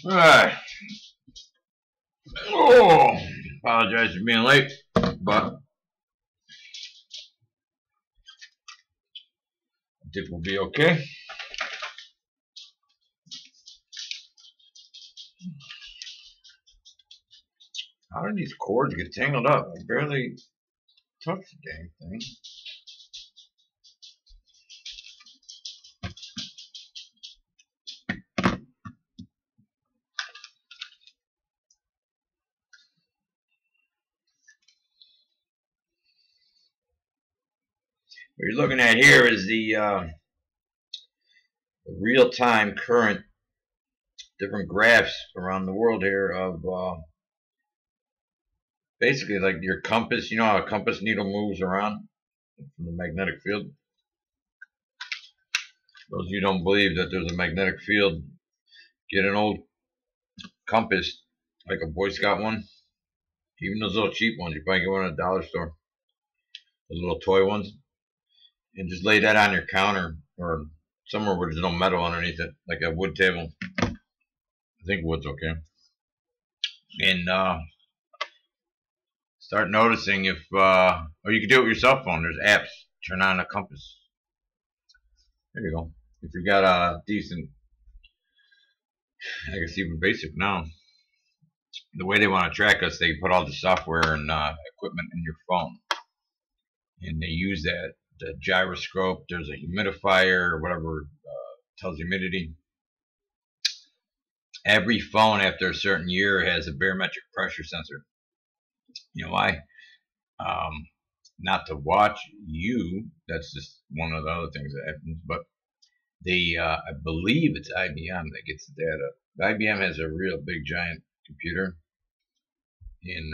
Alright. Oh, apologize for being late, but I think we'll be okay. How did these cords get tangled up? I barely touched the dang thing. What you're looking at here is the real-time current, different graphs around the world here of basically like your compass. You know how a compass needle moves around from the magnetic field? Those of you who don't believe that there's a magnetic field, get an old compass, like a Boy Scout one. Even those little cheap ones, you probably get one at a dollar store. Those little toy ones. And just lay that on your counter or somewhere where there's no metal underneath it, like a wood table. I think wood's okay. And start noticing if, or you can do it with your cell phone. There's apps. Turn on a compass. There you go. If you got a decent, I guess even basic now. The way they want to track us, they put all the software and equipment in your phone. And they use that. The gyroscope, there's a humidifier or whatever tells humidity. Every phone after a certain year has a barometric pressure sensor. You know why? Not to watch you. That's just one of the other things that happens. But they, I believe it's IBM that gets the data. The IBM has a real big giant computer, and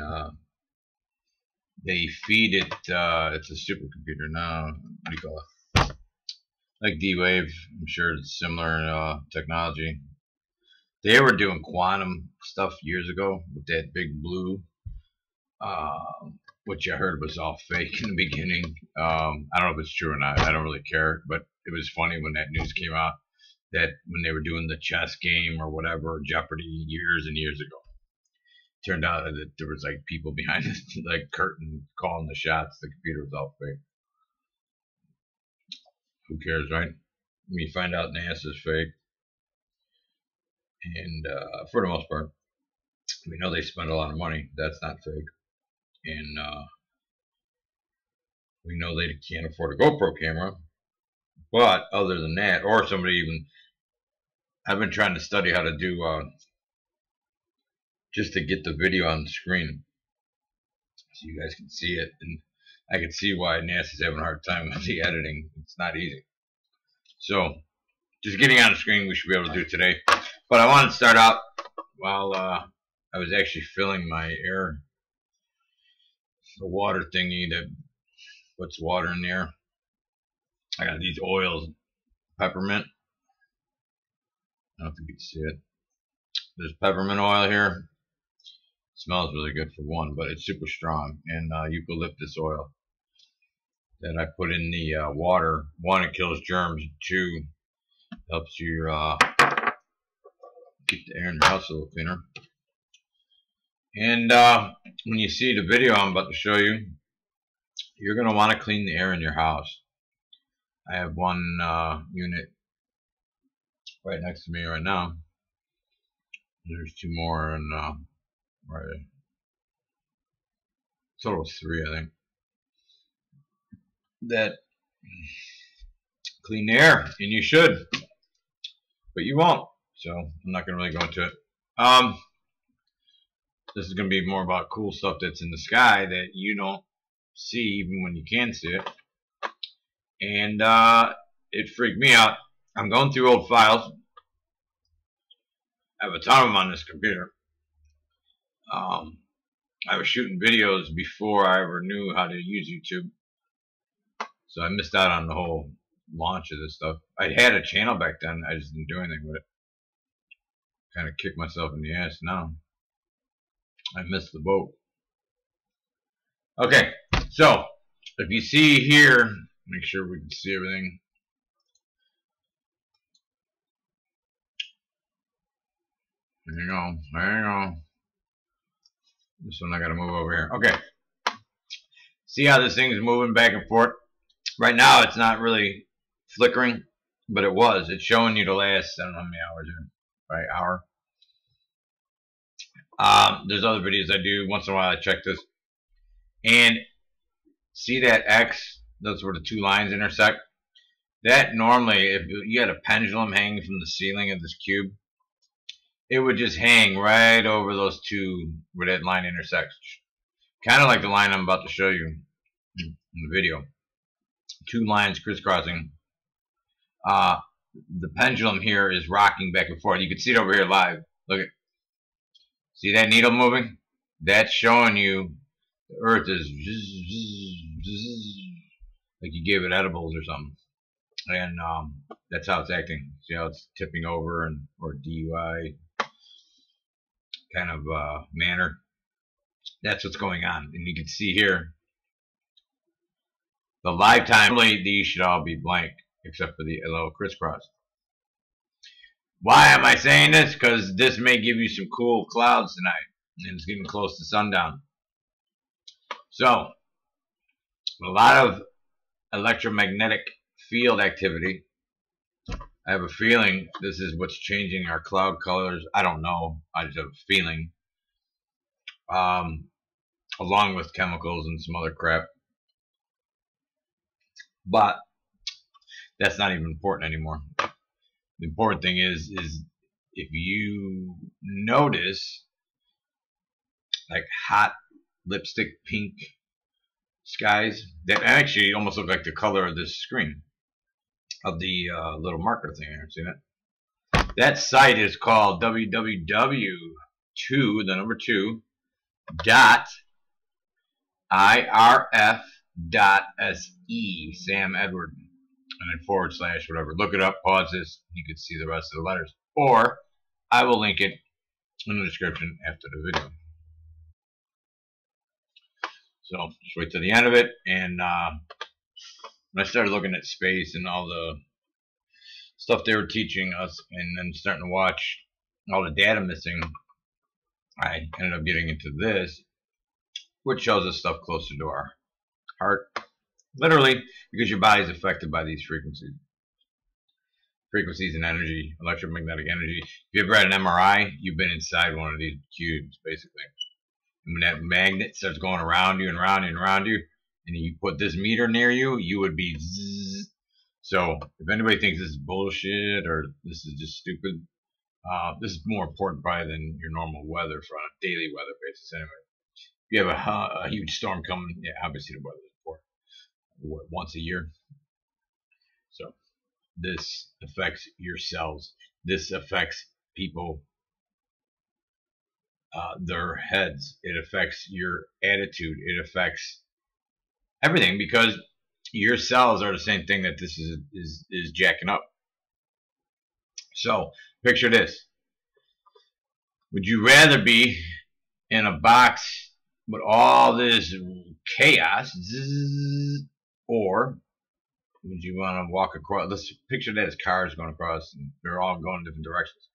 they feed it. It's a supercomputer now. What do you call it? Like D-Wave. I'm sure it's similar technology. They were doing quantum stuff years ago with that big blue, which I heard was all fake in the beginning. I don't know if it's true or not. I don't really care. But it was funny when that news came out that when they were doing the chess game or whatever, Jeopardy, years and years ago. Turned out that there was like people behind the like curtain calling the shots. The computer was all fake. Who cares, right? When you find out NASA's fake, and for the most part, we know they spend a lot of money. That's not fake, and we know they can't afford a GoPro camera. But other than that, or somebody even, I've been trying to study how to do. Just to get the video on the screen so you guys can see it, and I can see why NASA's having a hard time with the editing. It's not easy. So just getting on the screen we should be able to do today. But I wanted to start out while I was actually filling my air, the water thingy that puts water in the air. I got these oils, peppermint. I don't know if you can see it. There's peppermint oil here. Smells really good for one, but it's super strong. And eucalyptus oil that I put in the water. One, it kills germs. Two, helps you keep the air in your house a little cleaner. And when you see the video I'm about to show you, you're going to want to clean the air in your house. I have one unit right next to me right now. There's two more, and right, total of three, I think, that clean the air, and you should, but you won't. So I'm not going to really go into it. This is going to be more about cool stuff that's in the sky that you don't see even when you can see it. And it freaked me out. I'm going through old files. I have a ton of them on this computer. I was shooting videos before I ever knew how to use YouTube. So I missed out on the whole launch of this stuff. I had a channel back then. I just didn't do anything with it. Kind of kicked myself in the ass now. I missed the boat. Okay, so if you see here, make sure we can see everything. There you go. There you go. This one I gotta move over here. Okay. See how this thing is moving back and forth? Right now it's not really flickering, but it was. It's showing you the last, I don't know how many hours here. Right, hour. There's other videos I do. Once in a while I check this. And see that X? That's where the two lines intersect. That normally, if you had a pendulum hanging from the ceiling of this cube, it would just hang right over those two where that line intersects. Kind of like the line I'm about to show you in the video. Two lines crisscrossing. The pendulum here is rocking back and forth. You can see it over here live. Look at. See that needle moving? That's showing you the Earth is like you gave it edibles or something. And that's how it's acting. See how it's tipping over and or DUI kind of manner. That's what's going on. And you can see here the lifetime. Normally these should all be blank except for the little crisscross. Why am I saying this? Because this may give you some cool clouds tonight. And it's getting close to sundown. So, a lot of electromagnetic field activity. I have a feeling this is what's changing our cloud colors. I don't know. I just have a feeling. Along with chemicals and some other crap. But that's not even important anymore. The important thing is if you notice like hot lipstick pink skies that actually almost look like the color of this screen of the little marker thing. I haven't seen it. That site is called www.2 the number 2 dot irf.se Sam Edward and then / whatever. Look it up, pause this, you can see the rest of the letters. Or I will link it in the description after the video. So just wait to the end of it. And when I started looking at space and all the stuff they were teaching us and then starting to watch all the data missing, I ended up getting into this, which shows us stuff closer to our heart. Literally, because your body is affected by these frequencies. Frequencies and energy, electromagnetic energy. If you ever had an MRI, you've been inside one of these cubes, basically. And when that magnet starts going around you and around you and around you, and you put this meter near you, you would be zzz. So, if anybody thinks this is bullshit or this is just stupid, this is more important probably than your normal weather for on a daily weather basis anyway. If you have a huge storm coming, yeah, obviously the weather is important. Once a year. So this affects your cells. This affects people, their heads. It affects your attitude. It affects everything because your cells are the same thing that this is jacking up. So picture this. Would you rather be in a box with all this chaos, or would you want to walk across? Let's picture that as cars going across and they're all going different directions.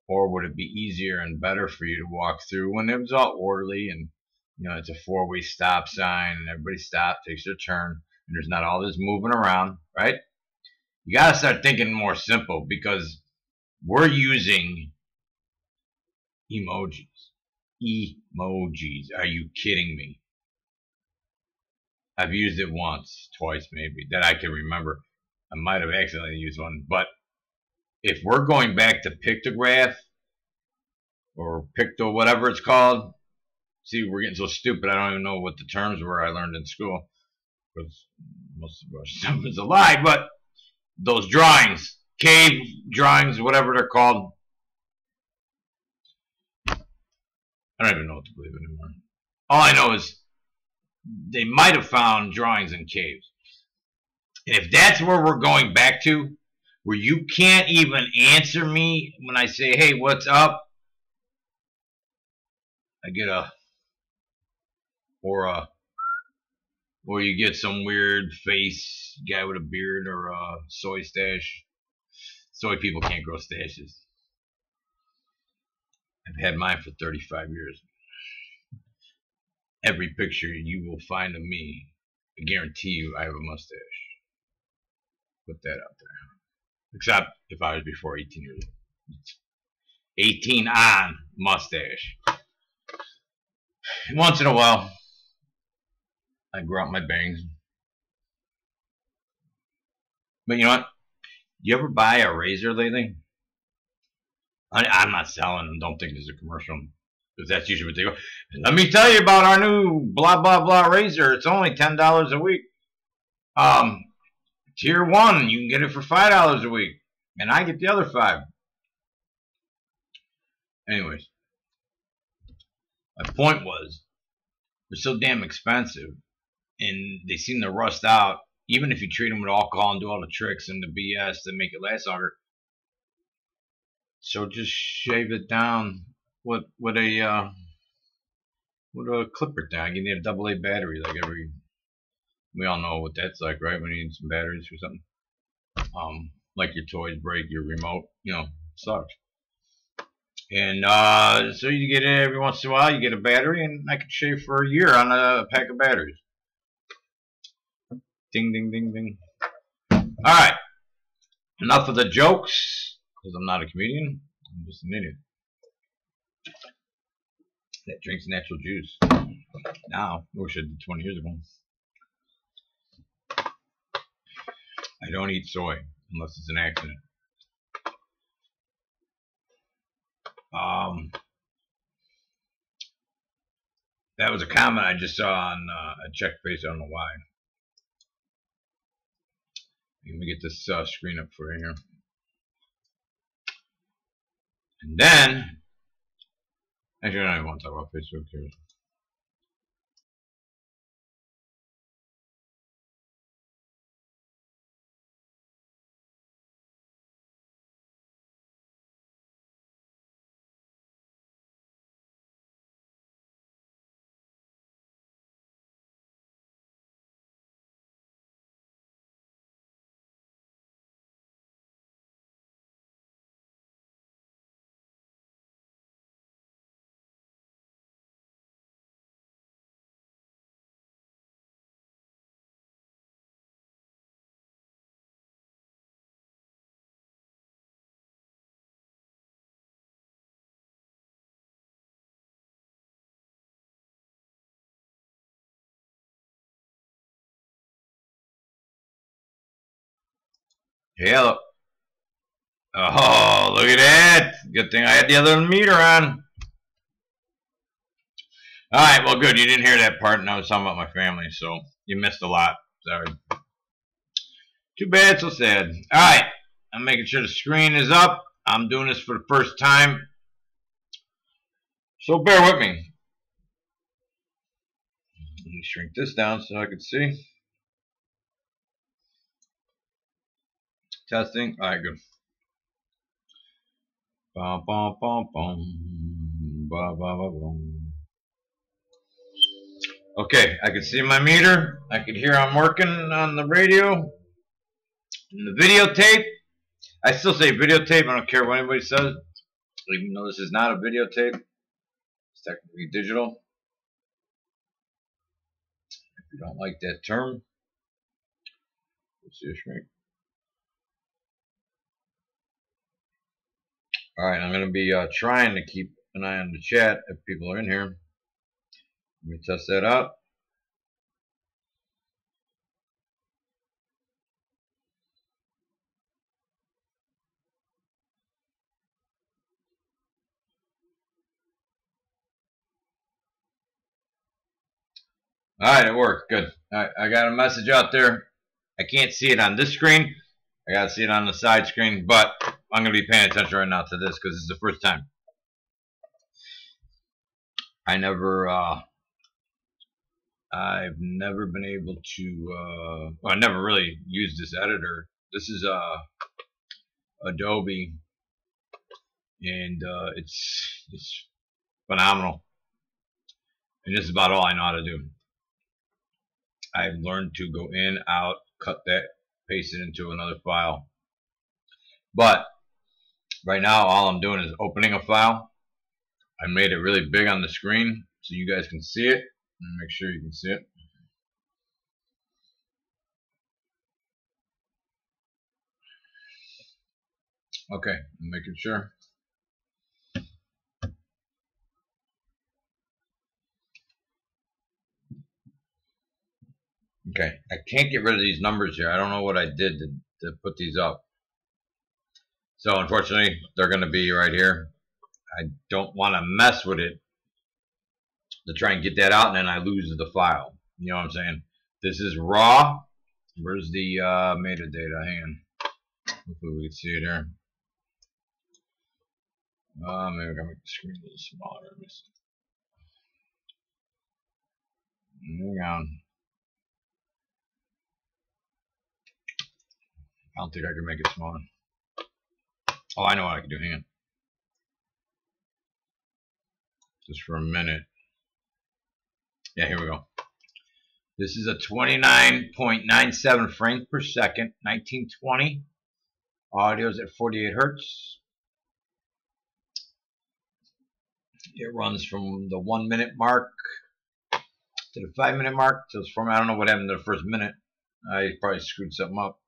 Or would it be easier and better for you to walk through when it was all orderly and it's a 4-way stop sign and everybody stops, takes their turn, and there's not all this moving around, right? You got to start thinking more simple because we're using emojis. Emojis. Are you kidding me? I've used it once, twice maybe, that I can remember. I might have accidentally used one. But if we're going back to pictograph or picto, whatever it's called, see, we're getting so stupid I don't even know what the terms were I learned in school. Because most of our stuff is a lie. But those drawings, cave drawings, whatever they're called, I don't even know what to believe anymore. All I know is they might have found drawings in caves. And if that's where we're going back to, where you can't even answer me when I say, hey, what's up? I get or you get some weird face guy with a beard or a soy stash. Soy people can't grow stashes. I've had mine for 35 years. Every picture you will find of me, I guarantee you I have a mustache. Put that out there. Except if I was before 18 years old. 18 on mustache. Once in a while, I grow out my bangs. But you know what? You ever buy a razor lately? I'm not selling them. Don't think there's a commercial. Because that's usually what they go. Let me tell you about our new blah, blah, blah razor. It's only $10 a week. Tier 1, you can get it for $5 a week. And I get the other 5. Anyways. My point was, they're so damn expensive. And they seem to rust out. Even if you treat them with alcohol and do all the tricks and the BS that make it last longer. So just shave it down with a clipper thing. You need a AA battery, like we all know what that's like, right? When you need some batteries for something. Like your toys break, your remote, sucks. And so you get it every once in a while, you get a battery, and I could shave for a year on a pack of batteries. Ding, ding, ding, ding. Alright. Enough of the jokes, because I'm not a comedian. I'm just an idiot that drinks natural juice. Now, I wish I did 20 years ago. I don't eat soy unless it's an accident. That was a comment I just saw on a check face. I don't know why. Let me get this screen up for you here. And then, actually, I don't even want to talk about Facebook here. Hello. Oh, look at that. Good thing I had the other meter on. Alright, well, good. You didn't hear that part, and I was talking about my family, so you missed a lot. Sorry. Too bad, so sad. Alright, I'm making sure the screen is up. I'm doing this for the first time, so bear with me. Let me shrink this down so I can see. Testing. Alright, good. Bum, bum, bum, bum. Ba, ba, ba, bum. Okay, I can see my meter. I can hear I'm working on the radio. And the videotape. I still say videotape. I don't care what anybody says. Even though this is not a videotape. It's technically digital. If you don't like that term, we'll see a shrink. Alright, I'm going to be trying to keep an eye on the chat if people are in here. Let me test that out. Alright, it worked. Good. Alright, I got a message out there. I can't see it on this screen. I got to see it on the side screen, but I'm going to be paying attention right now to this because it's the first time. I never I've never been able to, well, I never really used this editor. This is Adobe, and it's phenomenal. And this is about all I know how to do. I've learned to go in, out, cut that, paste it into another file. But right now, all I'm doing is opening a file. I made it really big on the screen so you guys can see it. Make sure you can see it. Okay, I'm making sure. Okay, I can't get rid of these numbers here. I don't know what I did to put these up. So unfortunately, they're going to be right here. I don't want to mess with it to try and get that out, and then I lose the file. You know what I'm saying? This is raw. Where's the metadata? Hang on. Hopefully we can see it here. Maybe I can make the screen a little smaller. Hang on. I don't think I can make it smaller. Oh, I know what I can do. Hang on. Just for a minute. Yeah, here we go. This is a 29.97 frames per second, 1920. Audio's at 48 hertz. It runs from the 1 minute mark to the 5 minute mark. So it's from, I don't know what happened to the first minute. I probably screwed something up.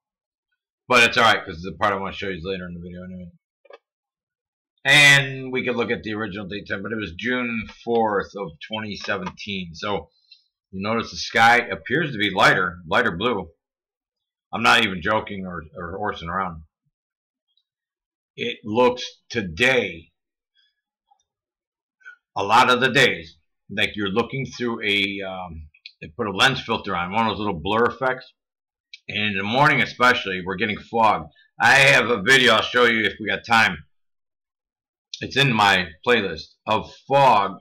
But it's alright, because it's the part I want to show you later in the video anyway. And we could look at the original date time, but it was June 4th of 2017. So you notice the sky appears to be lighter blue. I'm not even joking or horsing around. It looks today, a lot of the days, like you're looking through a, they put a lens filter on, one of those little blur effects. And in the morning especially, we're getting fog. I have a video I'll show you if we got time. It's in my playlist of fog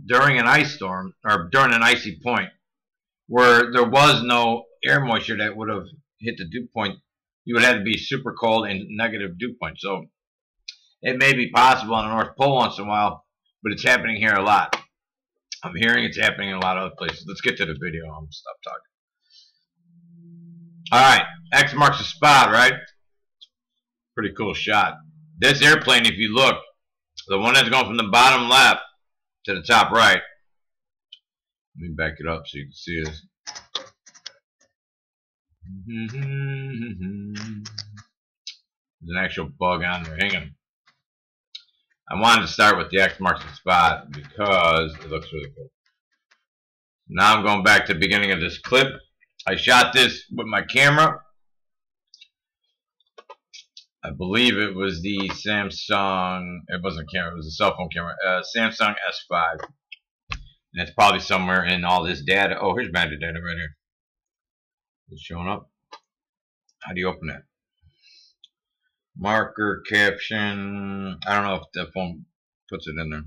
during an ice storm, or during an icy point, where there was no air moisture that would have hit the dew point. You would have to be super cold and negative dew point. So it may be possible on the North Pole once in a while, but it's happening here a lot. I'm hearing it's happening in a lot of other places. Let's get to the video. I'm gonna stop talking. Alright, X marks the spot, right? Pretty cool shot. This airplane, if you look, the one that's going from the bottom left to the top right. Let me back it up so you can see this. There's an actual bug on there. Hang on. I wanted to start with the X marks the spot because it looks really cool. Now I'm going back to the beginning of this clip. I shot this with my camera. I believe it was the Samsung, it wasn't a camera, it was a cell phone camera, Samsung S5. And it's probably somewhere in all this data. Oh, here's metadata right here. It's showing up. How do you open it? Marker, caption. I don't know if the phone puts it in there.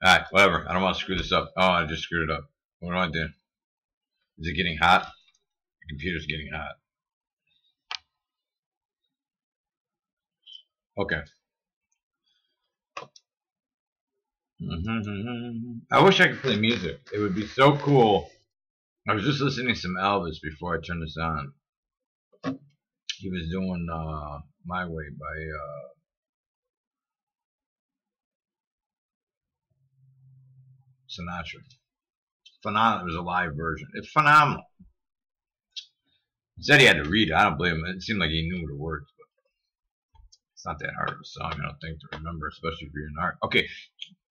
Alright, whatever. I don't want to screw this up. Oh, I just screwed it up. What do I do? Is it getting hot? The computer's getting hot. Okay. I wish I could play music. It would be so cool. I was just listening to some Elvis before I turned this on. He was doing My Way by Sinatra. Phenomenal. It was a live version. It's phenomenal. He said he had to read it. I don't believe him. It seemed like he knew the words, but it's not that hard of a song, I don't think, to remember, especially if you're in art. Okay,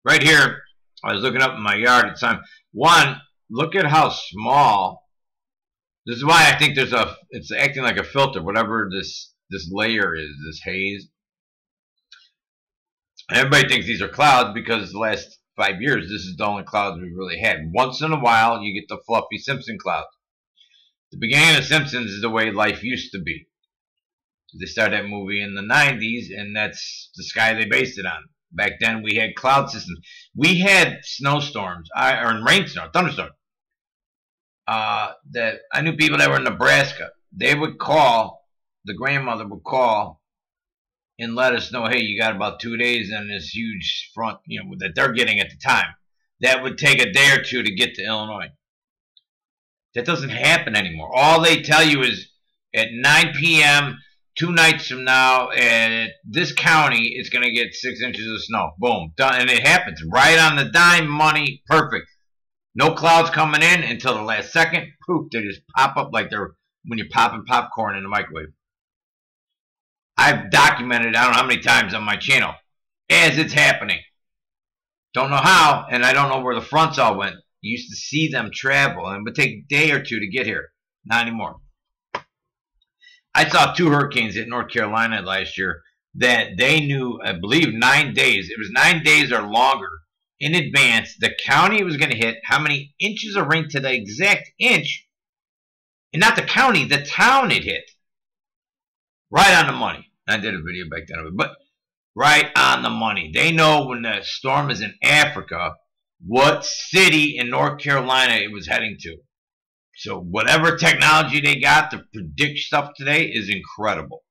right here, I was looking up in my yard at the time. One, look at how small. This is why I think there's a, it's acting like a filter, whatever this layer is, this haze. And everybody thinks these are clouds because the last 5 years, this is the only clouds we've really had. Once in a while, you get the fluffy Simpson clouds. The beginning of The Simpsons is the way life used to be. They started that movie in the 90s, and that's the sky they based it on. Back then, we had cloud systems. We had snowstorms, or rainstorms, thunderstorms. that I knew people that were in Nebraska. They would call, the grandmother would call and let us know, hey, you got about 2 days on this huge front, you know, that they're getting at the time. That would take a day or two to get to Illinois. That doesn't happen anymore. All they tell you is at 9 p.m., 2 nights from now, at this county, it's going to get 6 inches of snow. Boom. Done. And it happens right on the dime, money, perfect. No clouds coming in until the last second. Poof, they just pop up like they're when you're popping popcorn in the microwave. I've documented, I don't know how many times on my channel, as it's happening. Don't know how, and I don't know where the fronts all went. You used to see them travel, and it would take a day or two to get here. Not anymore. I saw 2 hurricanes hit North Carolina last year that they knew, I believe, 9 days. It was 9 days or longer in advance. The county was going to hit how many inches of rain to the exact inch, and not the county, the town it hit. Right on the money. I did a video back then of it, but right on the money. They know when the storm is in Africa, what city in North Carolina it was heading to. So whatever technology they got to predict stuff today is incredible.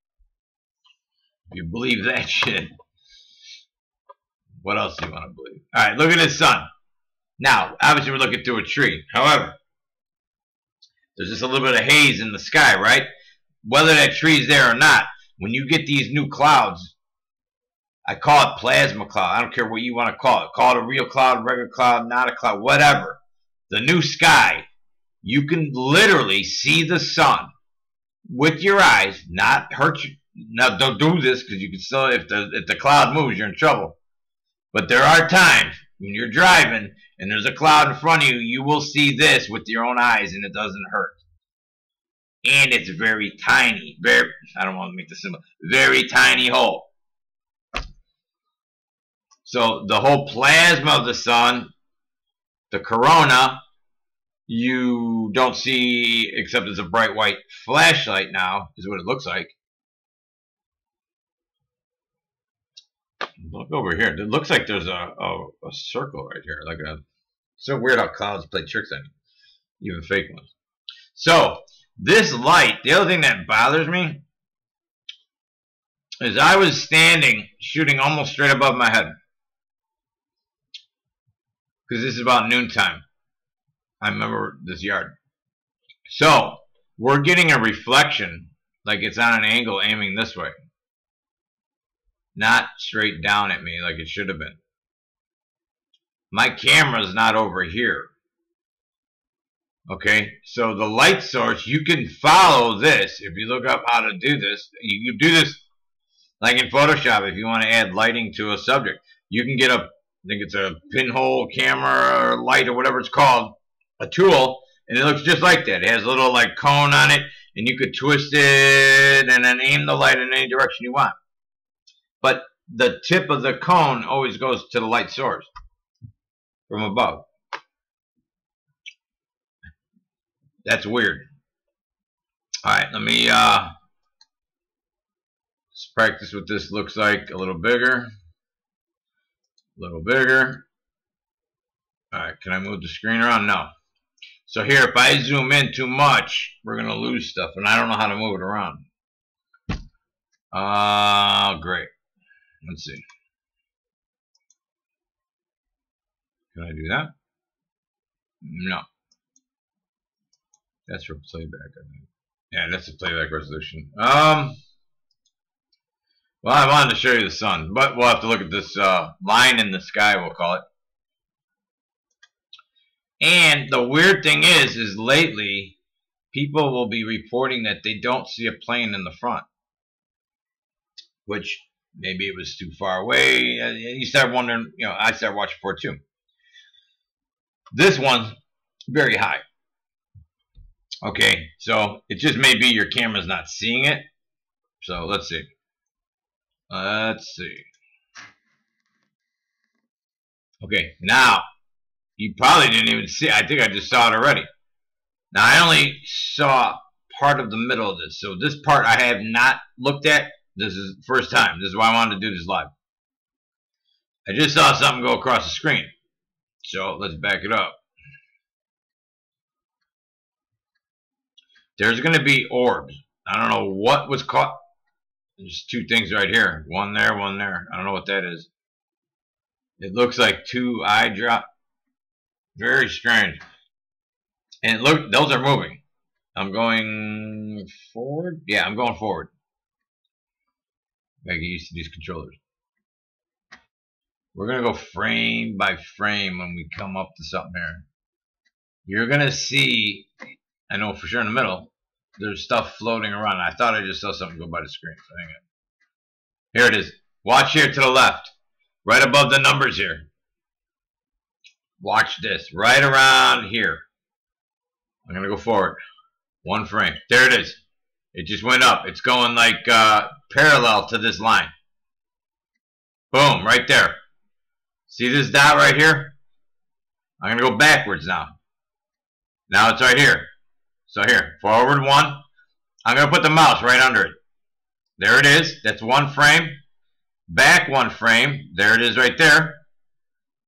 If you believe that shit, what else do you want to believe? All right, look at the sun. Now, obviously we're looking through a tree. However, there's just a little bit of haze in the sky, right? Whether that tree is there or not, when you get these new clouds, I call it plasma cloud. I don't care what you want to call it. Call it a real cloud, regular cloud, not a cloud, whatever. The new sky, you can literally see the sun with your eyes, not hurt you. Now, don't do this because you can still, if the cloud moves, you're in trouble. But there are times when you're driving and there's a cloud in front of you, you will see this with your own eyes and it doesn't hurt. And it's very tiny. Very, I don't want to make this simple. Very tiny hole. So the whole plasma of the sun, the corona, you don't see except it's a bright white flashlight now, is what it looks like. Look over here. It looks like there's a circle right here. Like a, so weird how clouds play tricks on you, even fake ones. So this light, the other thing that bothers me is I was standing shooting almost straight above my head because this is about noontime. I remember this yard. So we're getting a reflection like it's on an angle aiming this way, not straight down at me like it should have been. My camera's not over here. Okay, so the light source, you can follow this. If you look up how to do this, you do this like in Photoshop. If you want to add lighting to a subject, you can get a, I think it's a pinhole camera or light or whatever it's called, a tool, and it looks just like that. It has a little like cone on it, and you could twist it and then aim the light in any direction you want. But the tip of the cone always goes to the light source from above. That's weird. Alright, let me let's practice what this looks like a little bigger. A little bigger. Alright, can I move the screen around? No. So here, if I zoom in too much, we're going to lose stuff, and I don't know how to move it around. Great. Let's see. Can I do that? No. That's for playback, I think. Yeah, that's a playback resolution. Well, I wanted to show you the sun, but we'll have to look at this line in the sky, we'll call it. And the weird thing is lately, people will be reporting that they don't see a plane in the front. Which, maybe it was too far away. You start wondering, you know, I started watching for it too. This one's very high. Okay, so it just may be your camera's not seeing it. So let's see. Let's see. Okay, now you probably didn't even see it. I think I just saw it already. Now I only saw part of the middle of this. So this part I have not looked at. This is the first time. This is why I wanted to do this live. I just saw something go across the screen. So let's back it up. there's going to be orbs. I don't know what was caught. There's two things right here. One there, one there. I don't know what that is. It looks like two eye drop. Very strange. And look, those are moving. I'm going forward. Yeah, I'm going forward. I get used to these controllers. We're going to go frame by frame when we come up to something here. You're going to see, I know for sure in the middle, there's stuff floating around. I thought I just saw something go by the screen. So hang on. Here it is. Watch here to the left. Right above the numbers here. Watch this. Right around here. I'm going to go forward. One frame. There it is. It just went up. It's going like parallel to this line. Boom. Right there. See this dot right here? I'm going to go backwards now. Now it's right here. So here. Forward one. I'm going to put the mouse right under it. There it is. That's one frame. Back one frame. There it is right there.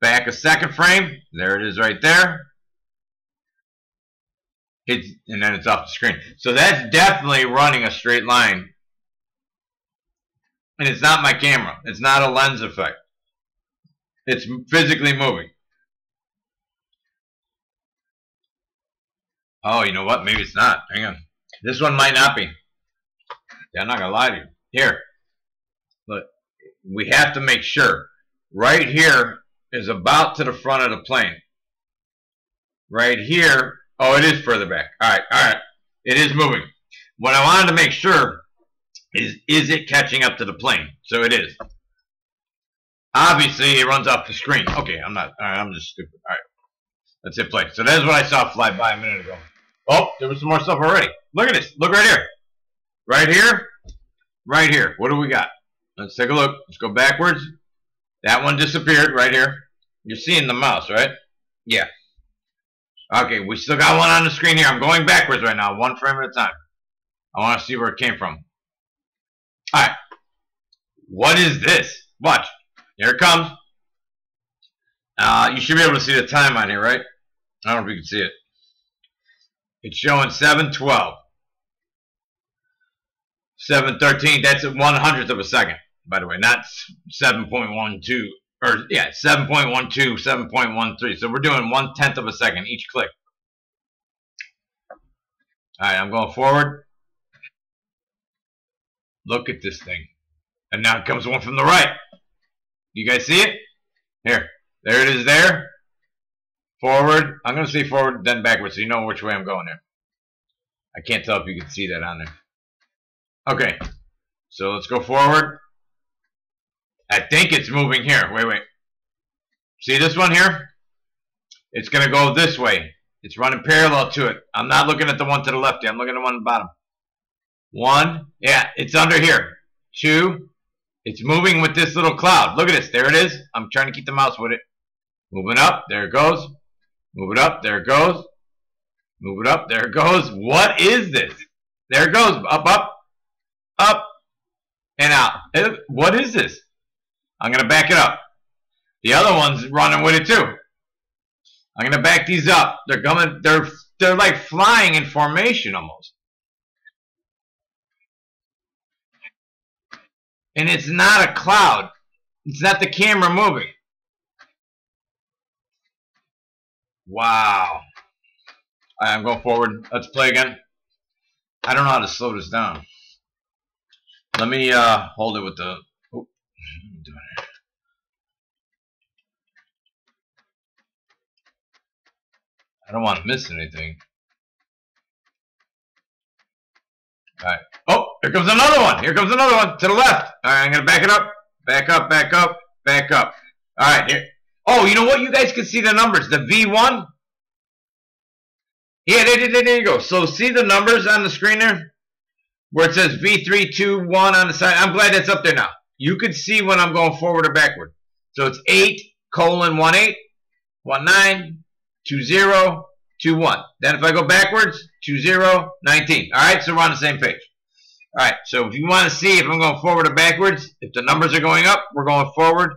Back a second frame. There it is right there. And then it's off the screen. So that's definitely running a straight line. And it's not my camera. It's not a lens effect. It's physically moving. Oh, you know what? Maybe it's not. Hang on. This one might not be. Yeah, I'm not going to lie to you. Here. Look. We have to make sure. Right here is about to the front of the plane. Right here. Oh, it is further back. Alright, alright. It is moving. What I wanted to make sure is it catching up to the plane? So it is. Obviously, it runs off the screen. Okay, I'm not. Alright, I'm just stupid. Alright. Let's hit play. So that's what I saw fly by a minute ago. Oh, there was some more stuff already. Look at this. Look right here. Right here. Right here. What do we got? Let's take a look. Let's go backwards. That one disappeared right here. You're seeing the mouse, right? Yeah. Okay, we still got one on the screen here. I'm going backwards right now, one frame at a time. I want to see where it came from. Alright. What is this? Watch. Here it comes. You should be able to see the time on here, right? I don't know if you can see it. It's showing 7:12. 7:13. That's 1/100th of a second, by the way, not 7.12. Or, yeah, 7.12, 7.13. So we're doing 1/10 of a second each click. Alright, I'm going forward. Look at this thing. And now it comes one from the right. You guys see it? Here. There it is there. Forward. I'm going to say forward, then backwards, so you know which way I'm going here. I can't tell if you can see that on there. Okay. So let's go forward. I think it's moving here. Wait. See this one here? It's going to go this way. It's running parallel to it. I'm not looking at the one to the left here. I'm looking at the one at the bottom. 1. Yeah, it's under here. 2. It's moving with this little cloud. Look at this. There it is. I'm trying to keep the mouse with it. Moving up. There it goes. Move it up. There it goes. Move it up. There it goes. What is this? There it goes. Up, up, up, and out. What is this? I'm going to back it up. The other one's running with it too. I'm going to back these up. They're coming. They're like flying in formation almost. And it's not a cloud. It's not the camera moving. Wow. Alright, I'm going forward. Let's play again. I don't know how to slow this down. Let me hold it with the... Oh, I'm doing it. I don't want to miss anything. Alright. Oh, here comes another one. Here comes another one to the left. Alright, I'm going to back it up. Back up, back up, back up. Alright, here. Oh, you know what? You guys can see the numbers. The V1. Yeah, there you go. So see the numbers on the screen there? Where it says V321 on the side. I'm glad that's up there now. You can see when I'm going forward or backward. So it's 8:18, 19, 20, 21. Then if I go backwards, 20, 19. Alright, so we're on the same page. Alright, so if you want to see if I'm going forward or backwards, if the numbers are going up, we're going forward.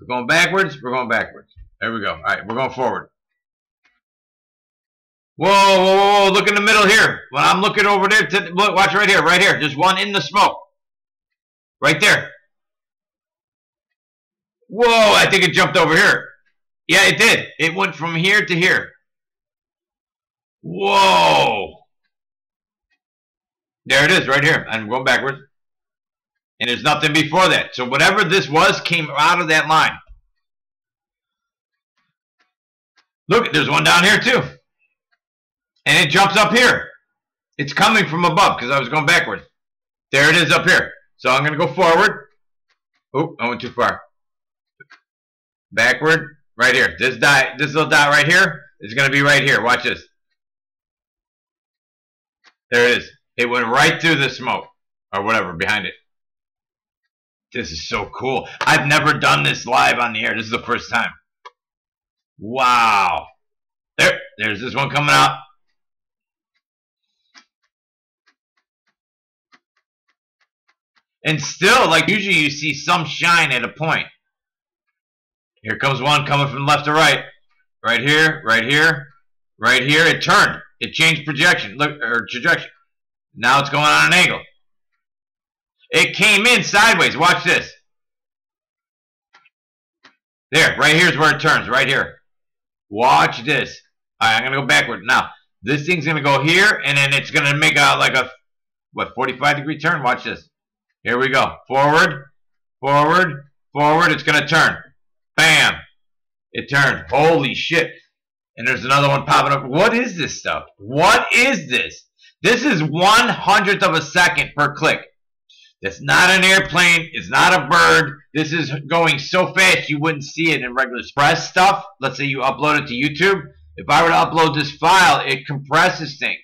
If we're going backwards, we're going backwards. There we go. Alright, we're going forward. Whoa, whoa, whoa, whoa, look in the middle here. When I'm looking over there, look, watch right here, right here. There's one in the smoke. Right there. Whoa, I think it jumped over here. Yeah, it did. It went from here to here. Whoa. There it is, right here. I'm going backwards. And there's nothing before that. So whatever this was came out of that line. Look, there's one down here too. And it jumps up here. It's coming from above because I was going backwards. There it is up here. So I'm going to go forward. Oh, I went too far. Backward. Right here. This little dot right here is going to be right here. Watch this. There it is. It went right through the smoke. Or whatever, behind it. This is so cool. I've never done this live on the air. This is the first time. Wow. There's this one coming out. And still, like usually you see some shine at a point. Here comes one coming from left to right. Right here, right here, right here. It turned. It changed projection. Look, or trajectory. Now it's going on an angle. It came in sideways. Watch this. There, right here is where it turns. Right here. Watch this. All right, I'm going to go backward. Now, this thing's going to go here, and then it's going to make a, 45-degree turn? Watch this. Here we go. Forward, forward, forward. It's going to turn. Bam. It turned. Holy shit. And there's another one popping up. What is this stuff? What is this? This is 1/100th of a second per click. That's not an airplane. It's not a bird. This is going so fast you wouldn't see it in regular press stuff. Let's say you upload it to YouTube. If I were to upload this file, it compresses things.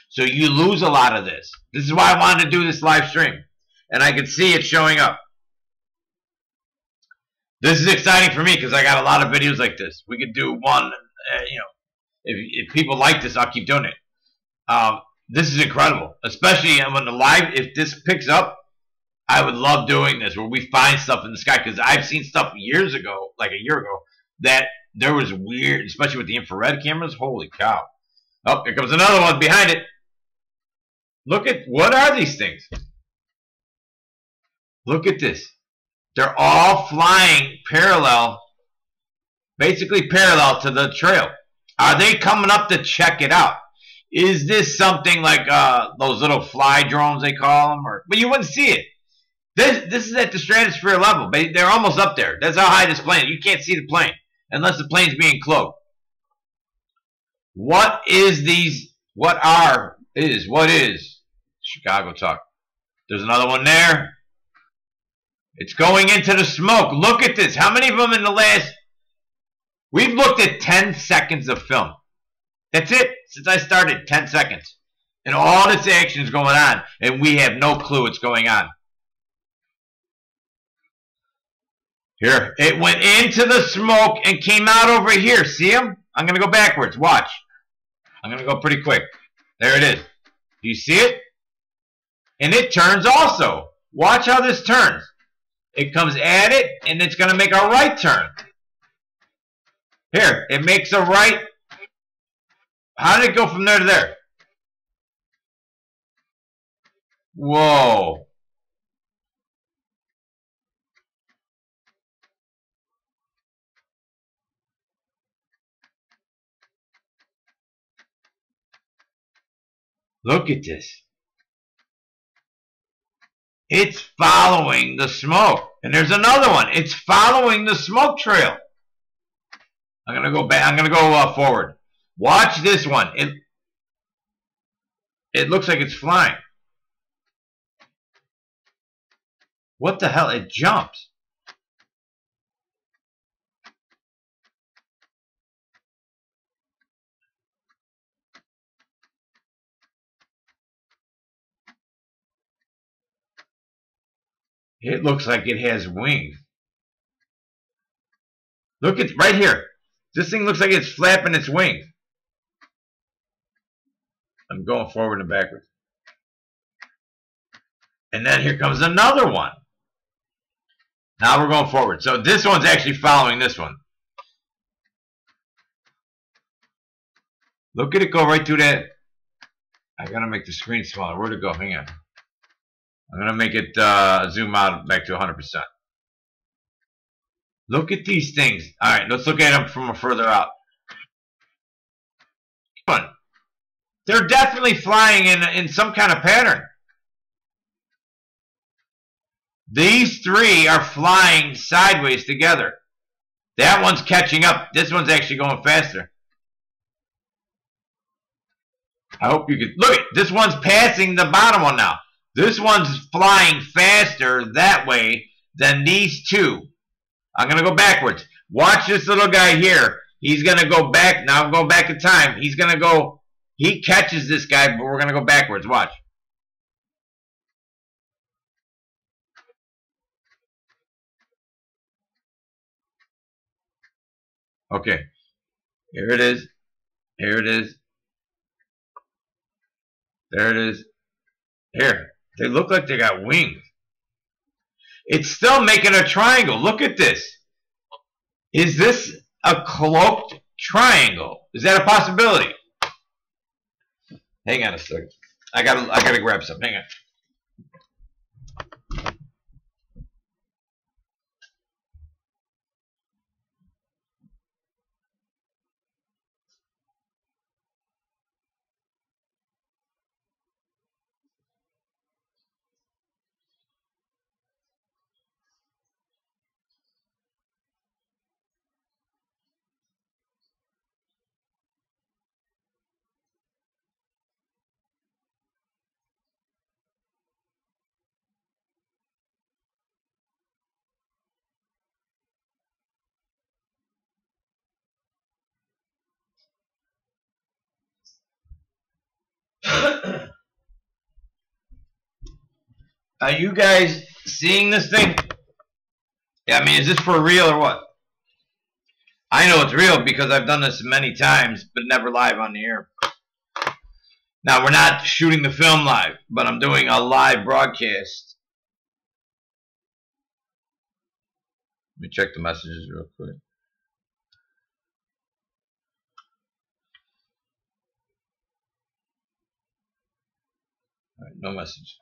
So you lose a lot of this. This is why I wanted to do this live stream. And I can see it showing up. This is exciting for me because I got a lot of videos like this. We could do one, if people like this, I'll keep doing it. This is incredible, especially when the live, if this picks up, I would love doing this where we find stuff in the sky because I've seen stuff years ago, like a year ago, that there was weird, especially with the infrared cameras. Holy cow. Oh, here comes another one behind it. Look at, what are these things? Look at this. They're all flying parallel, basically parallel to the trail. Are they coming up to check it out? Is this something like those little fly drones they call them? But you wouldn't see it. This is at the stratosphere level. They're almost up there. That's how high this plane is. You can't see the plane unless the plane's being cloaked. What is these? What is Chicago talk? There's another one there. It's going into the smoke. Look at this. How many of them in the last... We've looked at 10 seconds of film. That's it. Since I started, 10 seconds. And all this action is going on. And we have no clue what's going on. Here. It went into the smoke and came out over here. See them? I'm going to go backwards. Watch. I'm going to go pretty quick. There it is. Do you see it? And it turns also. Watch how this turns. It comes at it, and it's going to make a right turn. Here, it makes a right. How did it go from there to there? Whoa. Look at this. It's following the smoke. And there's another one. It's following the smoke trail. I'm going to go back. I'm going to go forward. Watch this one. It looks like it's flying. What the hell? It jumps. It looks like it has wings. Look at right here. This thing looks like it's flapping its wings. I'm going forward and backwards. And then here comes another one. Now we're going forward. So this one's actually following this one. Look at it go right through that. I gotta make the screen smaller. Where'd it go? Hang on. I'm gonna make it zoom out back to 100%. Look at these things. All right, let's look at them from further out. They're definitely flying in some kind of pattern. These three are flying sideways together. That one's catching up. This one's actually going faster. I hope you could look. This one's passing the bottom one now. This one's flying faster that way than these two. I'm gonna go backwards. Watch this little guy here. He's gonna go back. Now I'm going back in time. He's gonna go. He catches this guy, but we're gonna go backwards. Watch. Okay. Here it is. Here it is. There it is. Here. They look like they got wings. It's still making a triangle. Look at this. Is this a cloaked triangle? Is that a possibility? Hang on a second. I gotta grab something. Hang on. Are you guys seeing this thing? Yeah, I mean, is this for real or what? I know it's real because I've done this many times, but never live on the air. Now, we're not shooting the film live, but I'm doing a live broadcast. Let me check the messages real quick. All right, no message.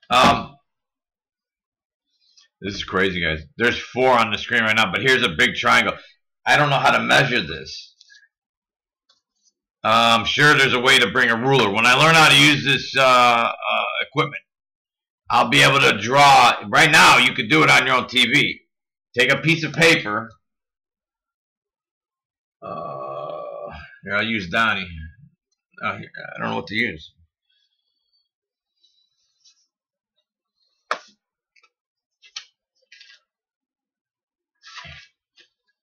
This is crazy, guys. There's 4 on the screen right now, but here's a big triangle. I don't know how to measure this. I'm sure there's a way to bring a ruler. When I learn how to use this equipment, I'll be able to draw. Right now, you could do it on your own TV. Take a piece of paper. Here, I'll use Donnie. I don't know what to use.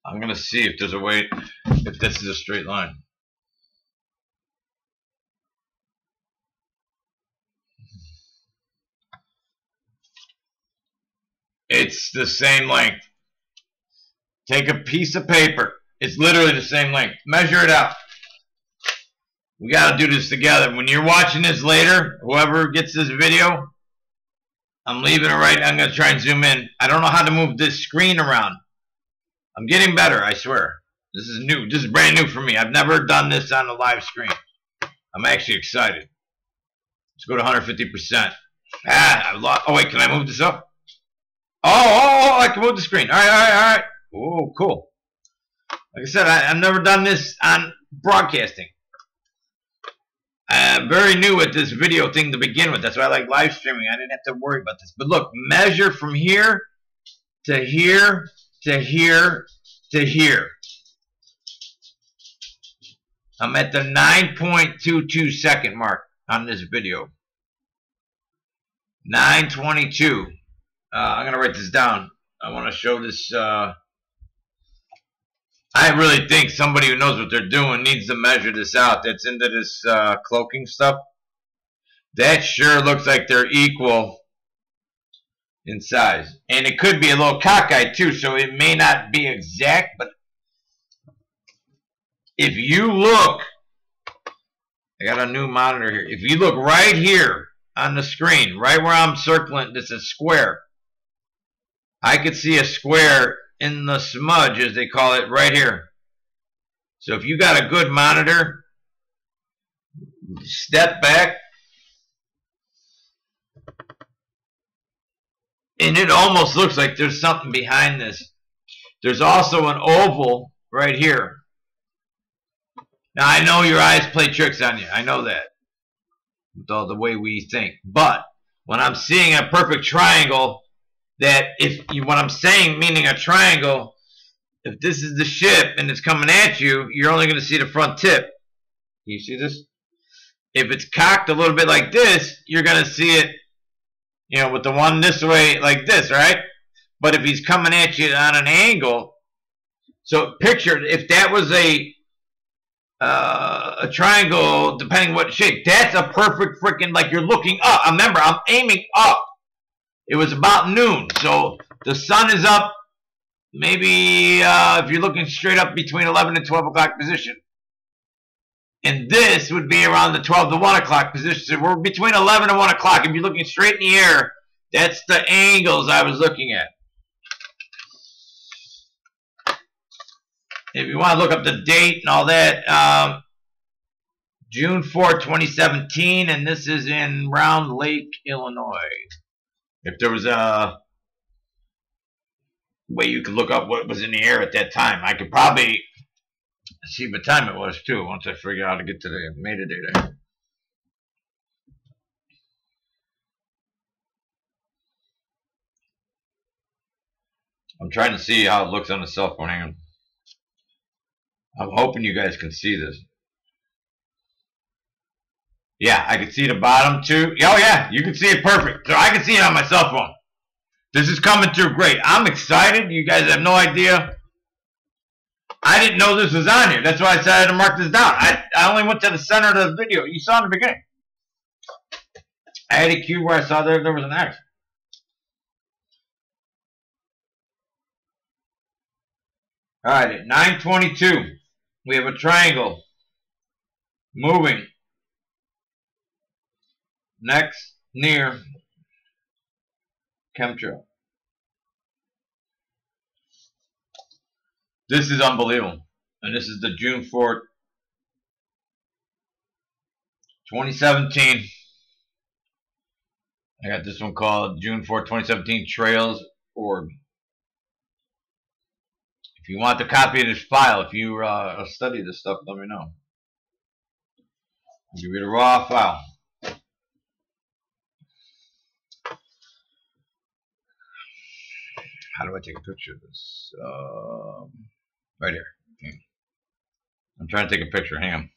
I'm going to see if there's a way, if this is a straight line. It's the same length. Take a piece of paper. It's literally the same length. Measure it out. We got to do this together. When you're watching this later, whoever gets this video, I'm leaving it right. I'm going to try and zoom in. I don't know how to move this screen around. I'm getting better, I swear. This is new. This is brand new for me. I've never done this on a live screen. I'm actually excited. Let's go to 150%. Oh, wait, can I move this up? Oh, I can move the screen. All right. Oh, cool. Like I said, I've never done this on broadcasting. I'm very new at this video thing to begin with. That's why I like live streaming. I didn't have to worry about this. But look, measure from here to here to here to here. I'm at the 9.22 second mark on this video. 9:22. I'm going to write this down. I want to show this. I really think somebody who knows what they're doing needs to measure this out. That's into this cloaking stuff. That sure looks like they're equal in size. And it could be a little cockeyed too, so it may not be exact, but if you look, I got a new monitor here. If you look right here on the screen, right where I'm circling, this is square. I could see a square in the smudge, as they call it, right here. So if you got a good monitor, step back, and it almost looks like there's something behind this. There's also an oval right here. Now, I know your eyes play tricks on you. I know that. With all the way we think. But when I'm seeing a perfect triangle, that if you, what I'm saying, meaning a triangle, if this is the ship and it's coming at you, you're only going to see the front tip. Can you see this? If it's cocked a little bit like this, you're going to see it, you know, with the one this way like this, right? But if he's coming at you on an angle, so picture if that was a triangle, depending what shape, that's a perfect freaking, like you're looking up. Remember, I'm aiming up. It was about noon, so the sun is up. Maybe if you're looking straight up between 11 and 12 o'clock position. And this would be around the 12 to 1 o'clock position. So we're between 11 and 1 o'clock. If you're looking straight in the air, that's the angles I was looking at. If you want to look up the date and all that, June 4, 2017, and this is in Round Lake, Illinois. If there was a way you could look up what was in the air at that time, I could probably see what time it was too, once I figure out how to get to the metadata. I'm trying to see how it looks on the cell phone. Hang on. I'm hoping you guys can see this. Yeah, I can see the bottom too. Oh yeah, you can see it perfect. So I can see it on my cell phone. This is coming through great. I'm excited. You guys have no idea. I didn't know this was on here. That's why I decided to mark this down. I only went to the center of the video. You saw in the beginning. I had a cube where I saw there was an X. Alright, at 9:22, we have a triangle moving next near chemtrail. This is unbelievable. And this is the June 4th, 2017. I got this one called June 4th, 2017 Trails Orb. If you want the copy of this file, if you study this stuff, let me know. I'll give you the raw file. How do I take a picture of this? Right here. Okay. I'm trying to take a picture. Hang on.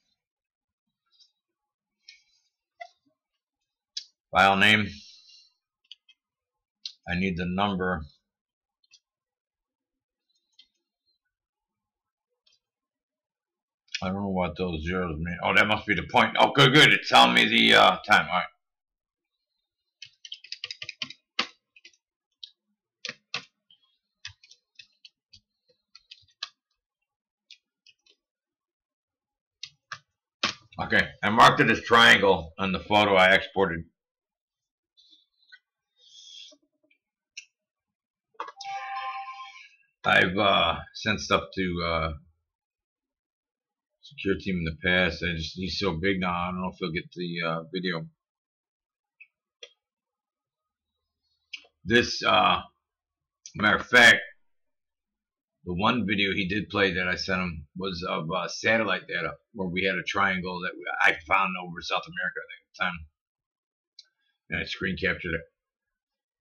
File name. I need the number. I don't know what those zeros mean. Oh, that must be the point. Oh, good, good. It's telling me the time. All right. Okay, I marked it as triangle on the photo I exported. I've sent stuff to security team in the past. He's so big now, I don't know if he'll get the video. This, matter of fact, the one video he did play that I sent him was of satellite data, where we had a triangle that I found over South America at the time, and I screen captured it.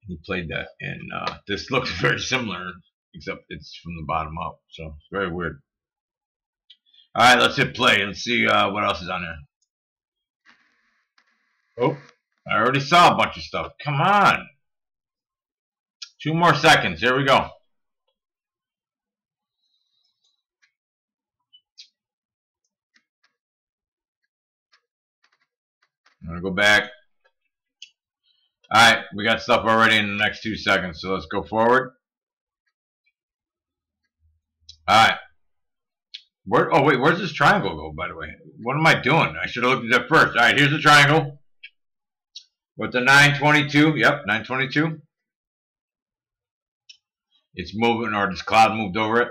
He played that, and this looks very similar, except it's from the bottom up, so it's very weird. All right, let's hit play. Let's see what else is on there. Oh, I already saw a bunch of stuff. Come on. 2 more seconds. Here we go. I'm going to go back. Alright, we got stuff already in the next 2 seconds, so let's go forward. Alright. Oh wait, where's this triangle go, by the way? What am I doing? I should have looked at that first. Alright, here's the triangle. With the 922. Yep, 922. It's moving, or this cloud moved over it.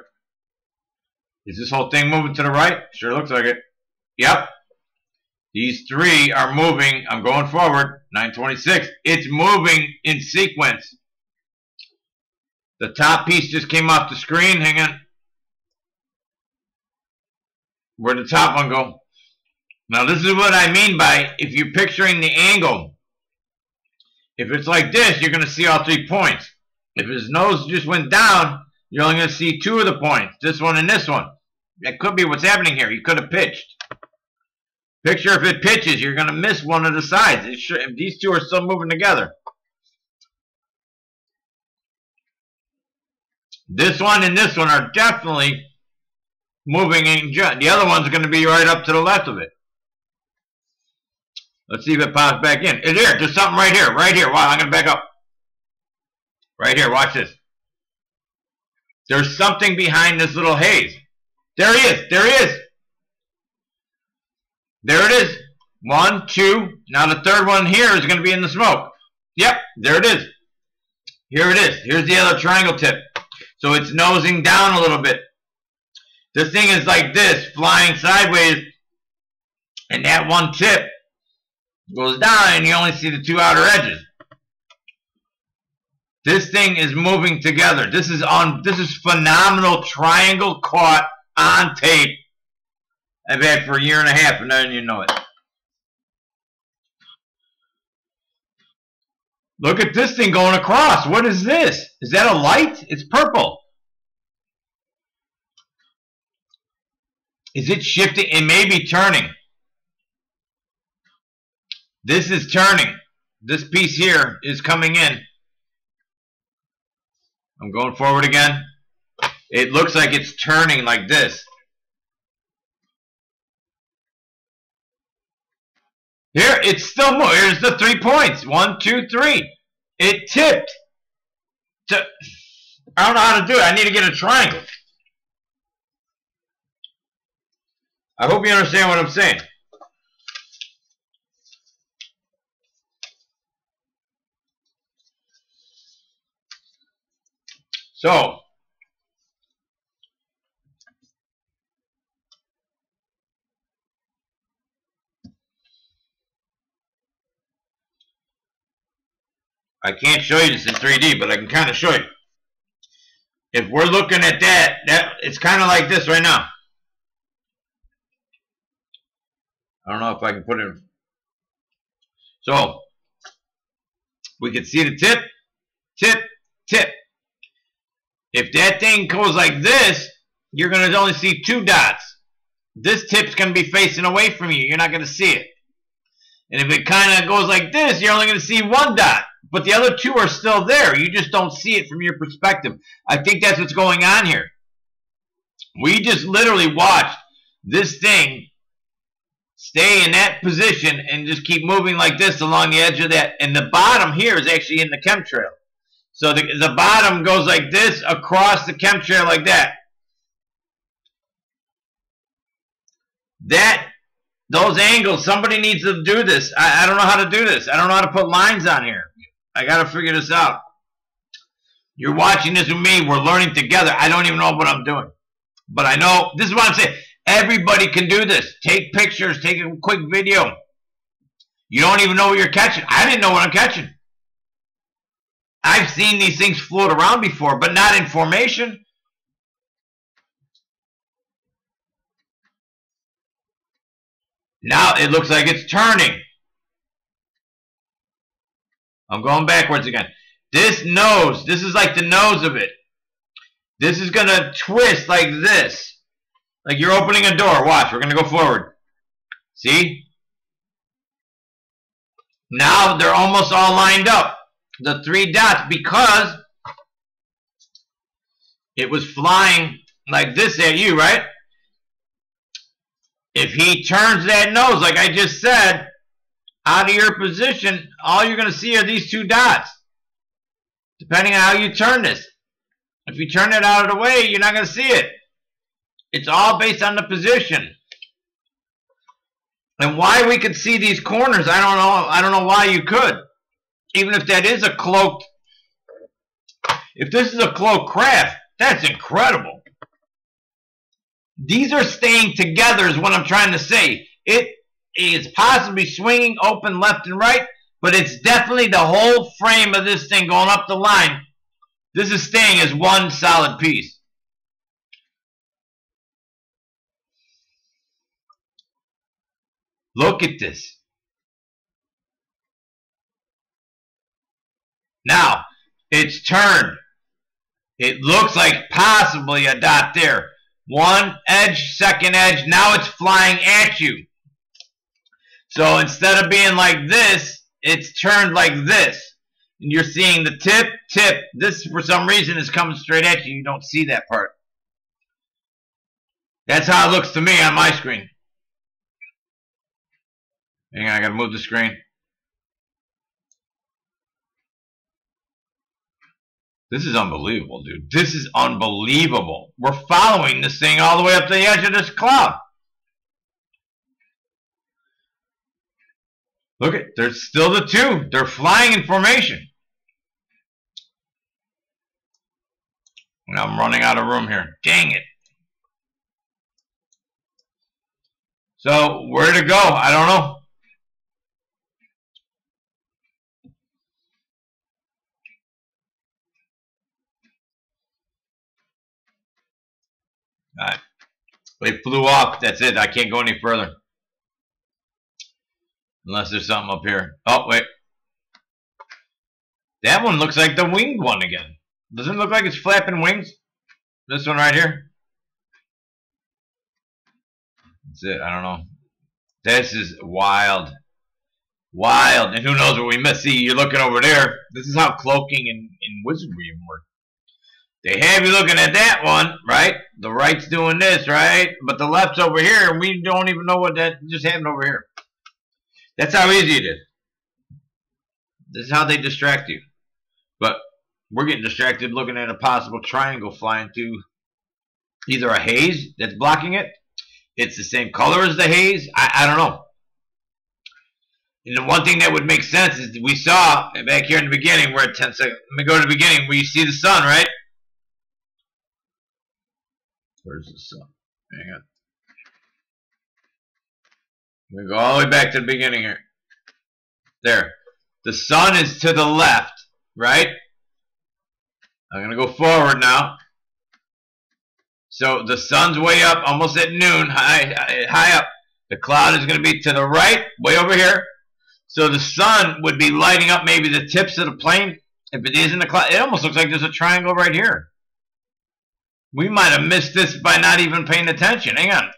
Is this whole thing moving to the right? Sure looks like it. Yep. These three are moving. I'm going forward. 926. It's moving in sequence. The top piece just came off the screen. Hang on. Where'd the top one go? Now this is what I mean by if you're picturing the angle. If it's like this, you're going to see all 3 points. If his nose just went down, you're only going to see 2 of the points. This one and this one. That could be what's happening here. He could have pitched. Picture if it pitches, you're going to miss one of the sides. If these two are still moving together. This one and this one are definitely moving in. The other one's going to be right up to the left of it. Let's see if it pops back in. It's here. There's something right here. Right here. Wow, I'm going to back up. Right here. Watch this. There's something behind this little haze. There he is. There he is. There it is. 1, 2. Now the third one here is going to be in the smoke. Yep. There it is. Here it is. Here's the other triangle tip. So it's nosing down a little bit. This thing is like this, flying sideways. And that one tip goes down and you only see the 2 outer edges. This thing is moving together. This is phenomenal triangle caught on tape. I've had for 1.5 years and then you know it. Look at this thing going across. What is this? Is that a light? It's purple. Is it shifting? It may be turning. This is turning. This piece here is coming in. I'm going forward again. It looks like it's turning like this. Here, it's still moving. Here's the 3 points. 1, 2, 3. It tipped. I don't know how to do it. I need to get a triangle. I hope you understand what I'm saying. So, I can't show you this in 3D, but I can kind of show you. If we're looking at that it's kind of like this right now. I don't know if I can put it in. So, we can see the tip, tip, tip. If that thing goes like this, you're going to only see 2 dots. This tip's going to be facing away from you. You're not going to see it. And if it kind of goes like this, you're only going to see 1 dot. But the other 2 are still there. You just don't see it from your perspective. I think that's what's going on here. We just literally watched this thing stay in that position and just keep moving like this along the edge of that. And the bottom here is actually in the chemtrail. So the bottom goes like this across the chemtrail like that. Those angles, somebody needs to do this. I don't know how to do this. I don't know how to put lines on here. I got to figure this out. You're watching this with me. We're learning together. I don't even know what I'm doing. But I know, this is what I'm saying. Everybody can do this. Take pictures. Take a quick video. You don't even know what you're catching. I didn't know what I'm catching. I've seen these things float around before, but not in formation. Now it looks like it's turning. I'm going backwards again. This nose, this is like the nose of it. This is going to twist like this. Like you're opening a door. Watch, we're going to go forward. See? Now they're almost all lined up. The 3 dots, because it was flying like this at you, right? If he turns that nose, like I just said, out of your position, all you're going to see are these 2 dots. Depending on how you turn this. If you turn it out of the way, you're not going to see it. It's all based on the position. And why we could see these corners, I don't know. I don't know why you could. Even if that is a cloaked, if this is a cloaked craft, that's incredible. These are staying together is what I'm trying to say. it's possibly swinging open left and right, but it's definitely the whole frame of this thing going up the line. This is staying as one solid piece. Look at this. Now, it's turned. It looks like possibly a dot there. One edge, second edge. Now it's flying at you. So instead of being like this, it's turned like this. And you're seeing the tip, tip. This, for some reason, is coming straight at you. You don't see that part. That's how it looks to me on my screen. Hang on, I gotta move the screen. This is unbelievable, dude. This is unbelievable. We're following this thing all the way up to the edge of this cloud. Look at, there's still the two. They're flying in formation. And I'm running out of room here. Dang it. So, where to go? I don't know. Alright. They flew off. That's it. I can't go any further. Unless there's something up here. Oh, wait. That one looks like the winged one again. Doesn't it look like it's flapping wings? This one right here. That's it. I don't know. This is wild. Wild. And who knows what we missed. See, you're looking over there. This is how cloaking and wizardry even work. They have you looking at that one, right? The right's doing this, right? But the left's over here, and we don't even know what that just happened over here. That's how easy it is. This is how they distract you. But we're getting distracted looking at a possible triangle flying through either a haze that's blocking it. It's the same color as the haze. I don't know. And the one thing that would make sense is we saw back here in the beginning, we're at 10 seconds. Let me go to the beginning where you see the sun, right? Where's the sun? Hang on. We go all the way back to the beginning here. There. The sun is to the left, right? I'm going to go forward now. So the sun's way up, almost at noon, high up. The cloud is going to be to the right, way over here. So the sun would be lighting up maybe the tips of the plane. If it isn't a cloud, it almost looks like there's a triangle right here. We might have missed this by not even paying attention. Hang on.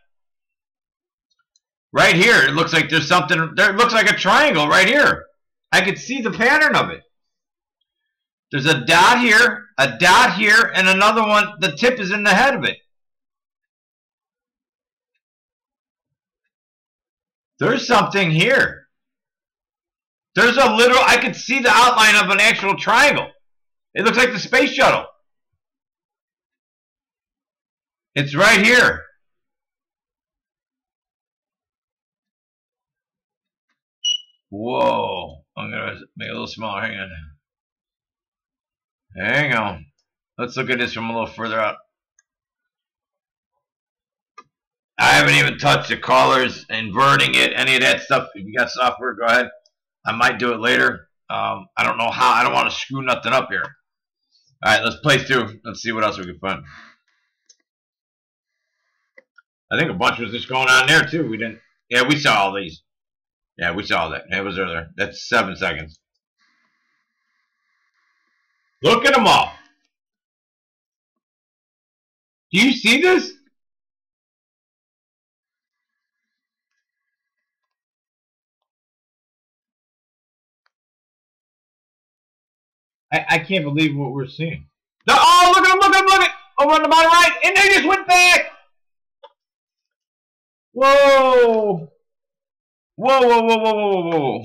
Right here, it looks like there's something. There it looks like a triangle right here. I could see the pattern of it. There's a dot here, and another one. The tip is in the head of it. There's something here. There's a literal. I could see the outline of an actual triangle. It looks like the space shuttle. It's right here. Whoa. I'm going to make it a little smaller. Hang on. Hang on. Let's look at this from a little further out. I haven't even touched the colors, inverting it, any of that stuff. If you got software, go ahead. I might do it later. I don't know how. I don't want to screw nothing up here. All right, let's play through. Let's see what else we can find. I think a bunch was just going on there too. We didn't. Yeah, we saw all these. Yeah, we saw that. It was earlier. That's 7 seconds. Look at them all. Do you see this? I can't believe what we're seeing. No, oh, look at them, look at them, look at them. Over on the bottom right, and they just went back. Whoa. Whoa, whoa, whoa, whoa, whoa, whoa.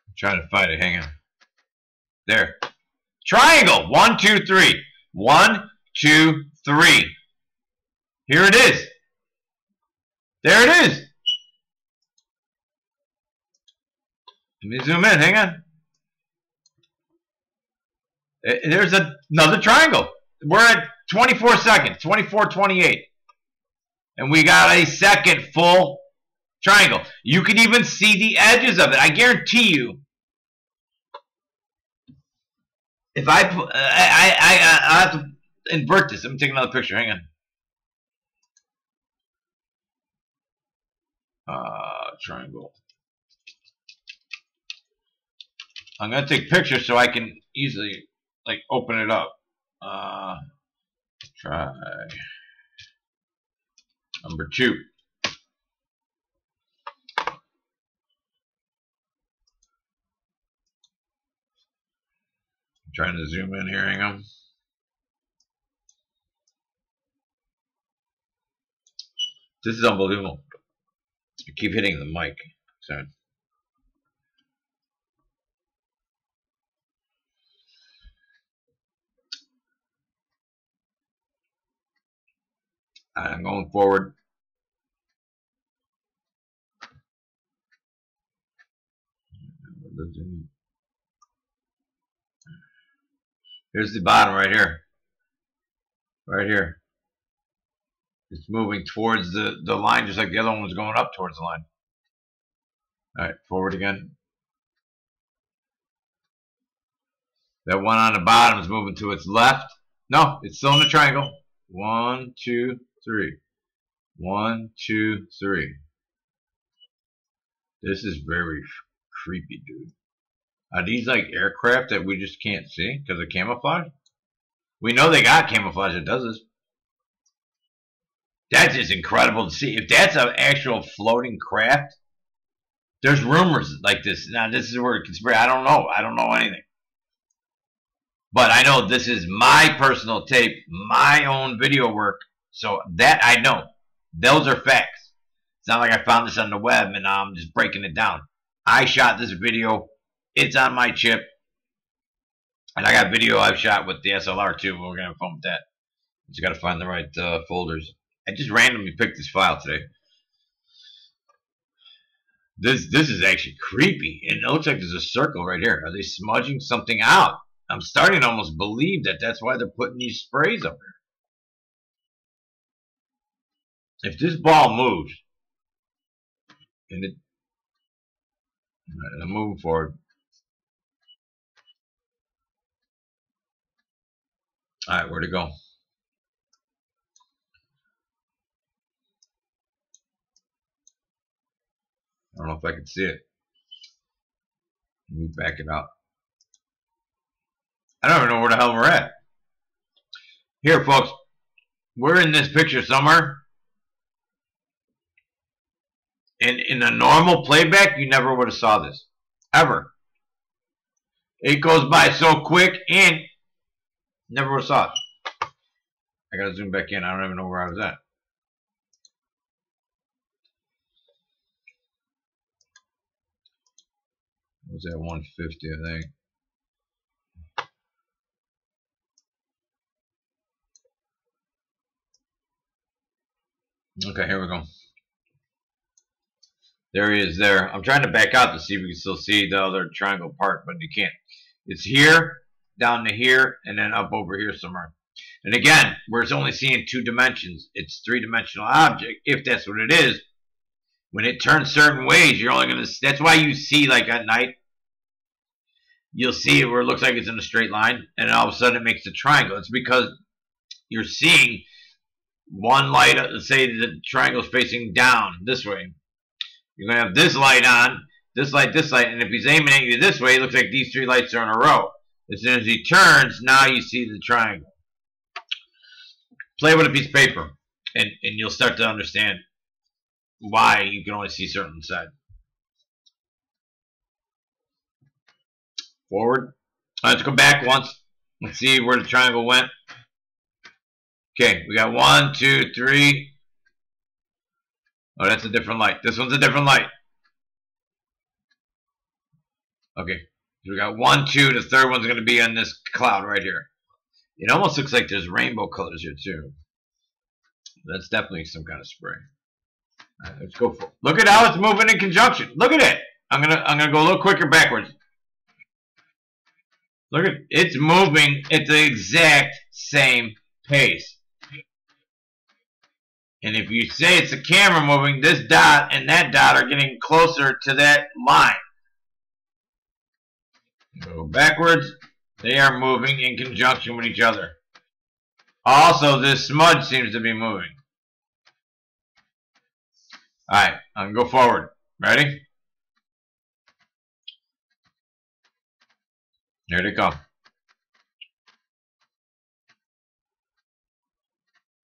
I'm trying to find it. Hang on. There. Triangle. 1, 2, 3. 1, 2, 3. Here it is. There it is. Let me zoom in. Hang on. There's another triangle. We're at 24 seconds, 24:28. And we got a second full triangle. You can even see the edges of it. I guarantee you, if I have to invert this. Let me take another picture. Hang on. Triangle. I'm going to take pictures so I can easily like open it up. Try number 2. I'm trying to zoom in here. Hang on. This is unbelievable. I keep hitting the mic. Sorry. I'm going forward. Here's the bottom right here. Right here. It's moving towards the line just like the other one was going up towards the line. Alright, forward again. That one on the bottom is moving to its left. No, it's still in the triangle. 1, 2, 3. 1, 2, 3. This is very creepy, dude. Are these like aircraft that we just can't see because of camouflage? We know they got camouflage that does this. That's just incredible to see. If that's an actual floating craft, there's rumors like this. Now, this is where conspiracy. I don't know. I don't know anything. But I know this is my personal tape, my own video work. So that I know. Those are facts. It's not like I found this on the web and I'm just breaking it down. I shot this video. It's on my chip. And I got video I've shot with the SLR too. We're going to film with that. Just got to find the right folders. I just randomly picked this file today. This is actually creepy. And it looks like there's a circle right here. Are they smudging something out? I'm starting to almost believe that that's why they're putting these sprays up here. If this ball moves, and it, I'm moving forward. All right, where'd it go? I don't know if I can see it. Let me back it up. I don't even know where the hell we're at. Here, folks. We're in this picture somewhere. And in a normal playback, you never would have saw this. Ever. It goes by so quick and never would have saw it. I gotta zoom back in. I don't even know where I was at. What was that? 150, I think. Okay, here we go. There he is there. I'm trying to back out to see if we can still see the other triangle part, but you can't. It's here, down to here, and then up over here somewhere. And again, we're only seeing 2 dimensions. It's 3-dimensional object, if that's what it is. When it turns certain ways, you're only going to... That's why you see, like at night, you'll see it where it looks like it's in a straight line, and then all of a sudden it makes a triangle. It's because you're seeing one light, let's say the triangle's facing down this way. You're going to have this light on, this light, and if he's aiming at you this way, it looks like these 3 lights are in a row. As soon as he turns, now you see the triangle. Play with a piece of paper, and you'll start to understand why you can only see certain side. Forward. Let's go back once. Let's see where the triangle went. Okay, we got 1, 2, 3. Oh, that's a different light. This one's a different light. Okay, so we got 1, 2. The third one's going to be on this cloud right here. It almost looks like there's rainbow colors here too. That's definitely some kind of spray. All right, let's go for it. Look at how it's moving in conjunction. Look at it. I'm gonna go a little quicker backwards. Look at it's moving at the exact same pace. And if you say it's the camera moving, this dot and that dot are getting closer to that line. Go backwards. They are moving in conjunction with each other. Also, this smudge seems to be moving. Alright, I'm gonna go forward. Ready? Here they come.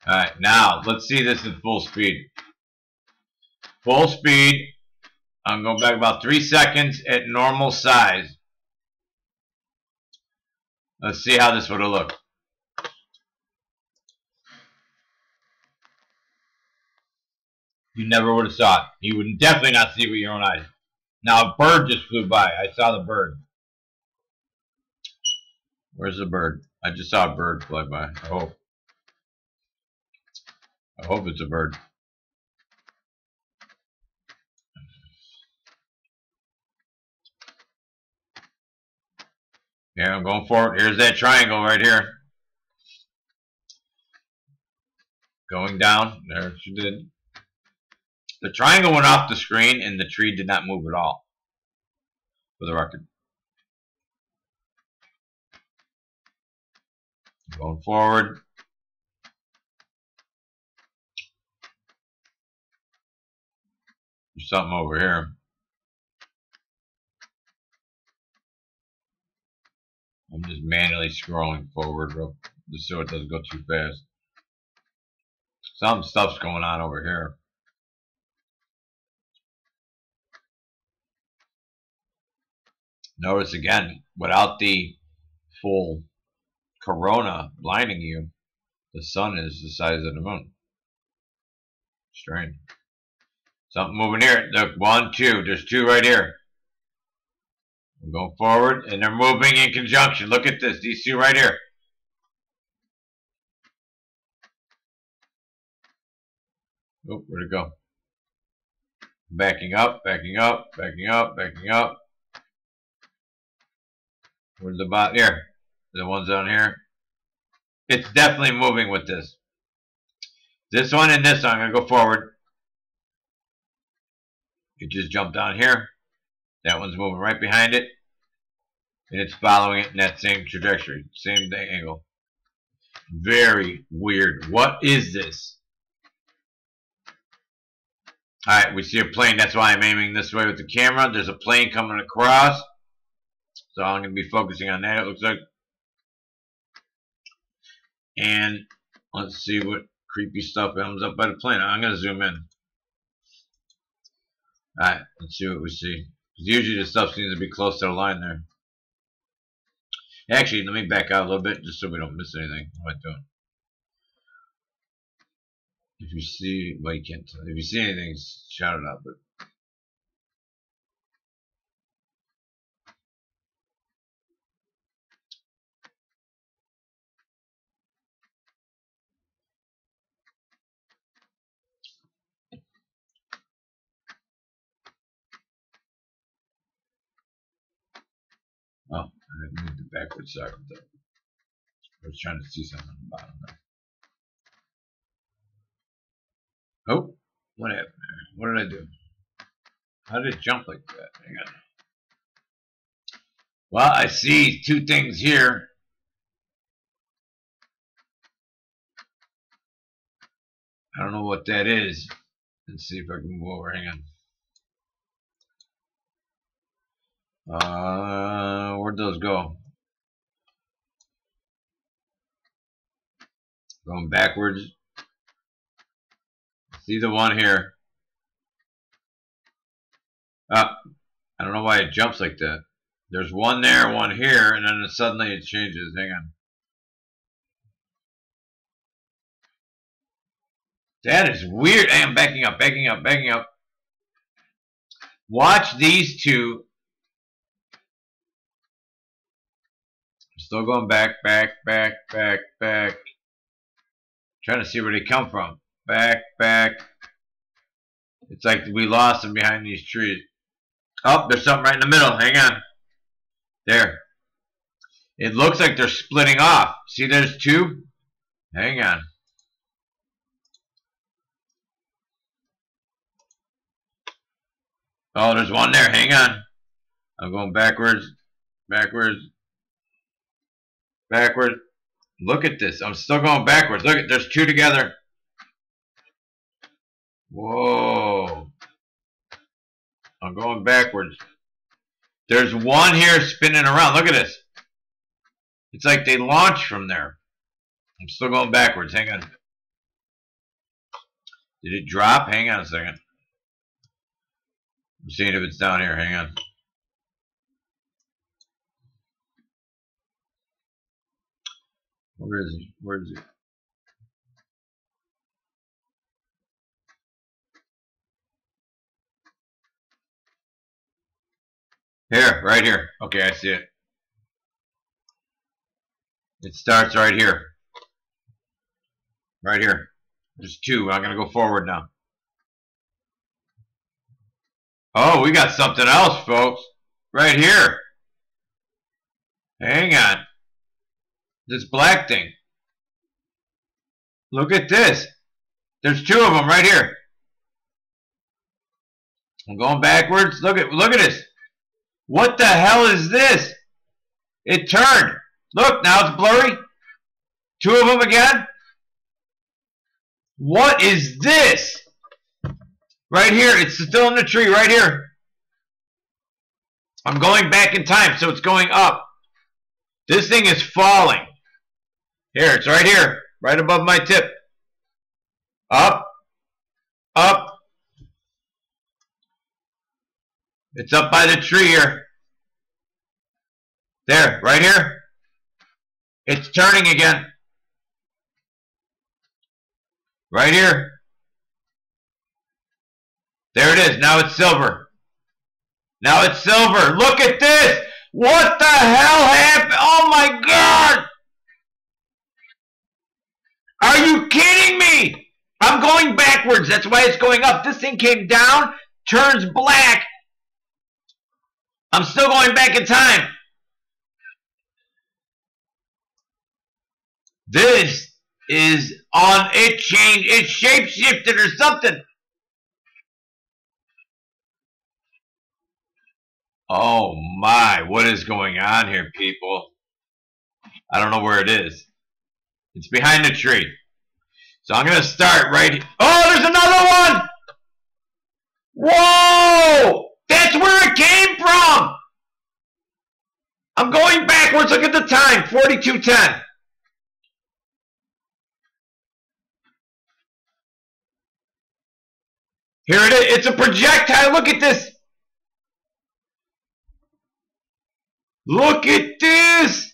Alright, now let's see this at full speed. Full speed. I'm going back about 3 seconds at normal size. Let's see how this would have looked. You never would have saw it. You would definitely not see it with your own eyes. Now a bird just flew by. I saw the bird. Where's the bird? I just saw a bird fly by. I hope it's a bird. Yeah, I'm going forward. Here's that triangle right here. Going down. There she did. The triangle went off the screen and the tree did not move at all. For the record. Going forward. There's something over here. I'm just manually scrolling forward just so it doesn't go too fast. Some stuff's going on over here. Notice again, without the full corona blinding you, the sun is the size of the moon. Strange. Something moving here. Look, 1, 2. There's 2 right here. We're going forward, and they're moving in conjunction. Look at this. These 2 right here. Oh, where'd it go? Backing up, backing up, backing up, backing up. Where's the bot? Here. The ones down here. It's definitely moving with this. This one and this one. I'm going to go forward. It just jumped down here. That one's moving right behind it. And it's following it in that same trajectory. Same angle. Very weird. What is this? Alright, we see a plane. That's why I'm aiming this way with the camera. There's a plane coming across. So I'm going to be focusing on that, it looks like. And let's see what creepy stuff comes up by the plane. I'm going to zoom in. Alright, let's see what we see. Usually the stuff seems to be close to the line there. Actually, let me back out a little bit just so we don't miss anything. What am I doing? If you see, well, you can't tell. If you see anything, shout it out. But oh, I moved it backwards so I was trying to see something on the bottom there. Oh, what happened there? What did I do? How did it jump like that? Hang on. Well, I see 2 things here. I don't know what that is. Let's see if I can move over. Hang on. Where'd those go? Going backwards. See the one here. I don't know why it jumps like that. There's one there, one here, and then suddenly it changes. Hang on. That is weird. Hey, I'm backing up, backing up, backing up. Watch these 2. Still going back, back, back, back, back. Trying to see where they come from. Back, back. It's like we lost them behind these trees. Oh, there's something right in the middle. Hang on. There. It looks like they're splitting off. See, there's two. Hang on. Oh, there's one there. Hang on. I'm going backwards. Backwards. Backwards. Look at this. I'm still going backwards. Look at, there's two together. Whoa. I'm going backwards. There's one here spinning around. Look at this. It's like they launched from there. I'm still going backwards. Hang on. Did it drop? Hang on a second. I'm seeing if it's down here. Hang on. Where is it? Where is it? Here, right here. Okay, I see it. It starts right here. Right here. There's two. I'm going to go forward now. Oh, we got something else, folks. Right here. Hang on. This black thing. Look at this. There's two of them right here. I'm going backwards. Look at this. What the hell is this? It turned. Look, now it's blurry. Two of them again. What is this? Right here. It's still in the tree right here. I'm going back in time, so it's going up. This thing is falling. Here, it's right here. Right above my tip. Up. Up. It's up by the tree here. There, right here. It's turning again. Right here. There it is. Now it's silver. Now it's silver. Look at this. What the hell happened? Oh my God. Are you kidding me? I'm going backwards. That's why it's going up. This thing came down, turns black. I'm still going back in time. This is on, it changed, it shape-shifted or something. Oh my, what is going on here, people? I don't know where it is. It's behind the tree. So I'm going to start right here. Oh, there's another one! Whoa! That's where it came from! I'm going backwards. Look at the time, 42:10. Here it is. It's a projectile. Look at this. Look at this.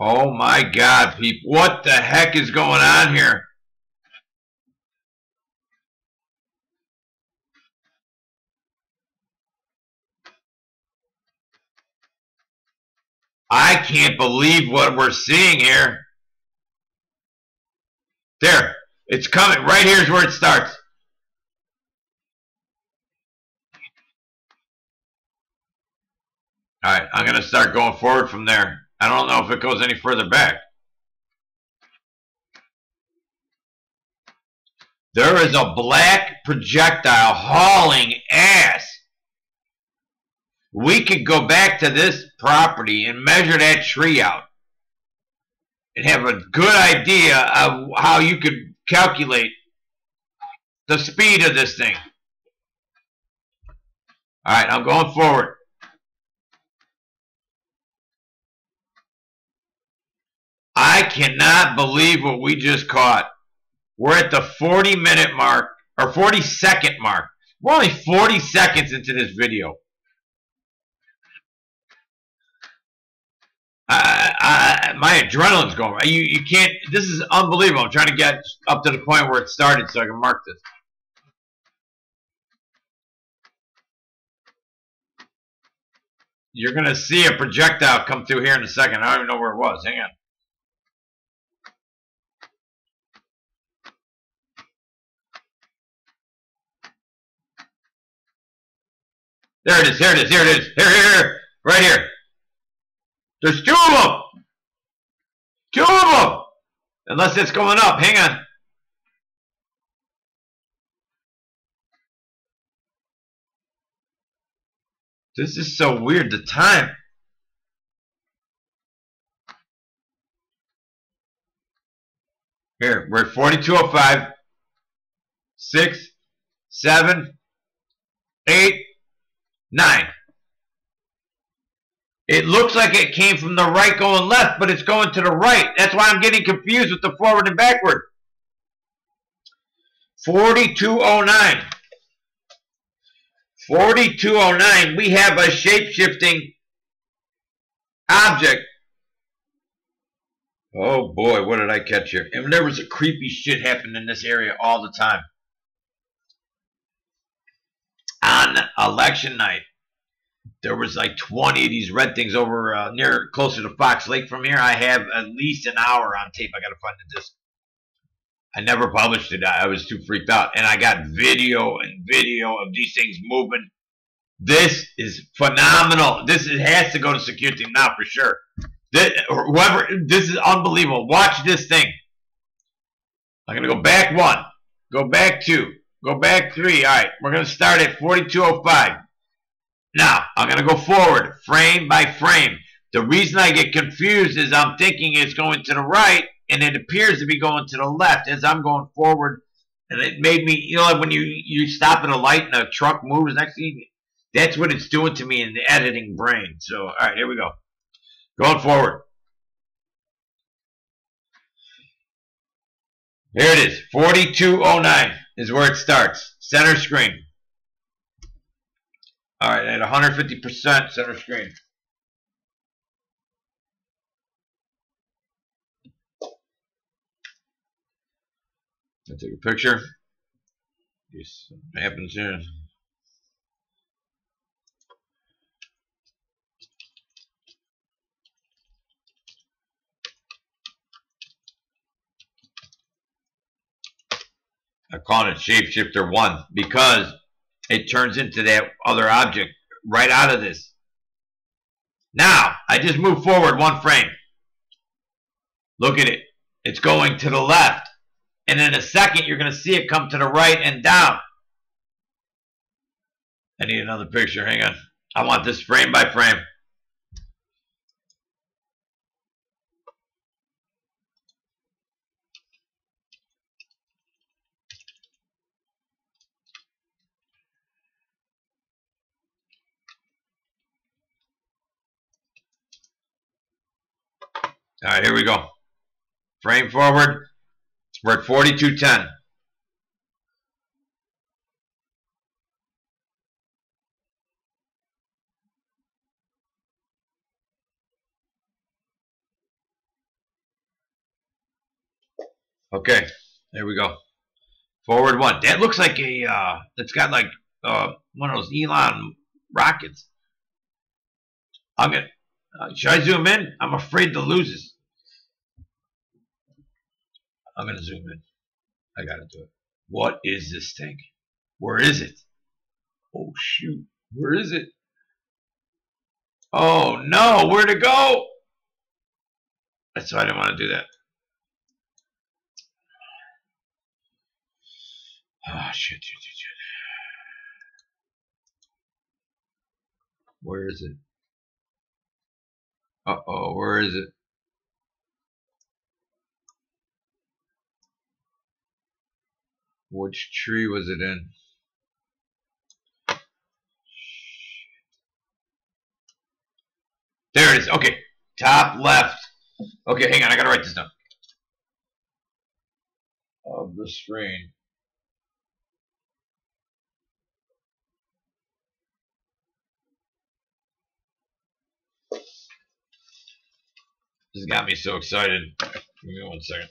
Oh my God, people. What the heck is going on here? I can't believe what we're seeing here. There. It's coming. Right here is where it starts. All right. I'm going to start going forward from there. I don't know if it goes any further back. There is a black projectile hauling ass. We could go back to this property and measure that tree out and have a good idea of how you could calculate the speed of this thing. All right, I'm going forward. I cannot believe what we just caught. We're at the 40-minute mark, or 40-second mark. We're only 40 seconds into this video. My adrenaline's going. You can't. This is unbelievable. I'm trying to get up to the point where it started so I can mark this. You're gonna see a projectile come through here in a second. I don't even know where it was. Hang on. There it is. Here it is. Here it is. Here. Right here. There's two of them. Two of them. Unless it's going up. Hang on. This is so weird. The time. Here, we're at 42:05. 6, 7, 8, 9. It looks like it came from the right going left, but it's going to the right. That's why I'm getting confused with the forward and backward. 42:09. 42:09. We have a shape-shifting object. Oh boy, what did I catch here? And there was a creepy shit happening in this area all the time. On election night, there was like 20 of these red things over near closer to Fox Lake from here. I have at least an hour on tape. I got to find the disc. I never published it. I was too freaked out. And I got video and video of these things moving. This is phenomenal. This has to go to security now for sure. This is unbelievable. Watch this thing. I'm going to go back 1. Go back 2. Go back 3. All right. We're going to start at 42:05. Now, I'm going to go forward, frame by frame. The reason I get confused is I'm thinking it's going to the right, and it appears to be going to the left as I'm going forward. And it made me, you know, like when you stop at a light and a truck moves next to you, that's what it's doing to me in the editing brain. So, all right, here we go. Going forward. Here it is. 42:09 is where it starts. Center screen. All right, at 150% center screen. I'll take a picture. This happens here. I call it Shapeshifter 1 because it turns into that other object right out of this. Now, I just move forward 1 frame. Look at it. It's going to the left. And in a second, you're going to see it come to the right and down. I need another picture. Hang on. I want this frame by frame. All right, here we go. Frame forward. We're at 42:10. Okay, there we go. Forward 1. That looks like a, it's got like one of those Elon rockets. I'm going to, should I zoom in? I'm afraid to lose this. I'm going to zoom in. I got to do it. What is this thing? Where is it? Oh, shoot. Where is it? Oh, no. Where'd it go? That's why I didn't want to do that. Oh, shit. Where is it? Uh-oh. Where is it? Which tree was it in? There it is. Okay. Top left. Okay, hang on. I got to write this down. Of the screen. This got me so excited. Give me 1 second.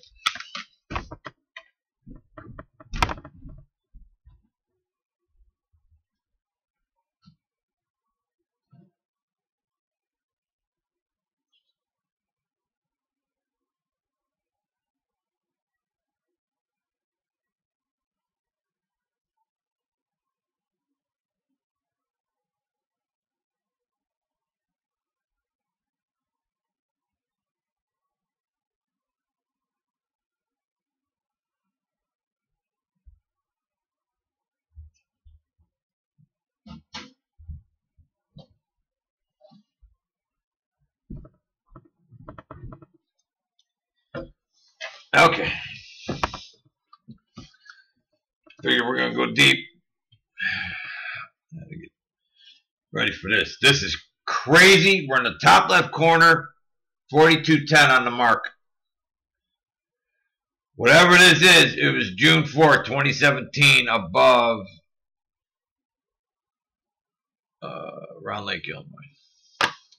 Okay. Figure we're gonna go deep. Gotta get ready for this. This is crazy. We're in the top left corner, 4210 on the mark. Whatever this is, it was June 4th, 2017, above around Lake Illinois.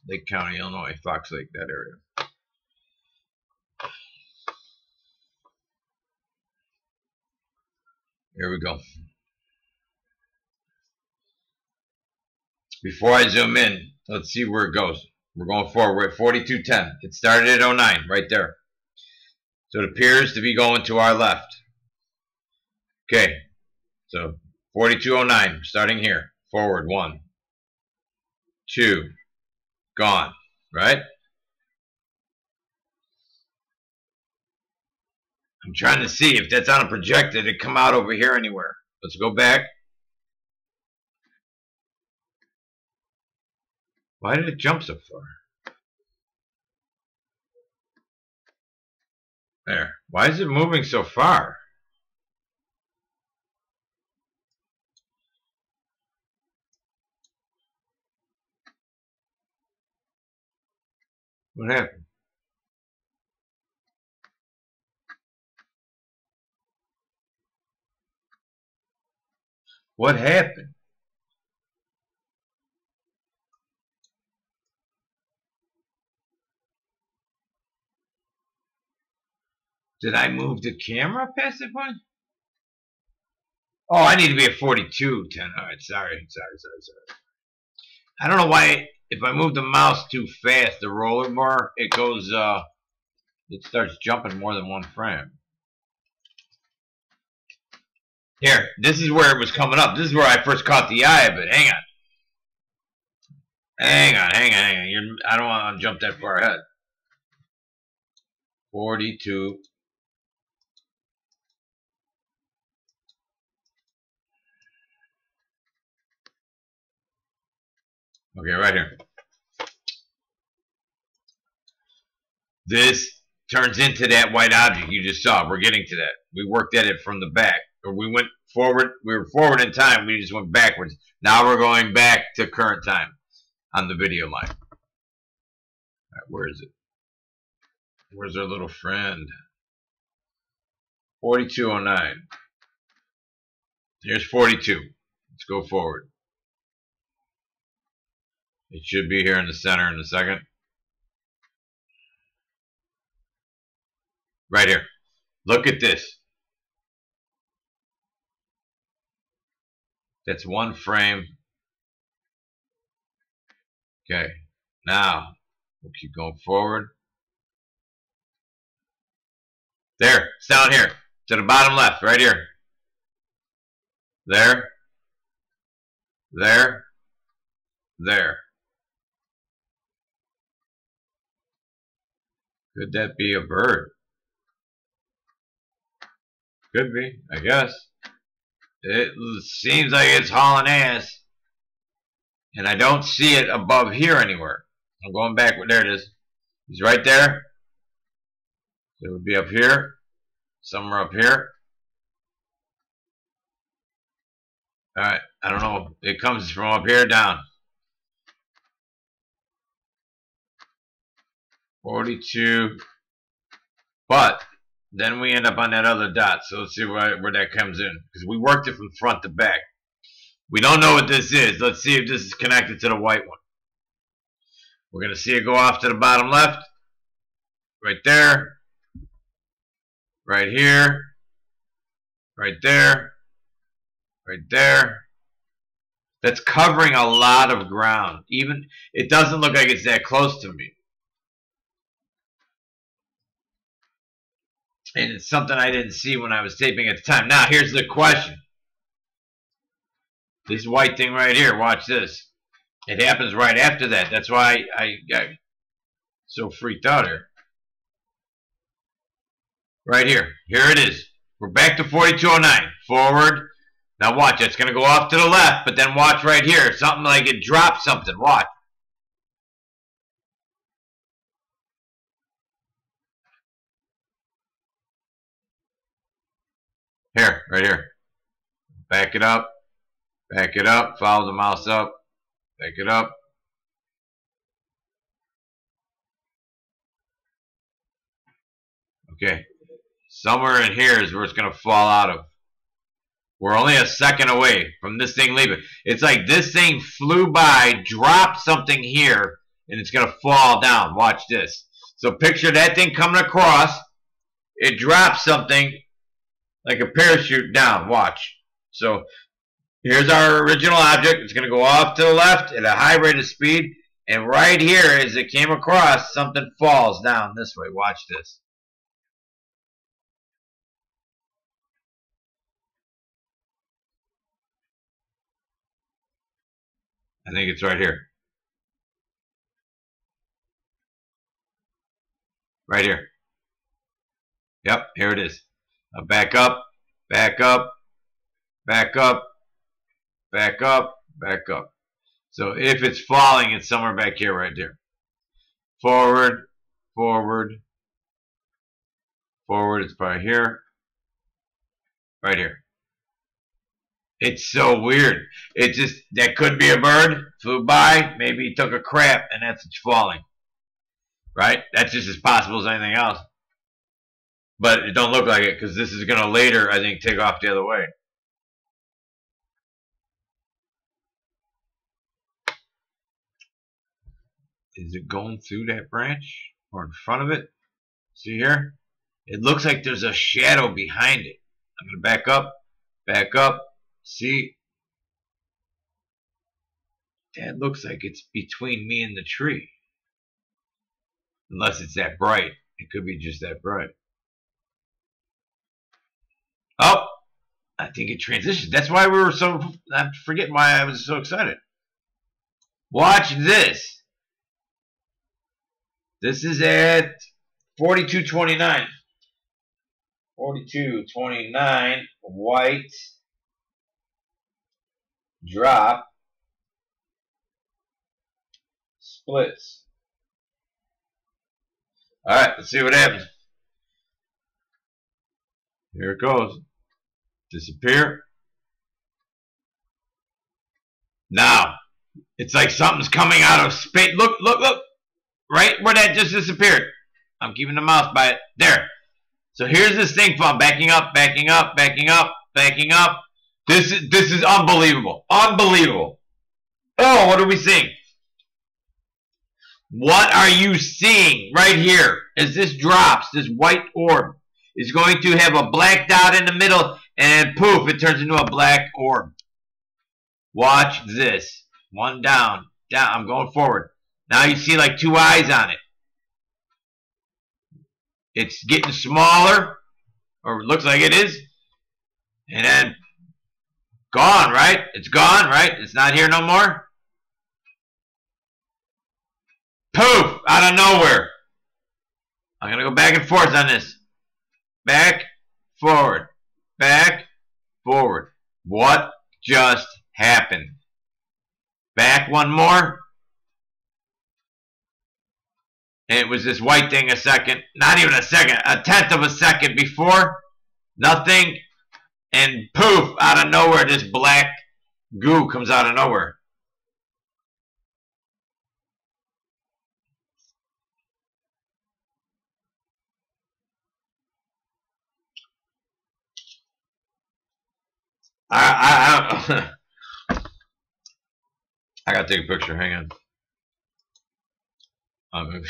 Lake County, Illinois, Fox Lake, that area. Here we go. Before I zoom in, let's see where it goes. We're going forward. We're at 4210. It started at 09, right there. So it appears to be going to our left. Okay, so 4209, starting here. Forward, 1, 2, gone, right? I'm trying to see if that's on a projector to come out over here anywhere. Let's go back. Why did it jump so far? There. Why is it moving so far? What happened? What happened? Did I move the camera past that point? Oh, I need to be at 4210. All right, sorry. I don't know why, if I move the mouse too fast, the roller bar, it goes, it starts jumping more than one frame. Here, this is where it was coming up. This is where I first caught the eye of it. Hang on. I don't want to jump that far ahead. 42. Okay, right here. This turns into that white object you just saw. We're getting to that. We worked at it from the back. Or we went forward. We were forward in time. We just went backwards. Now we're going back to current time on the video line. All right, where is it? Where's our little friend? 4209. Here's 42. Let's go forward. It should be here in the center in a second. Right here. Look at this. That's one frame. Okay. Now, we'll keep going forward. There. It's down here. To the bottom left. Right here. There. There. There. Could that be a bird? Could be, I guess. It seems like it's hauling ass. And I don't see it above here anywhere. I'm going back. There it is. He's right there. So it would be up here. Somewhere up here. Alright, I don't know. It comes from up here down. 42. But then we end up on that other dot. So let's see where that comes in. Because we worked it from front to back. We don't know what this is. Let's see if this is connected to the white one. We're going to see it go off to the bottom left. Right there. Right here. Right there. Right there. That's covering a lot of ground. Even it doesn't look like it's that close to me. And it's something I didn't see when I was taping at the time. Now, here's the question. This white thing right here, watch this. It happens right after that. That's why I got so freaked out here. Right here. Here it is. We're back to 4209. Forward. Now watch. It's going to go off to the left, but then watch right here. Something like it dropped something. Watch. Here, right here. Back it up. Back it up. Follow the mouse up. Back it up. Okay. Somewhere in here is where it's going to fall out of. We're only a second away from this thing leaving. It's like this thing flew by, dropped something here, and it's going to fall down. Watch this. So picture that thing coming across. It drops something like a parachute down. Watch. So here's our original object. It's going to go off to the left at a high rate of speed. And right here, as it came across, something falls down this way. Watch this. I think it's right here. Right here. Yep, here it is. Now back up, back up, back up, back up, back up. So if it's falling, it's somewhere back here, right there. Forward, forward, forward. It's probably here. Right here. It's so weird. It just, that could be a bird, flew by, maybe he took a crap, and that's it's falling. Right? That's just as possible as anything else. But it don't look like it, because this is going to later, I think, take off the other way. Is it going through that branch? Or in front of it? See here? It looks like there's a shadow behind it. I'm going to back up. Back up. See? That looks like it's between me and the tree. Unless it's that bright. It could be just that bright. Oh! I think it transitioned. That's why we were so... I'm forgetting why I was so excited. Watch this. This is at 4229. 4229. White. Drop. Splits. Alright, let's see what happens. Here it goes. Disappear. Now, it's like something's coming out of space. Look, look, look. Right where that just disappeared. I'm keeping the mouse by it. There. So here's this thing from backing up, backing up, backing up, backing up. This is unbelievable. Unbelievable. Oh, what are we seeing? What are you seeing right here? As this drops, this white orb is going to have a black dot in the middle, and poof, it turns into a black orb. Watch this. One down, down. I'm going forward. Now you see like two eyes on it. It's getting smaller, or it looks like it is. And then gone, right? It's gone, right? It's not here no more. Poof! Out of nowhere. I'm going to go back and forth on this. Back, forward. Back, forward. What just happened? Back one more. And it was this white thing a second. Not even a second. A tenth of a second before. Nothing. And poof! Out of nowhere, this black goo comes out of nowhere. I gotta take a picture. Hang on.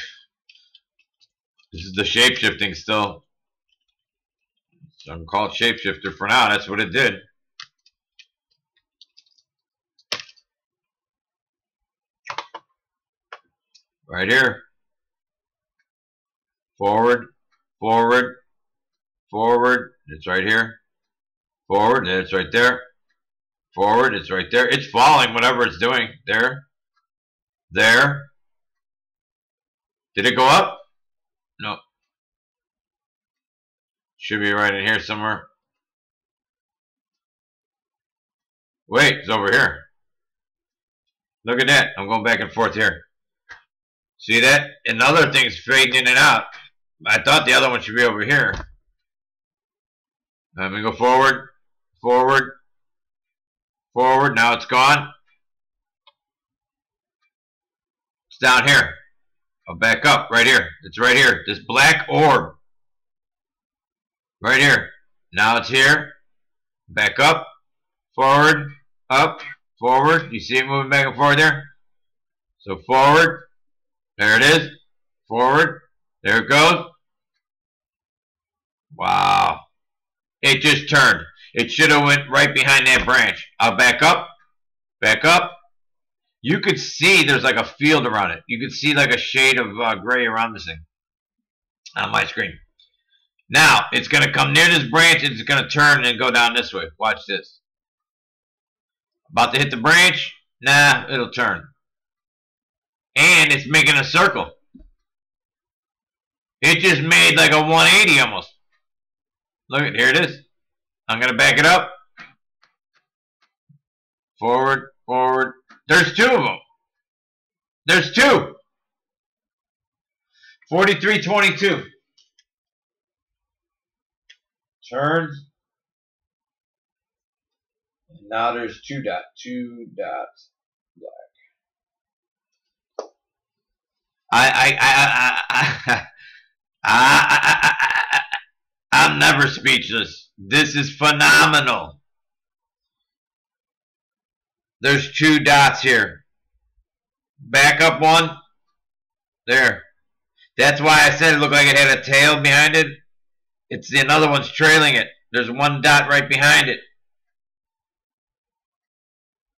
This is the shape-shifting still. So I'm called shapeshifter for now. That's what it did. Right here. Forward, forward, forward. It's right here. Forward, it's right there. Forward, it's right there. It's falling, whatever it's doing. There. There. Did it go up? No. Should be right in here somewhere. Wait, it's over here. Look at that. I'm going back and forth here. See that? Another thing's fading in and out. I thought the other one should be over here. Let me go forward, forward, forward. Now it's gone. It's down here. I'll back up right here. It's right here. This black orb. Right here. Now it's here. Back up, forward, up, forward. You see it moving back and forward there? So forward. There it is. Forward. There it goes. Wow. It just turned. It should have went right behind that branch. I'll back up. Back up. You could see there's like a field around it. You could see like a shade of gray around this thing on my screen. Now, it's going to come near this branch, and it's going to turn and go down this way. Watch this. About to hit the branch. Nah, it'll turn. And it's making a circle. It just made like a 180 almost. Look, here it is. I'm going to back it up. Forward, forward. There's two of them. There's two. 4322. Turns. And now there's two dots black. I'm never speechless. This is phenomenal. There's two dots here. Back up one. There. That's why I said it looked like it had a tail behind it. It's the another one's trailing it. There's one dot right behind it.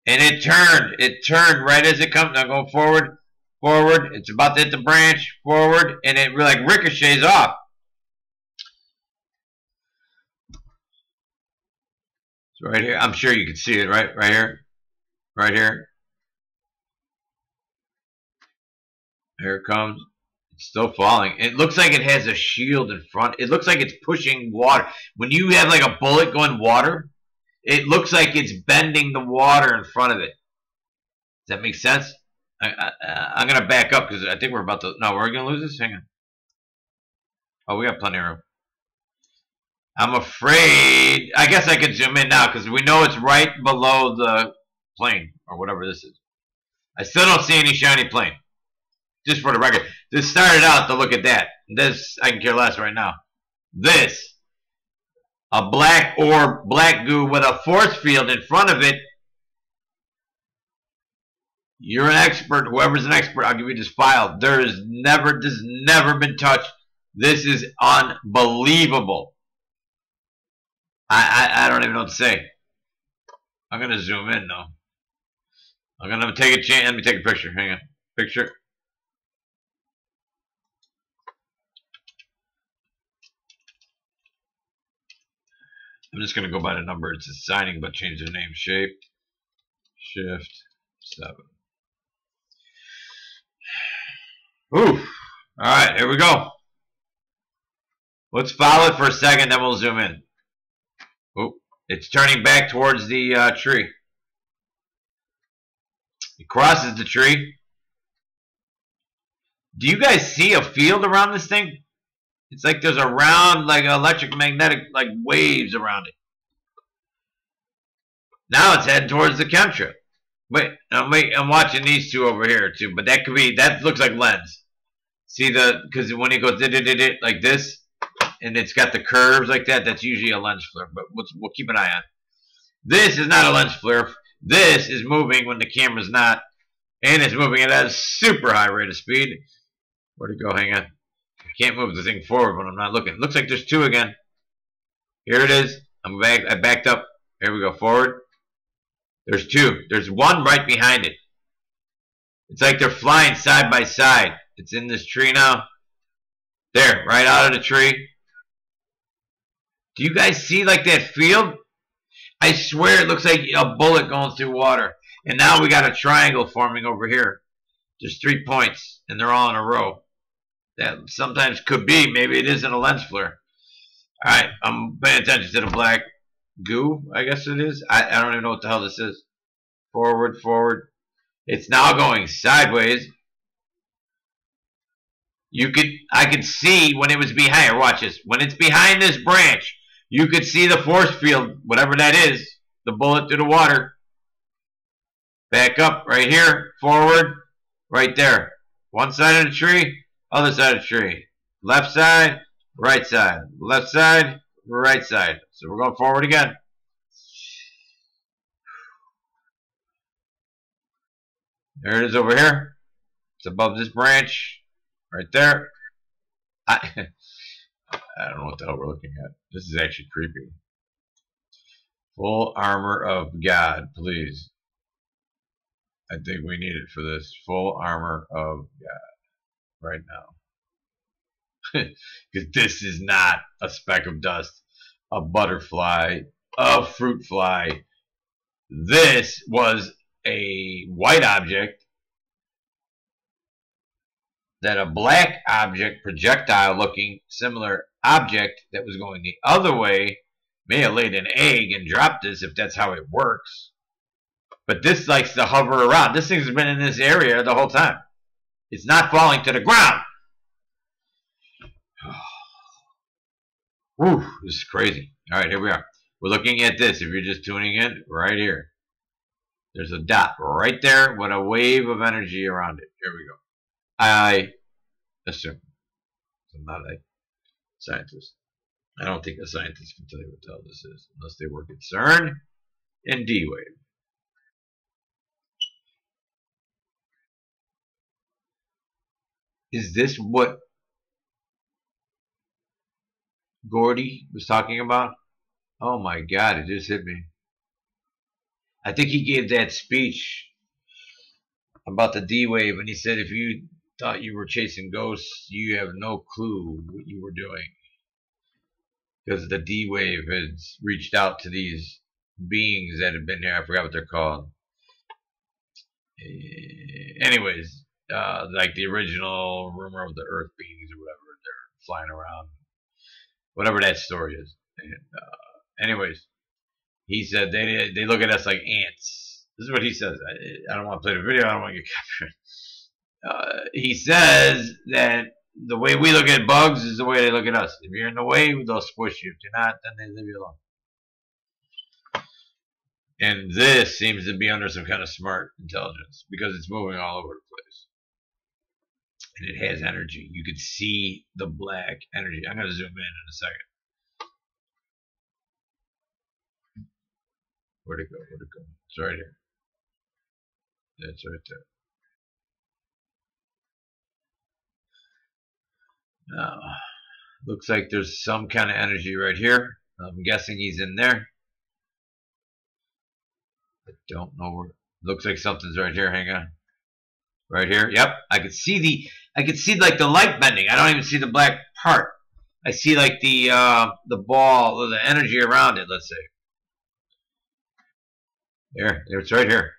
And it turned. It turned right as it comes. Now going forward, forward. It's about to hit the branch, forward, and it like ricochets off. It's right here. I'm sure you can see it, right? Right here. Right here. Here it comes. Still falling. It looks like it has a shield in front. It looks like it's pushing water. When you have like a bullet going water, it looks like it's bending the water in front of it. Does that make sense? I'm going to back up because I think we're about to... No, we're going to lose this? Hang on. Oh, we got plenty of room. I'm afraid... I guess I could zoom in now because we know it's right below the plane or whatever this is. I still don't see any shiny plane. Just for the record. This started out to look at that. This, I can care less right now. This. A black orb, black goo with a force field in front of it. You're an expert. Whoever's an expert, I'll give you this file. This has never been touched. This is unbelievable. I don't even know what to say. I'm going to zoom in, though. I'm going to take a chance. Let me take a picture. Hang on. Picture. I'm just going to go by the number. It's assigning, but change the name. Shape. Shift. 7. Ooh. Alright, here we go. Let's follow it for a second, then we'll zoom in. Ooh. It's turning back towards the tree. It crosses the tree. Do you guys see a field around this thing? It's like there's a round, like electromagnetic, like waves around it. Now it's heading towards the chemtrail. Wait, I'm watching these two over here too, but that could be, that looks like lens. See because when it goes like this, and it's got the curves like that, that's usually a lens flare, but we'll keep an eye on. This is not a lens flare. This is moving when the camera's not, and it's moving at a super high rate of speed. Where'd it go? Hang on. I can't move the thing forward when I'm not looking. Looks like there's two again. Here it is. I'm back. I backed up. Here we go. Forward. There's two. There's one right behind it. It's like they're flying side by side. It's in this tree now. There, right out of the tree. Do you guys see like that field? I swear it looks like a bullet going through water. And now we got a triangle forming over here. There's 3 points, and they're all in a row. That sometimes could be. Maybe it isn't a lens flare. Alright, I'm paying attention to the black goo, I guess it is. I don't even know what the hell this is. Forward, forward. It's now going sideways. I could see when it was behind. Watch this. When it's behind this branch, You could see the force field, whatever that is, the bullet through the water. Back up, right here, forward, right there. One side of the tree, other side of the tree. Left side, right side. Left side, right side. So we're going forward again. There it is over here. It's above this branch, right there. I don't know what the hell we're looking at. This is actually creepy. Full armor of God, please. I think we need it for this. Full armor of God right now. Because this is not a speck of dust, a butterfly, a fruit fly. This was a white object that a black object, projectile looking similar object that was going the other way may have laid an egg and dropped this if that's how it works. But this likes to hover around. This thing's been in this area the whole time. It's not falling to the ground. Whew, this is crazy. All right, here we are. We're looking at this. If you're just tuning in, right here. There's a dot right there with a wave of energy around it. Here we go. I assume. I'm not a scientist. I don't think a scientist can tell you what the hell this is unless they work at CERN and D-Wave. Is this what Gordy was talking about? Oh my God, it just hit me. I think he gave that speech about the D-Wave, and he said if you thought you were chasing ghosts, you have no clue what you were doing. Because the D-Wave has reached out to these beings that have been here. I forgot what they're called. Anyways, like the original rumor of the Earth beings or whatever. They're flying around. Whatever that story is. And, anyways, he said they look at us like ants. This is what he says. I don't want to play the video. I don't want to get captured. He says that the way we look at bugs is the way they look at us. If you're in the way, they'll squish you. If you're not, then they leave you alone. And this seems to be under some kind of smart intelligence because it's moving all over the place. And it has energy. You could see the black energy. I'm going to zoom in a second. Where'd it go? Where'd it go? It's right here. That's right there. Now, looks like there's some kind of energy right here. I'm guessing he's in there. I don't know where. Looks like something's right here. Hang on. Right here. Yep. I could see like the light bending. I don't even see the black part. I see like the ball or the energy around it, let's say. There, it's right here.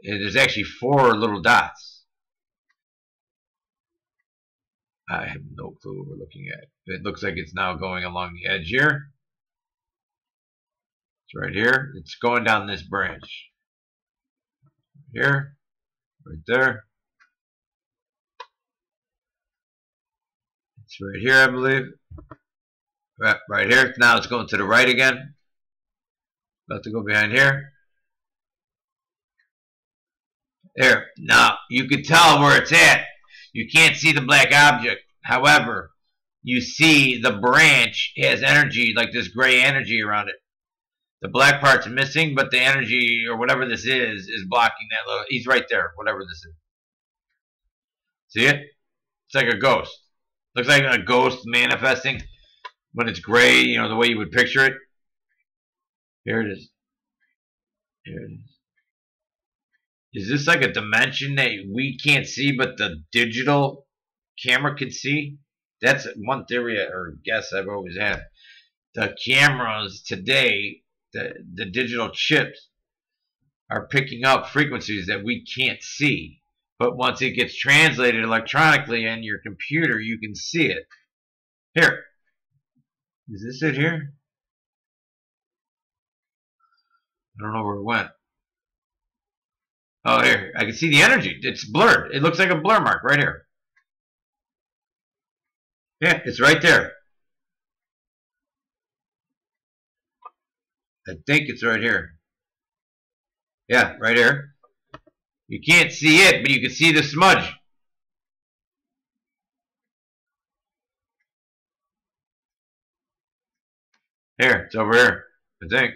There's actually 4 little dots. I have no clue what we're looking at. It looks like it's now going along the edge here. It's right here. It's going down this branch. Here. Right there. It's right here, I believe. Right here. Now it's going to the right again. About to go behind here. There. Now, you can tell where it's at. You can't see the black object. However, you see the branch has energy, like this gray energy around it. The black part's missing, but the energy, or whatever this is blocking that little... He's right there, whatever this is. See it? It's like a ghost. Looks like a ghost manifesting when it's gray, you know, the way you would picture it. Here it is. Here it is. Is this like a dimension that we can't see, but the digital camera can see? That's one theory or guess I've always had. The cameras today, the digital chips, are picking up frequencies that we can't see. But once it gets translated electronically in your computer, you can see it. Here. Is this it here? I don't know where it went. Oh, here. I can see the energy. It's blurred. It looks like a blur mark right here. Yeah, it's right there. I think it's right here. Yeah, right here. You can't see it, but you can see the smudge. Here, it's over here, I think.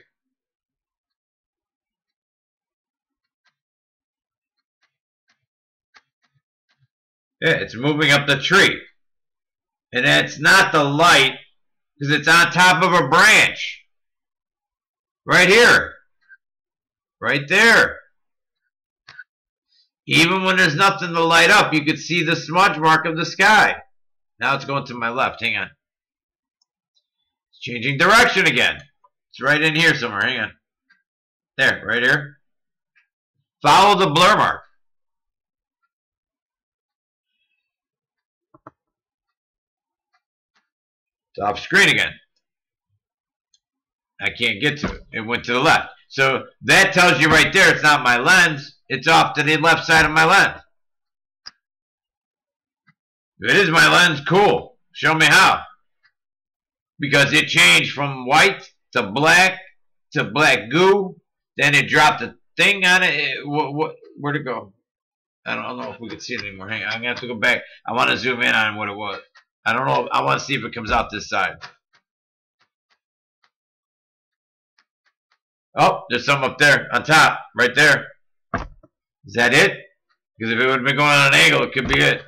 Yeah, it's moving up the tree. And that's not the light, because it's on top of a branch. Right here. Right there. Even when there's nothing to light up, you could see the smudge mark of the sky. Now it's going to my left. Hang on. It's changing direction again. It's right in here somewhere. Hang on. There, right here. Follow the blur mark. It's off screen again. I can't get to it. It went to the left. So that tells you right there it's not my lens. It's off to the left side of my lens. If it is my lens, cool. Show me how. Because it changed from white to black goo. Then it dropped a thing on it. Where'd it go? I don't know if we can see it anymore. Hang on. I'm going to have to go back. I want to zoom in on what it was. I don't know. I want to see if it comes out this side. Oh, there's some up there on top. Right there. Is that it? Because if it would have been going on an angle, it could be it.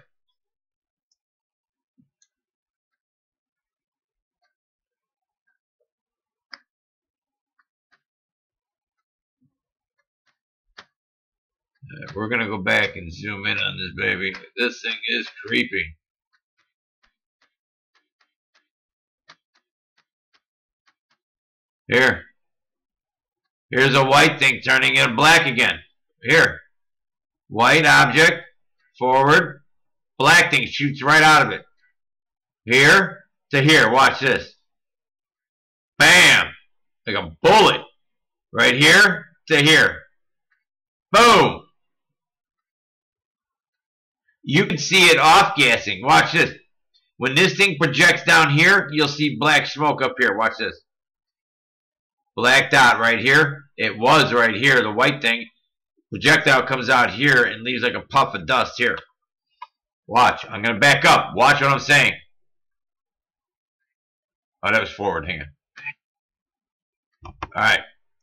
We're going to go back and zoom in on this baby. This thing is creepy. Here. Here's a white thing turning into black again. Here. White object. Forward. Black thing shoots right out of it. Here to here. Watch this. Bam. Like a bullet. Right here to here. Boom. You can see it off-gassing. Watch this. When this thing projects down here, you'll see black smoke up here. Watch this. Black dot right here. It was right here, the white thing. Projectile comes out here and leaves like a puff of dust here. Watch. I'm going to back up. Watch what I'm saying. Oh, that was forward. Hang on. Alright.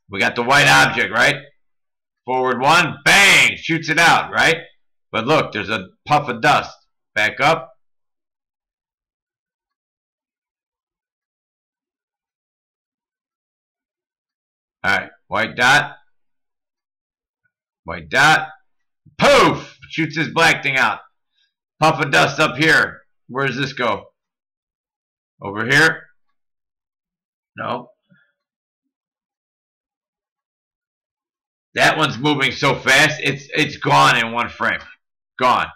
We got the white object, right? Forward one. Bang! Shoots it out, right? But look, there's a puff of dust. Back up. Alright, white dot. White dot. Poof! Shoots this black thing out. Puff of dust up here. Where does this go? Over here? No. That one's moving so fast, it's gone in one frame. Gone.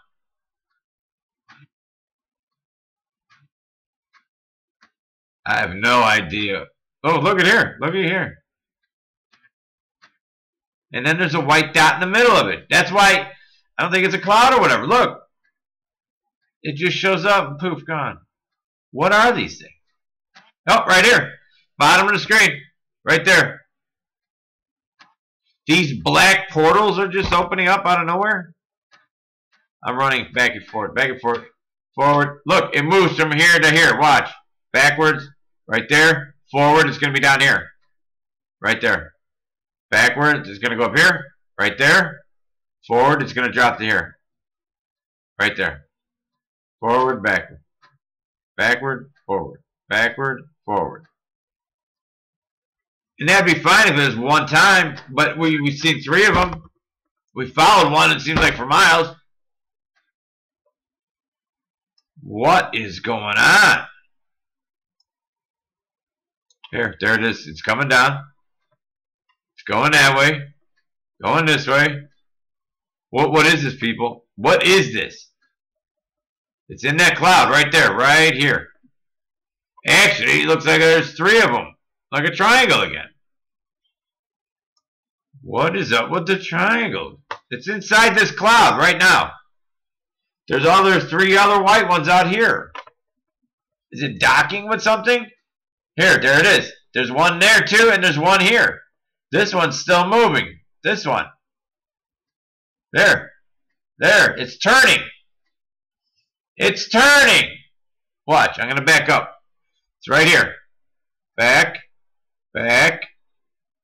I have no idea. Oh, look at here. Look at here. And then there's a white dot in the middle of it. That's why I don't think it's a cloud or whatever. Look. It just shows up and poof, gone. What are these things? Oh, right here. Bottom of the screen. Right there. These black portals are just opening up out of nowhere. I'm running back and forth, forward. Look, it moves from here to here. Watch. Backwards. Right there. Forward, it's going to be down here. Right there. Backwards, it's going to go up here. Right there. Forward, it's going to drop to here. Right there. Forward, backward. Backward, forward. Backward, forward. And that'd be fine if it was one time, but we've seen three of them. We followed one, it seems like for miles. What is going on? Here, there it is. It's coming down. It's going that way. Going this way. What is this, people? What is this? It's in that cloud right there, right here. Actually, it looks like there's three of them. Like a triangle again. What is up with the triangle? It's inside this cloud right now. There's three other white ones out here. Is it docking with something? Here, there it is. There's one there too, and there's one here. This one's still moving. This one. There. There. It's turning. It's turning. Watch. I'm going to back up. It's right here. Back. Back.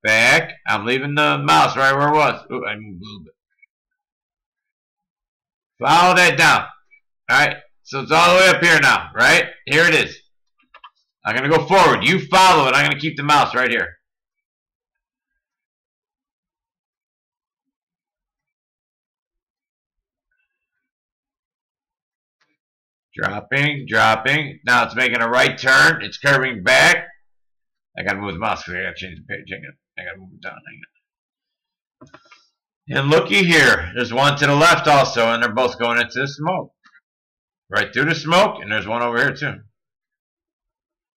Back. I'm leaving the mouse right where it was. Ooh, I moved a little bit. Follow that down. Alright. So it's all the way up here now. Right? Here it is. I'm going to go forward. You follow it. I'm going to keep the mouse right here. Dropping, dropping. Now it's making a right turn. It's curving back. I gotta move the mouse because I gotta change the page. I gotta move it down. Hang on. And looky here. There's one to the left also, and they're both going into the smoke. Right through the smoke, and there's one over here too.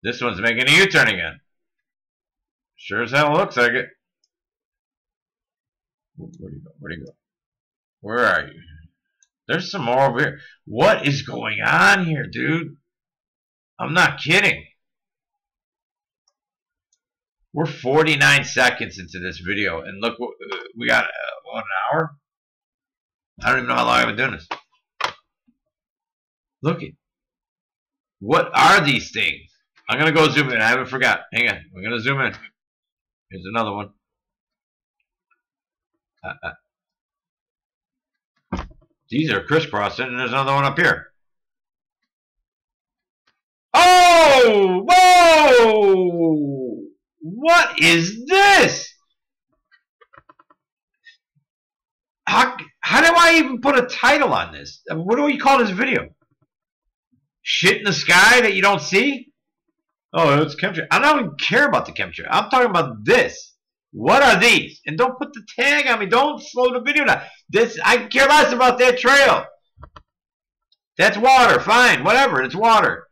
This one's making a U-turn again. Sure as hell looks like it. Where'd he go? Where'd he go? Where are you? There's some more over here. What is going on here, dude? I'm not kidding. We're 49 seconds into this video, and look, we got what, an hour? I don't even know how long I've been doing this. Look at, what are these things? I'm gonna go zoom in. I haven't forgot. Hang on, we're gonna zoom in. Here's another one. These are crisscrossing, and there's another one up here. Oh! Whoa! What is this? How do I even put a title on this? What do we call this video? Shit in the sky that you don't see? Oh, it's chemistry. I don't even care about the chemistry. I'm talking about this. What are these? And don't put the tag on me. Don't slow the video down. This, I care less about that trail. That's water. Fine. Whatever. It's water.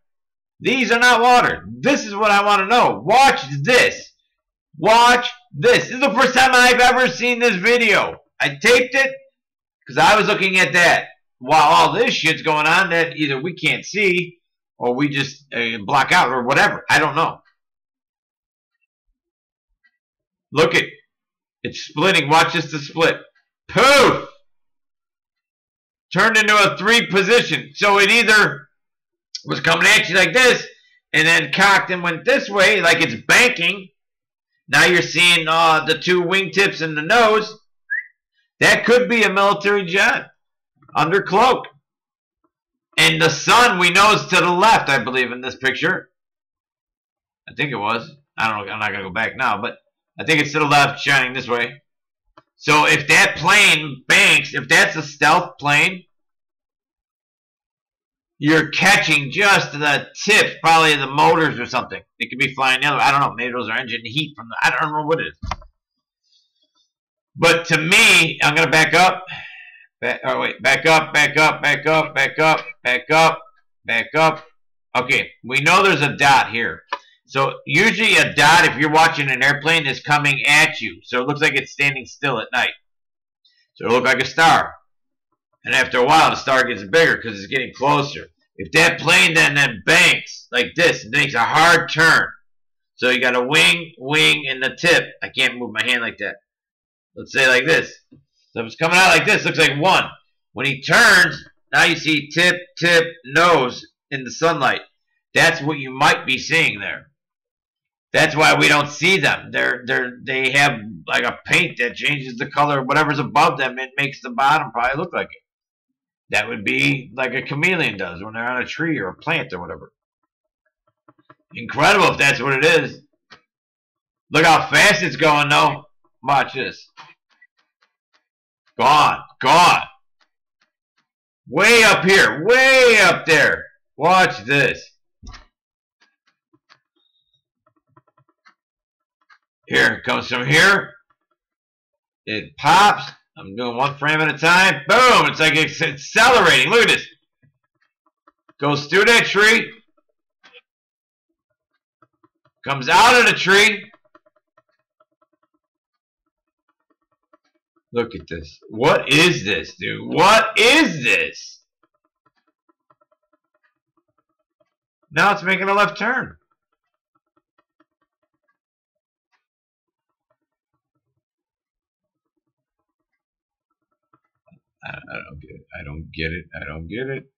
These are not water. This is what I want to know. Watch this. Watch this. This is the first time I've ever seen this video. I taped it because I was looking at that. While all this shit's going on that either we can't see or we just block out or whatever. I don't know. Look at, it's splitting. Watch this to split. Poof! Turned into a 3 position. So it either was coming at you like this and then cocked and went this way like it's banking. Now you're seeing the 2 wingtips and the nose. That could be a military jet under cloak. And the sun we know is to the left, I believe, in this picture. I think it was. I don't know. I'm not going to go back now, but I think it's to the left, shining this way. So if that plane banks, if that's a stealth plane, you're catching just the tips, probably the motors or something. It could be flying the other way. I don't know. Maybe those are engine heat from the, I don't know what it is. But to me, I'm going to back up. Oh, wait. Back up, back up, back up, back up, back up, back up. Okay. We know there's a dot here. So usually a dot, if you're watching an airplane, is coming at you. So it looks like it's standing still at night. So it'll look like a star. And after a while, the star gets bigger because it's getting closer. If that plane then banks like this, it makes a hard turn. So you got a wing, wing, and the tip. I can't move my hand like that. Let's say like this. So if it's coming out like this, looks like 1. When he turns, now you see tip, tip, nose in the sunlight. That's what you might be seeing there. That's why we don't see them. They have like a paint that changes the color of whatever's above them. It makes the bottom probably look like it. That would be like a chameleon does when they're on a tree or a plant or whatever. Incredible if that's what it is. Look how fast it's going though. Watch this. Gone. Gone. Way up here. Way up there. Watch this. Here it comes from here. It pops. I'm doing 1 frame at a time. Boom! It's like it's accelerating. Look at this. Goes through that tree. Comes out of the tree. Look at this. What is this, dude? What is this? Now it's making a left turn. I don't get it. I don't get it. I don't get it.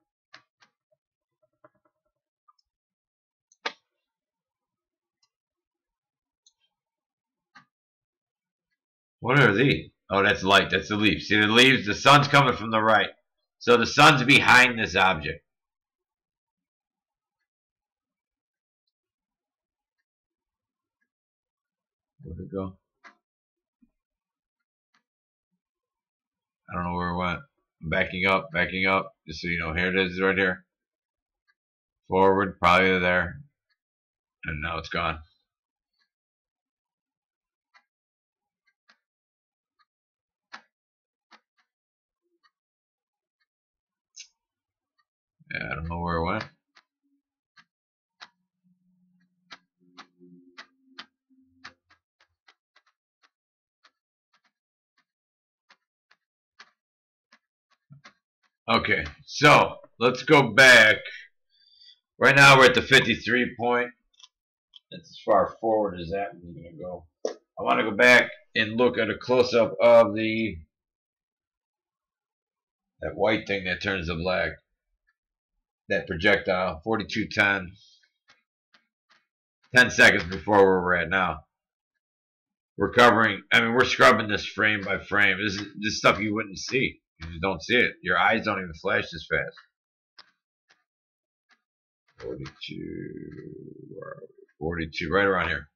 What are these? Oh, that's light. That's the leaf. See the leaves? The sun's coming from the right. So the sun's behind this object. Where'd it go? I don't know where it went. I'm backing up, just so you know. Here it is right here. Forward, probably there. And now it's gone. Yeah, I don't know where it went. Okay, so let's go back. Right now we're at the 53 point. That's as far forward as that we're going to go. I want to go back and look at a close-up of that white thing that turns to black. That projectile, 4210. 10 seconds before where we're at now. We're covering, I mean, we're scrubbing this frame by frame. This stuff you wouldn't see. You just don't see it. Your eyes don't even flash this fast. 42, where are we? 42, right around here.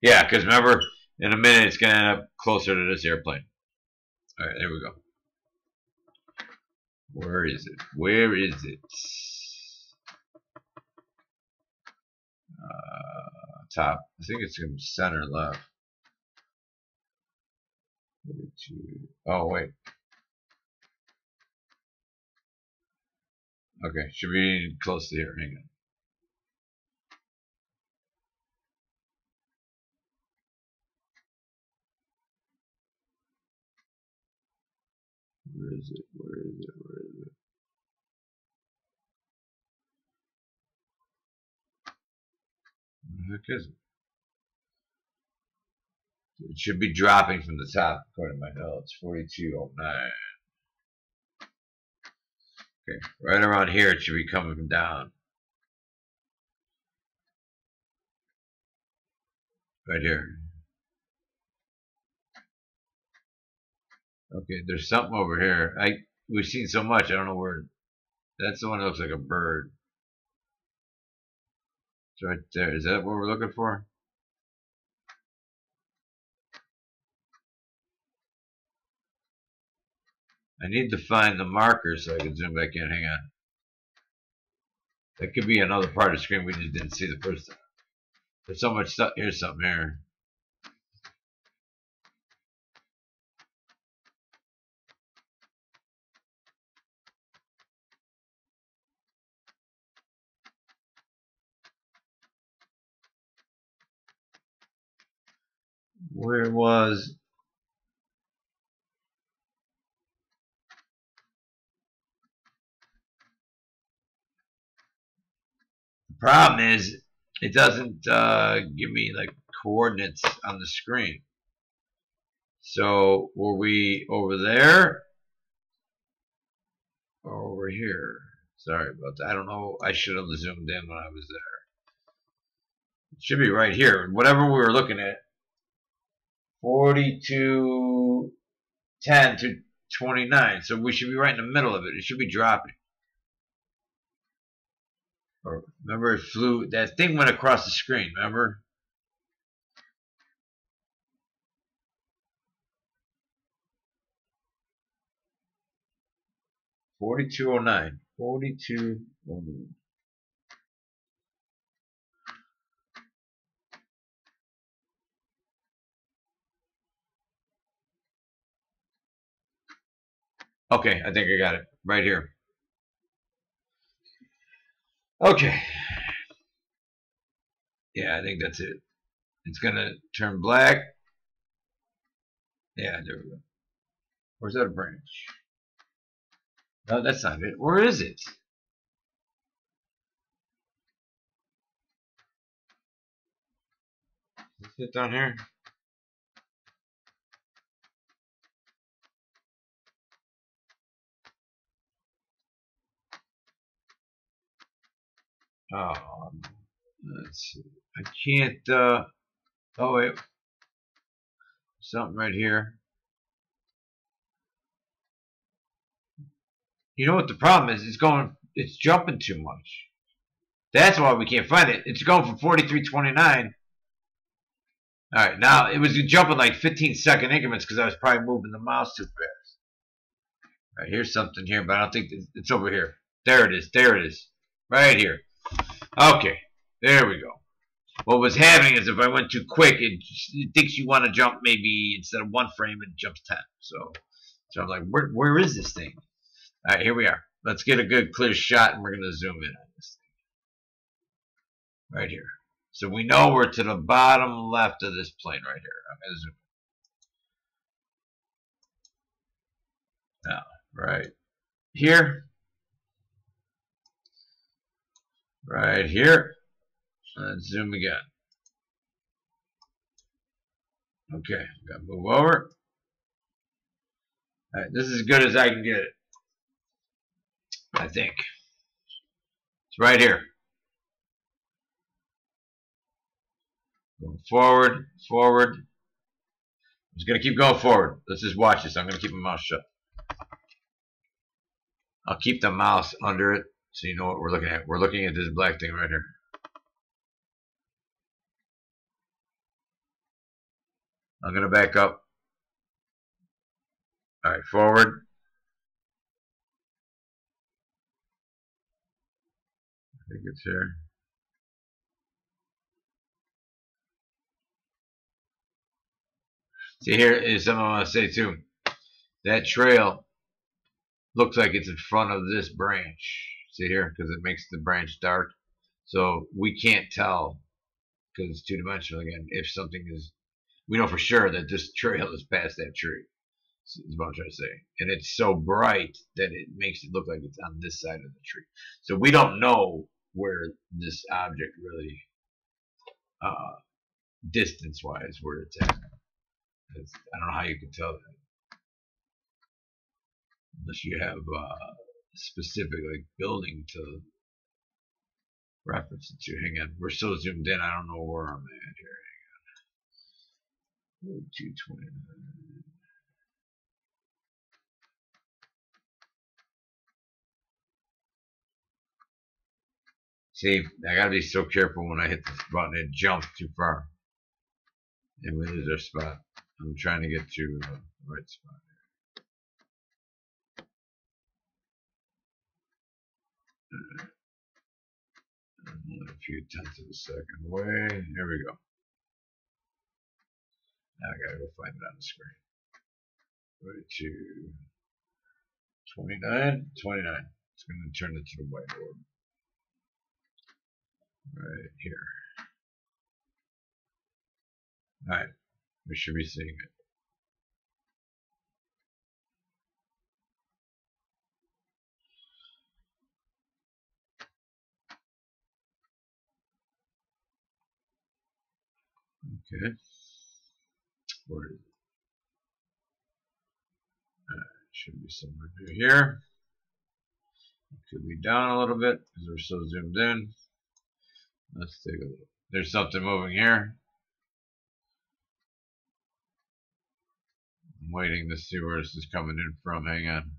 Yeah, because remember, in a minute it's going to end up closer to this airplane. All right, there we go. Where is it? Where is it? Top. I think it's in center left. 42. Oh, wait. Okay, should be close to here. Hang on. Where is it? Where is it? Where is it? Where the heck is it? It should be dropping from the top, according to my notes. 4209. Okay, right around here it should be coming down. Right here. Okay, there's something over here. We've seen so much, I don't know where. That's the one that looks like a bird. It's right there. Is that what we're looking for? I need to find the marker so I can zoom back in. Hang on. That could be another part of the screen we just didn't see the first time. There's so much stuff. Here's something here. Where was... The problem is it doesn't give me like coordinates on the screen. So were we over there or over here? Sorry about that. I don't know. I should have zoomed in when I was there. It should be right here. Whatever we were looking at. 4210 to 29. So we should be right in the middle of it. It should be dropping. Or remember it flew. That thing went across the screen. Remember? $42.09. $42.09. Okay, I think I got it right here. Okay. Yeah, I think that's it. It's gonna turn black. Yeah, there we go. Where's that branch? No, that's not it. Where is it? Is it down here? Let's see. I can't. Oh wait, something right here. You know what the problem is? It's jumping too much. That's why we can't find it. It's going from 43.29. All right, now it was jumping like 15-second increments because I was probably moving the mouse too fast. All right, here's something here, but I don't think it's over here. There it is. There it is. Right here. Okay, there we go. What was happening is if I went too quick, it thinks you want to jump maybe instead of 1 frame, it jumps 10. So I'm like, where is this thing? All right, here we are. Let's get a good clear shot, and we're going to zoom in on this thing. Right here. So we know we're to the bottom left of this plane right here. I'm going to zoom in. Now, right here. Right here. Let's zoom again. Okay, got to move over. All right, this is as good as I can get it. I think. It's right here. Going forward, forward. I'm just going to keep going forward. Let's just watch this. I'm going to keep my mouth shut. I'll keep the mouse under it so you know what we're looking at. We're looking at this black thing right here. I'm going to back up. All right, forward. I think it's here. See, here is something I want to say too. That trail looks like it's in front of this branch. See here? Because it makes the branch dark. So we can't tell, because it's two-dimensional again, if something is... We know for sure that this trail is past that tree. Is what I'm trying to say. And it's so bright that it makes it look like it's on this side of the tree. So we don't know where this object really, distance-wise, where it's at. I don't know how you can tell that. Unless you have specific like building to reference it to. Hang on. We're so zoomed in, I don't know where I'm at here. Hang on. 229. See, I gotta be so careful when I hit this button. It jumps too far. And we lose our spot. I'm trying to get to the right spot here. I'm only a few tenths of a second away. Here we go. Now I gotta go find it on the screen. Right to 29. 29. It's gonna turn it to the whiteboard. Right here. Alright. We should be seeing it. Okay. Where is it? Should be somewhere near here. It could be down a little bit because we're so zoomed in. Let's take a look. There's something moving here. I'm waiting to see where this is coming in from. Hang on.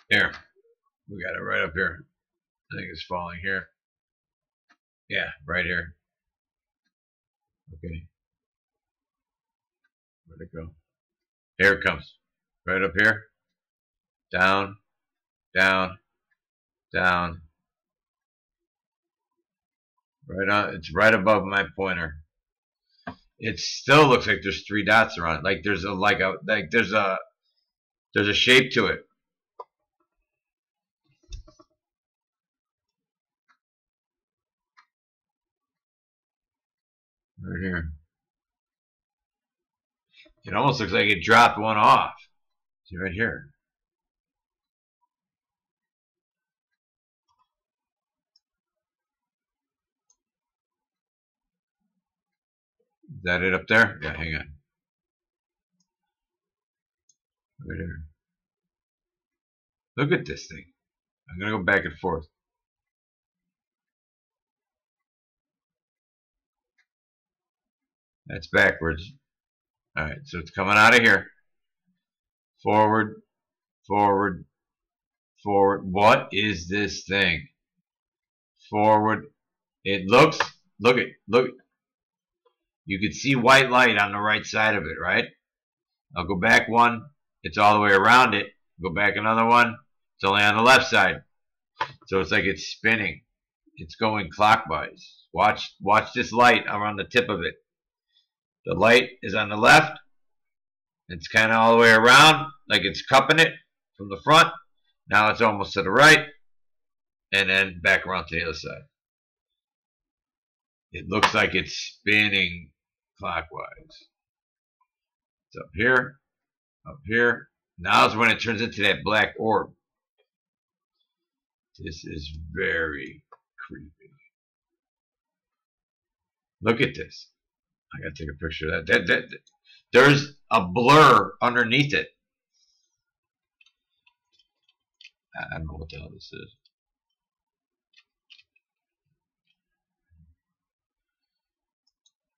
Here. We got it right up here. I think it's falling here. Yeah, right here. Okay. Where'd it go? Here it comes. Right up here. Down. Down. Down. Right on. It's right above my pointer. It still looks like there's 3 dots around it. Like there's a shape to it. Right here. It almost looks like it dropped one off. See right here. Is that it up there? Yeah, hang on. Right here. Look at this thing. I'm going to go back and forth. That's backwards. Alright, so it's coming out of here. Forward, forward, forward. What is this thing? Forward. It looks, look. You can see white light on the right side of it, right? I'll go back one. It's all the way around it. Go back another one. It's only on the left side. So it's like it's spinning. It's going clockwise. Watch this light around the tip of it. The light is on the left. It's kind of all the way around, like it's cupping it from the front. Now it's almost to the right, and then back around to the other side. It looks like it's spinning clockwise. It's up here, up here. Now is when it turns into that black orb. This is very creepy. Look at this. I gotta take a picture of that. There's a blur underneath it. I don't know what the hell this is.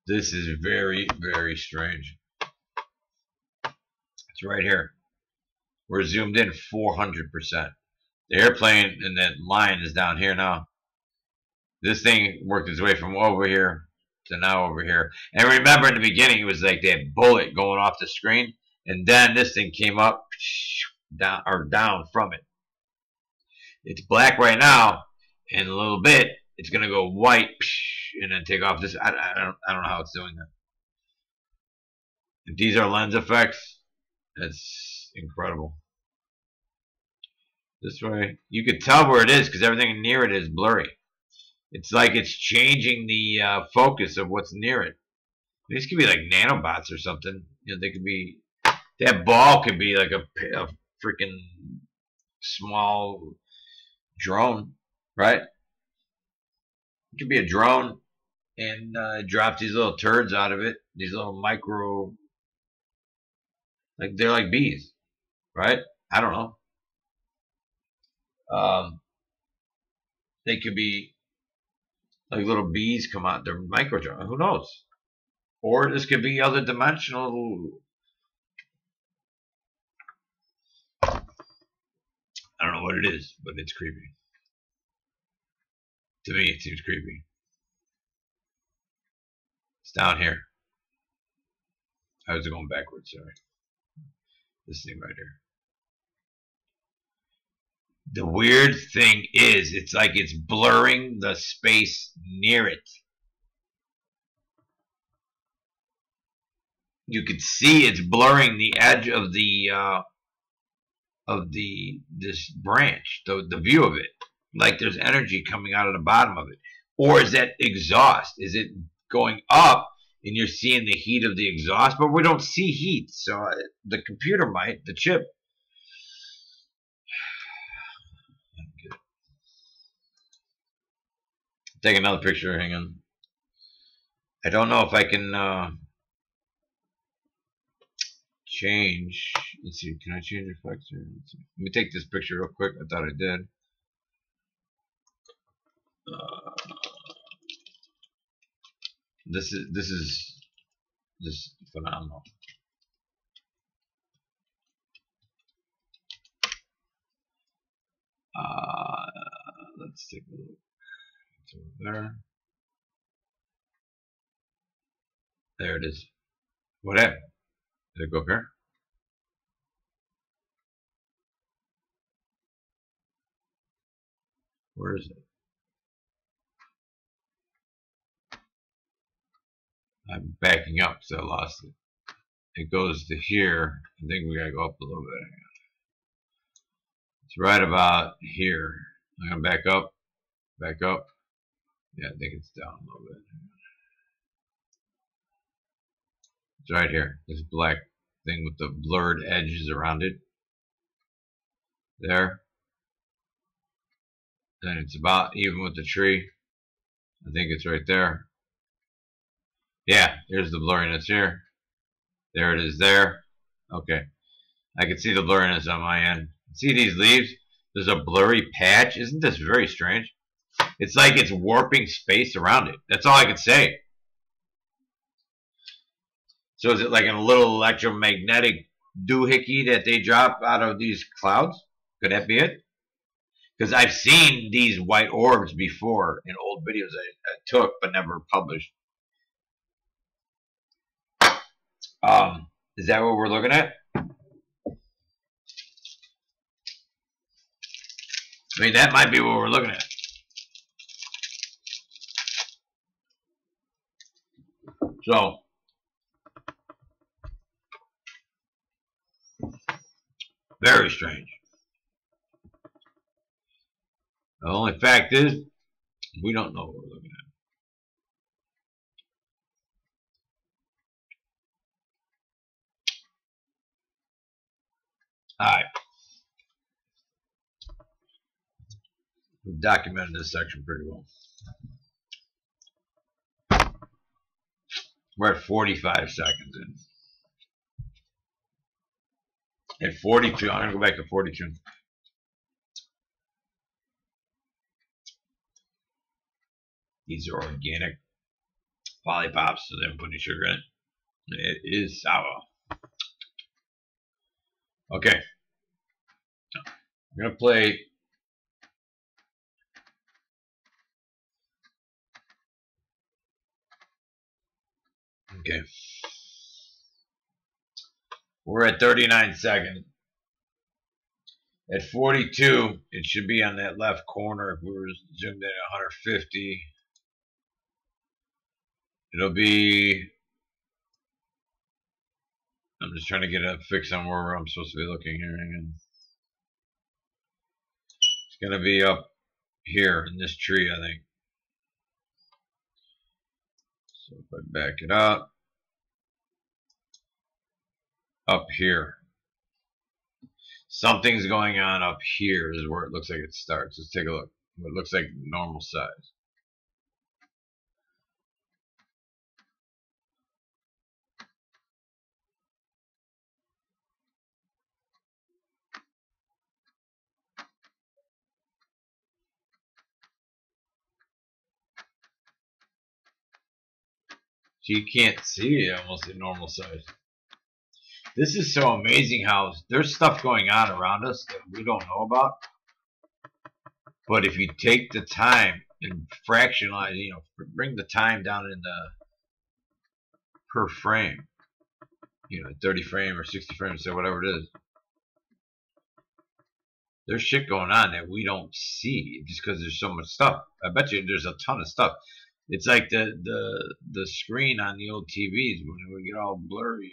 This is very, very strange. It's right here. We're zoomed in 400%. The airplane and that line is down here now. This thing worked its way from over here to now over here. And remember in the beginning it was like that bullet going off the screen, and then this thing came up down from it. It's black right now, and in a little bit it's gonna go white and then take off. This I don't know how it's doing that. If these are lens effects, that's incredible. This way you could tell where it is because everything near it is blurry. It's like it's changing the focus of what's near it. These could be like nanobots or something. You know, they could be. That ball could be like a freaking small drone, right? It could be a drone and drop these little turds out of it. These little micro, like they're like bees, right? I don't know. They could be like little bees come out. They're micro drones. Who knows? Or this could be other dimensional. I don't know what it is, but it's creepy. To me, it seems creepy. It's down here. I was going backwards, sorry. This thing right here. The weird thing is, it's like it's blurring the space near it. You could see it's blurring the edge of this branch, the view of it. Like there's energy coming out of the bottom of it. Or is that exhaust? Is it going up and you're seeing the heat of the exhaust? But we don't see heat, so the computer might, the chip. Take another picture, hang on. I don't know if I can change. Let's see, can I change effects here? Let me take this picture real quick. I thought I did. This is phenomenal. Let's take a look. It's over there. There it is. What happened? Did it go up here? Where is it? I'm backing up because I lost it. It goes to here. I think we gotta go up a little bit. It's right about here. I'm gonna back up. Back up. Yeah, I think it's down a little bit. It's right here. This black thing with the blurred edges around it. There. Then it's about even with the tree. I think it's right there. Yeah, here's the blurriness here. There it is there. Okay. I can see the blurriness on my end. See these leaves? There's a blurry patch. Isn't this very strange? It's like it's warping space around it. That's all I can say. So is it like a little electromagnetic doohickey that they drop out of these clouds? Could that be it? Because I've seen these white orbs before in old videos I took but never published. Is that what we're looking at? I mean, that might be what we're looking at. So, very strange. The only fact is, we don't know what we're looking at. All right. We've documented this section pretty well. We're at 45 seconds in. At 42, I'm going to go back to 42. These are organic lollipops, so they don't put any sugar in it. It is sour. Okay. I'm going to play. Okay. We're at 39 seconds. At 42, it should be on that left corner. If we were zoomed in at 150, it'll be. I'm just trying to get a fix on where I'm supposed to be looking here. Hang on. It's going to be up here in this tree, I think. So if I back it up here. Something's going on up here is where it looks like it starts. Let's take a look. It looks like normal size. So you can't see it almost at normal size. This is so amazing how there's stuff going on around us that we don't know about. But if you take the time and fractionalize, bring the time down in the per frame, 30 frame or 60 frames, so whatever it is. There's shit going on that we don't see just because there's so much stuff. I bet you there's a ton of stuff. It's like the screen on the old TVs when we get all blurry,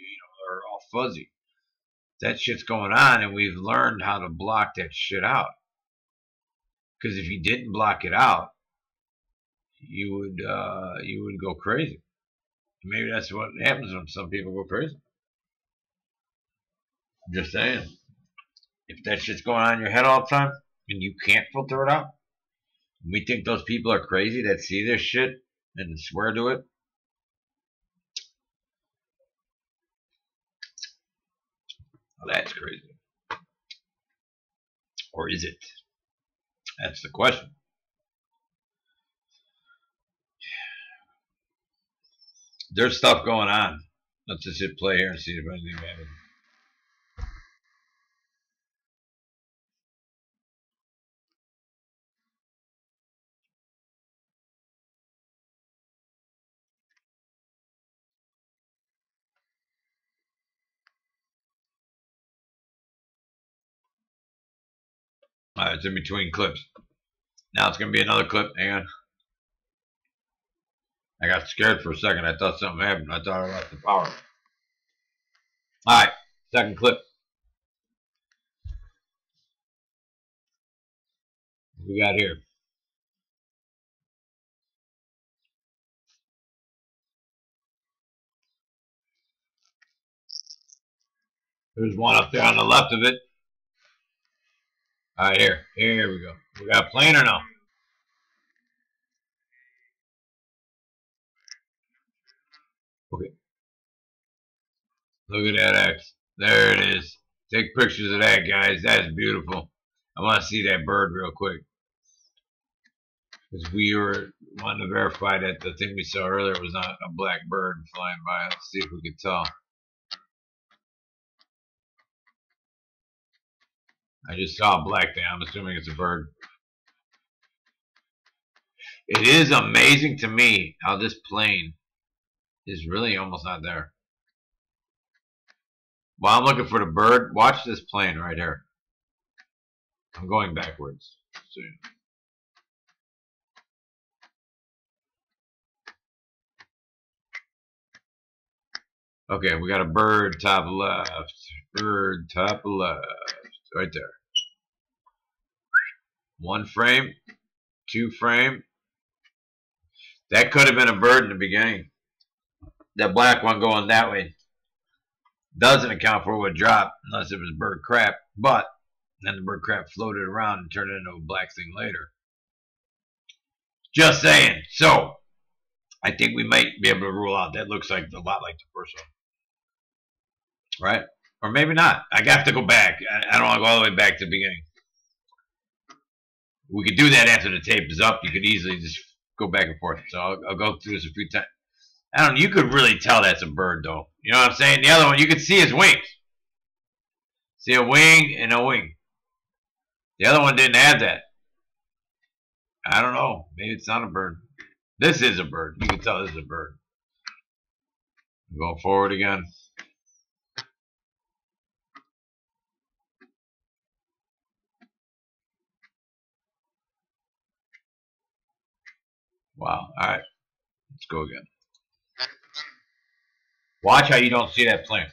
or all fuzzy. That shit's going on, and we've learned how to block that shit out. Because if you didn't block it out, you would go crazy. Maybe that's what happens when some people go crazy. I'm just saying. If that shit's going on in your head all the time and you can't filter it out, and we think those people are crazy that see this shit and swear to it. Well, that's crazy. Or is it? That's the question. There's stuff going on. Let's just hit play here and see if anything happens. Alright, it's in between clips. Now it's going to be another clip. Hang on. I got scared for a second. I thought something happened. I thought I lost the power. Alright, second clip. What we got here? There's one up there on the left of it. Alright, here. Here we go. We got a plane or no? Okay. Look at that X. There it is. Take pictures of that, guys. That is beautiful. I want to see that bird real quick. Because we were wanting to verify that the thing we saw earlier was not a black bird flying by. Let's see if we can tell. I just saw a black thing. I'm assuming it's a bird. It is amazing to me how this plane is really almost not there. While I'm looking for the bird, watch this plane right here. I'm going backwards. So, okay, we got a bird top left. Bird top left. Right there. 1 frame. 2 frame. That could have been a bird in the beginning. That black one going that way doesn't account for what dropped unless it was bird crap. But then the bird crap floated around and turned into a black thing later. Just saying. So, I think we might be able to rule out that looks like a lot like the first one. Right? Or maybe not. I have to go back. I don't want to go all the way back to the beginning. We could do that after the tape is up. You could easily just go back and forth. So I'll go through this a few times. I don't know. You could really tell that's a bird, though. You know what I'm saying? The other one, you could see his wings. See a wing and a wing. The other one didn't have that. I don't know. Maybe it's not a bird. This is a bird. You can tell this is a bird. Go forward again. Wow. All right. Let's go again. Watch how you don't see that plane.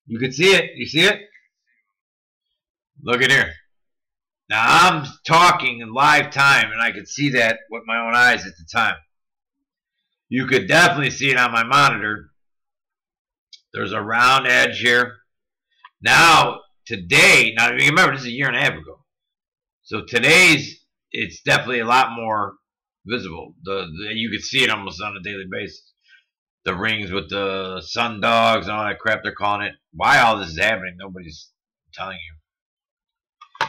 You can see it. You see it? Look at here. Now I'm talking in live time and I could see that with my own eyes at the time. You could definitely see it on my monitor. There's a round edge here. Now, today, now remember this is a year and a half ago. So today's, it's definitely a lot more visible. You could see it almost on a daily basis. The rings with the sun dogs and all that crap they're calling it. Why all this is happening, nobody's telling you.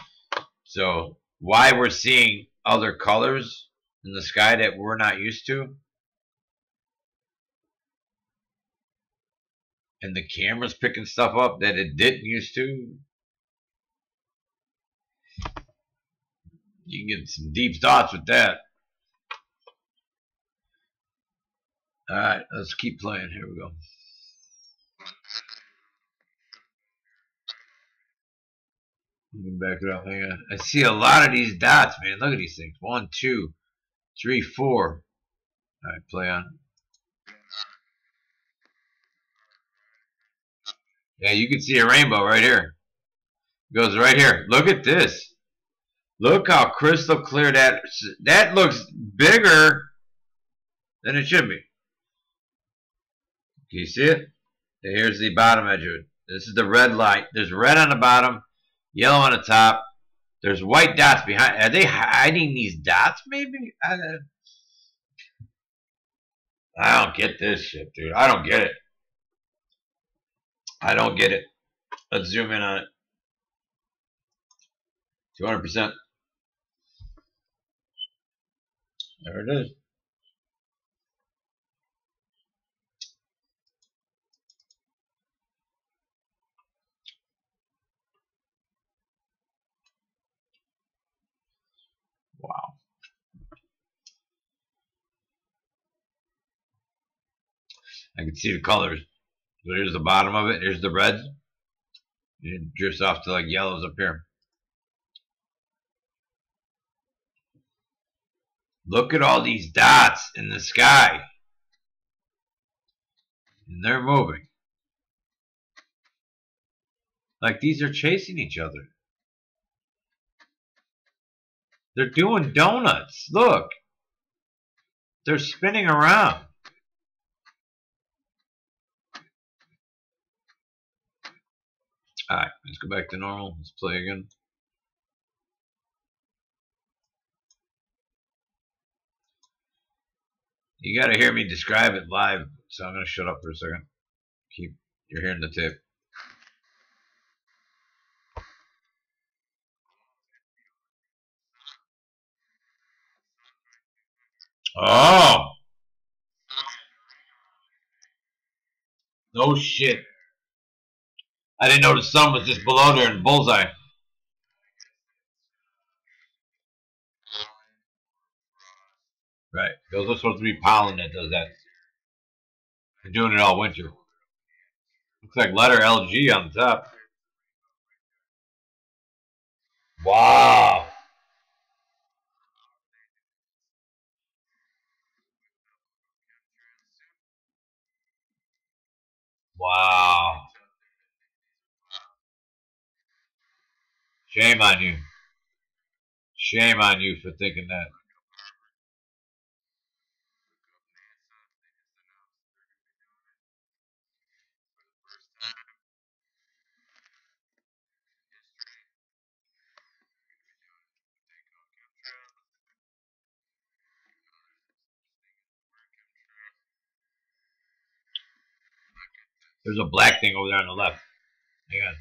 So, why we're seeing other colors in the sky that we're not used to. And the camera's picking stuff up that it didn't used to. You can get some deep thoughts with that. Alright, let's keep playing. Here we go. Back it up. Hang on. I see a lot of these dots, man. Look at these things. 1, 2, 3, 4. Alright, play on. Yeah, you can see a rainbow right here. It goes right here. Look at this. Look how crystal clear that looks bigger than it should be. Can you see it? Here's the bottom edge of it. This is the red light. There's red on the bottom, yellow on the top. There's white dots behind. Are they hiding these dots, maybe? I don't get this shit, dude. I don't get it. I don't get it. Let's zoom in on it. 200%. There it is. Wow. I can see the colors. So here's the bottom of it. Here's the reds. It drifts off to like yellows up here. Look at all these dots in the sky. And they're moving. Like these are chasing each other. They're doing donuts. Look. They're spinning around. Alright, let's go back to normal. Let's play again. You gotta hear me describe it live, so I'm gonna shut up for a second. You're hearing the tape. Oh! No shit. I didn't know the sun was just below there in bullseye. Right. Those are supposed to be pollen that does that. They're doing it all winter. Looks like letter LG on the top. Wow. Wow. Shame on you. Shame on you for thinking that. There's a black thing over there on the left. Hang on.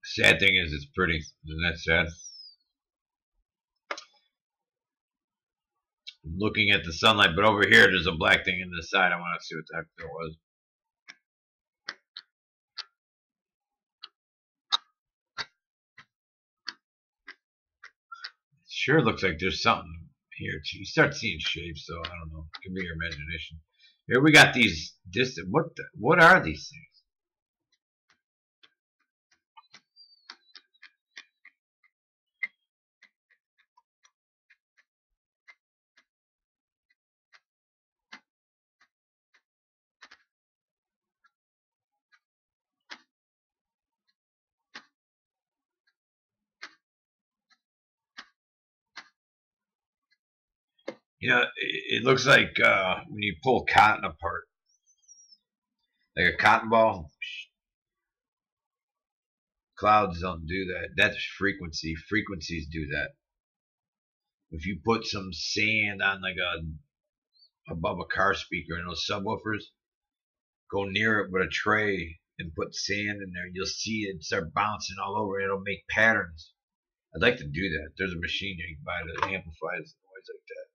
Sad thing is, it's pretty. Isn't that sad? I'm looking at the sunlight, but over here, there's a black thing in the side. I want to see what the heck that was. It sure looks like there's something here. You start seeing shapes, so I don't know. It could be your imagination. Here we got these distant. What are these things? You know, it looks like when you pull cotton apart, like a cotton ball. Clouds don't do that. That's frequency. Frequencies do that. If you put some sand on like above a car speaker and those subwoofers, go near it with a tray and put sand in there, you'll see it start bouncing all over. It'll make patterns. I'd like to do that. There's a machine you can buy that amplifies noise like that.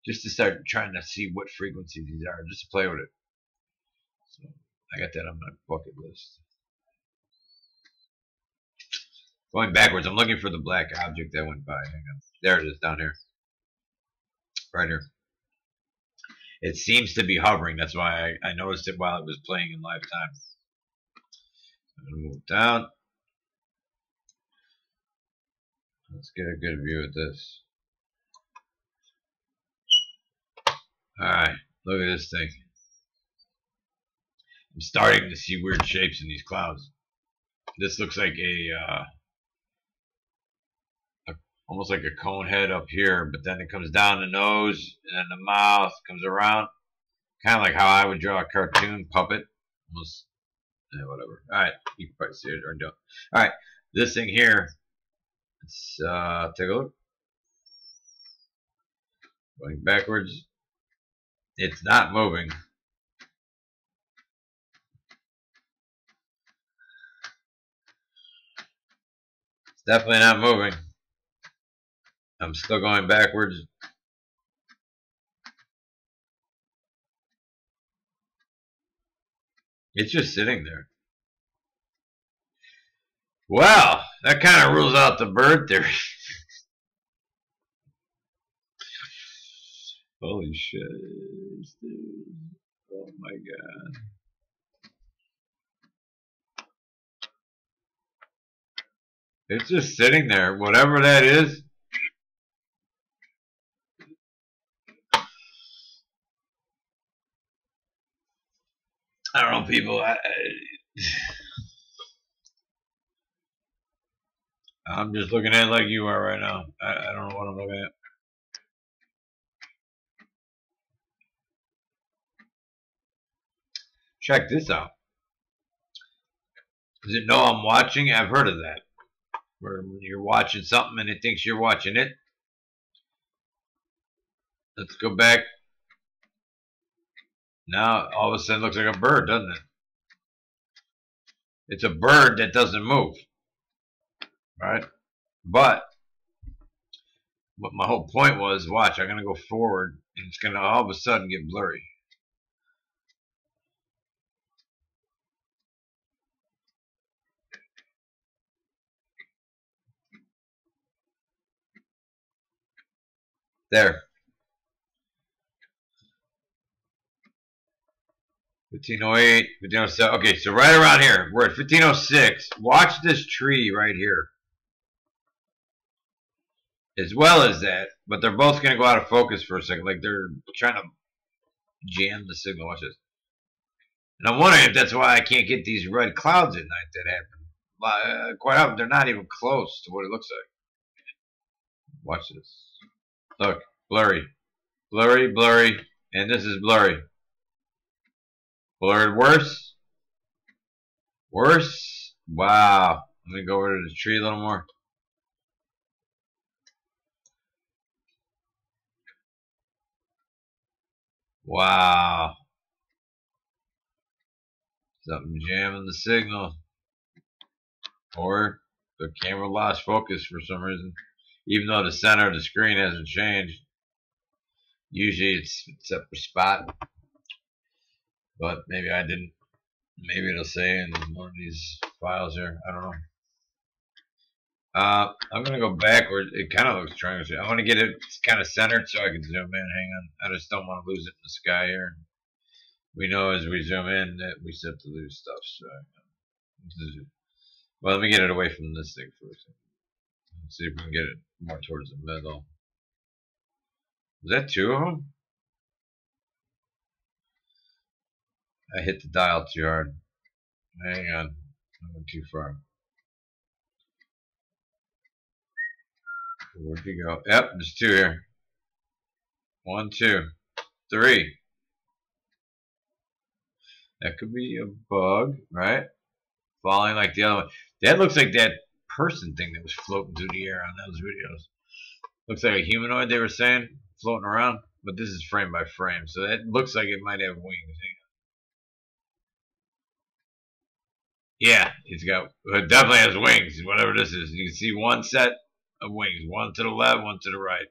Just to start trying to see what frequencies these are, just to play with it. So I got that on my bucket list. Going backwards, I'm looking for the black object that went by. Hang on. There it is, down here. Right here. It seems to be hovering. That's why I noticed it while it was playing in live time. I'm going to move down. Let's get a good view of this. Alright, look at this thing. I'm starting to see weird shapes in these clouds. This looks like almost like a cone head up here, but then it comes down the nose, and then the mouth comes around. Kind of like how I would draw a cartoon puppet. Almost, whatever. Alright, you can probably see it or don't. Alright, this thing here, let's take a look. Going backwards. It's not moving. It's definitely not moving. I'm still going backwards. It's just sitting there. Well, that kind of rules out the bird theory. Holy shit, dude. Oh my god. It's just sitting there. Whatever that is. I don't know, people. I'm just looking at it like you are right now. I don't know what I'm looking at. Check this out. Does it know I'm watching? I've heard of that. Where when you're watching something and it thinks you're watching it. Let's go back. Now all of a sudden it looks like a bird, doesn't it? It's a bird that doesn't move. Right? But what my whole point was, watch, I'm gonna go forward and it's gonna all of a sudden get blurry. There. 1508, 1507. Okay, so right around here. We're at 1506. Watch this tree right here. As well as that, but they're both going to go out of focus for a second. Like they're trying to jam the signal. Watch this. And I'm wondering if that's why I can't get these red clouds at night that happen. Quite often, they're not even close to what it looks like. Watch this. Look, blurry. Blurry, blurry, and this is blurry. Blurred worse. Worse. Wow. Let me go over to the tree a little more. Wow. Something jamming the signal. Or the camera lost focus for some reason. Even though the center of the screen hasn't changed. Usually it's a separate spot. But maybe I didn't. Maybe it'll say in one of these files here. I don't know. I'm going to go backward. It kind of looks triangle. I want to get it kind of centered so I can zoom in. Hang on. I just don't want to lose it in the sky here. We know as we zoom in that we start to lose stuff. So, well, let me get it away from this thing for a second. Let's see if we can get it more towards the middle. Is that two of them? I hit the dial too hard. Hang on. I went too far. Where'd you go? Yep, there's two here. 1, 2, 3. That could be a bug, right? Falling like the other one. That looks like that person thing that was floating through the air on those videos. Looks like a humanoid, they were saying, floating around. But this is frame by frame, so that looks like it might have wings. Yeah, it definitely has wings, whatever this is. You can see one set of wings, one to the left, one to the right.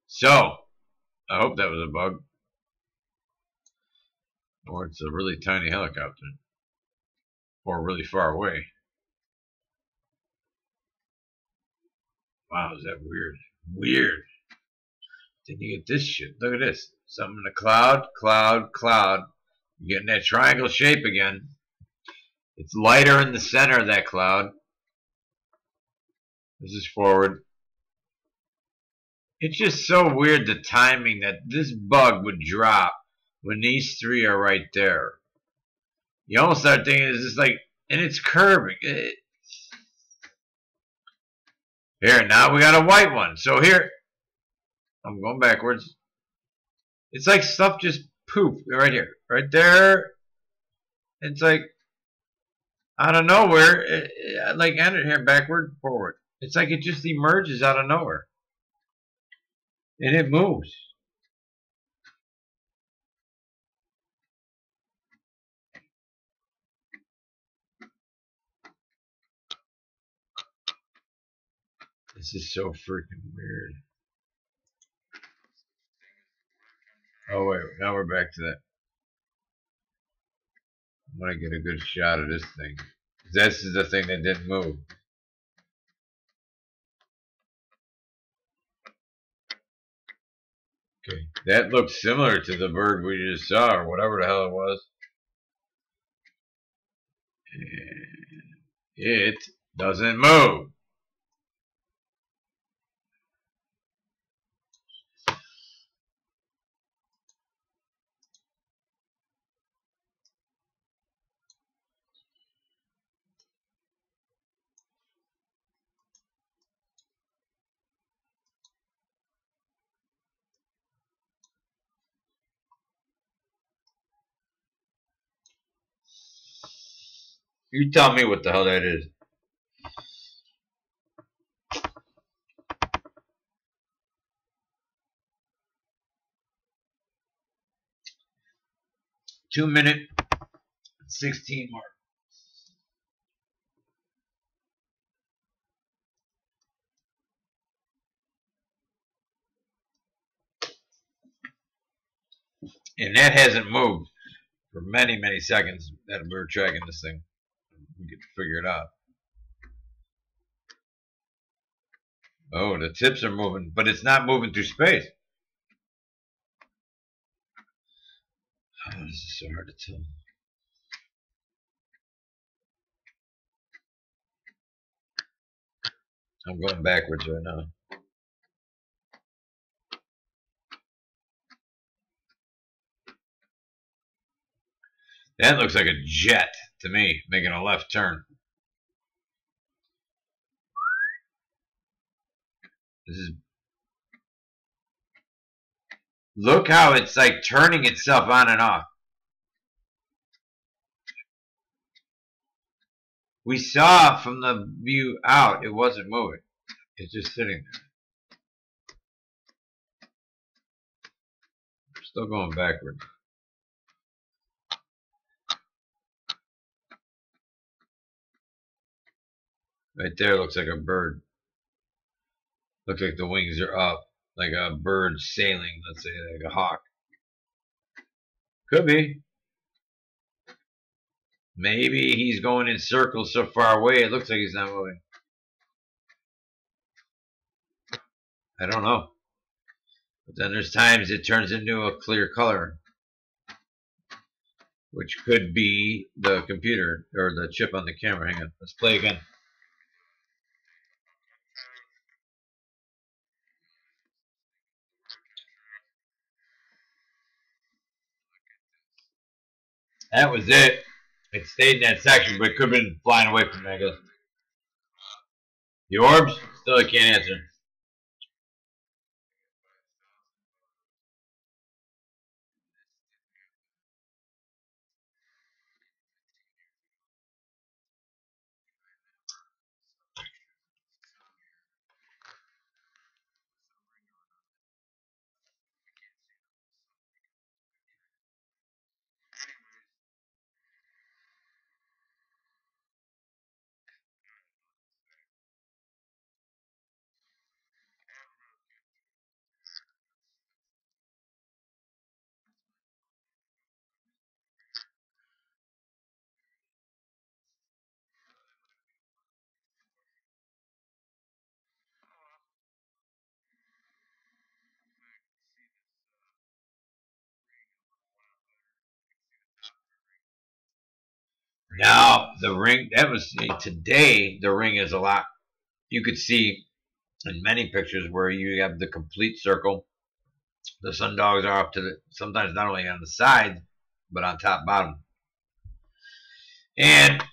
So, I hope that was a bug. Or it's a really tiny helicopter. Or really far away. Wow, is that weird? Weird. Then you get this shit. Look at this. Something in the cloud, cloud, cloud. You're getting that triangle shape again. It's lighter in the center of that cloud. This is forward. It's just so weird the timing that this bug would drop when these three are right there. You almost start thinking it's just like, and it's curving. Here, now we got a white one. So here, I'm going backwards. It's like stuff just pooped right here. Right there. It's like, out of nowhere, like enter here, backward, forward. It's like it just emerges out of nowhere. And it moves. This is so freaking weird. Oh wait, now we're back to that. I want to get a good shot of this thing. This is the thing that didn't move. Okay, that looks similar to the bird we just saw, or whatever the hell it was. And it doesn't move. You tell me what the hell that is. Two-minute, 16 mark. And that hasn't moved for many, many seconds that we were tracking this thing. We get to figure it out. Oh, the tips are moving, but it's not moving through space. Oh, this is so hard to tell. I'm going backwards right now. That looks like a jet to me, making a left turn. This is. Look how it's like turning itself on and off. We saw from the view out, it wasn't moving. It's just sitting there. Still going backward. Right there looks like a bird. Looks like the wings are up. Like a bird sailing, let's say, like a hawk. Could be. Maybe he's going in circles so far away, it looks like he's not moving. I don't know. But then there's times it turns into a clear color, which could be the computer or the chip on the camera. Hang on, let's play again. That was it. It stayed in that section, but it could have been flying away from me, I guess. The orbs? Still I can't answer. Now, the ring, that was today, the ring is a lot. You could see in many pictures where you have the complete circle. The sundogs are up to the, sometimes not only on the side, but on top, bottom. And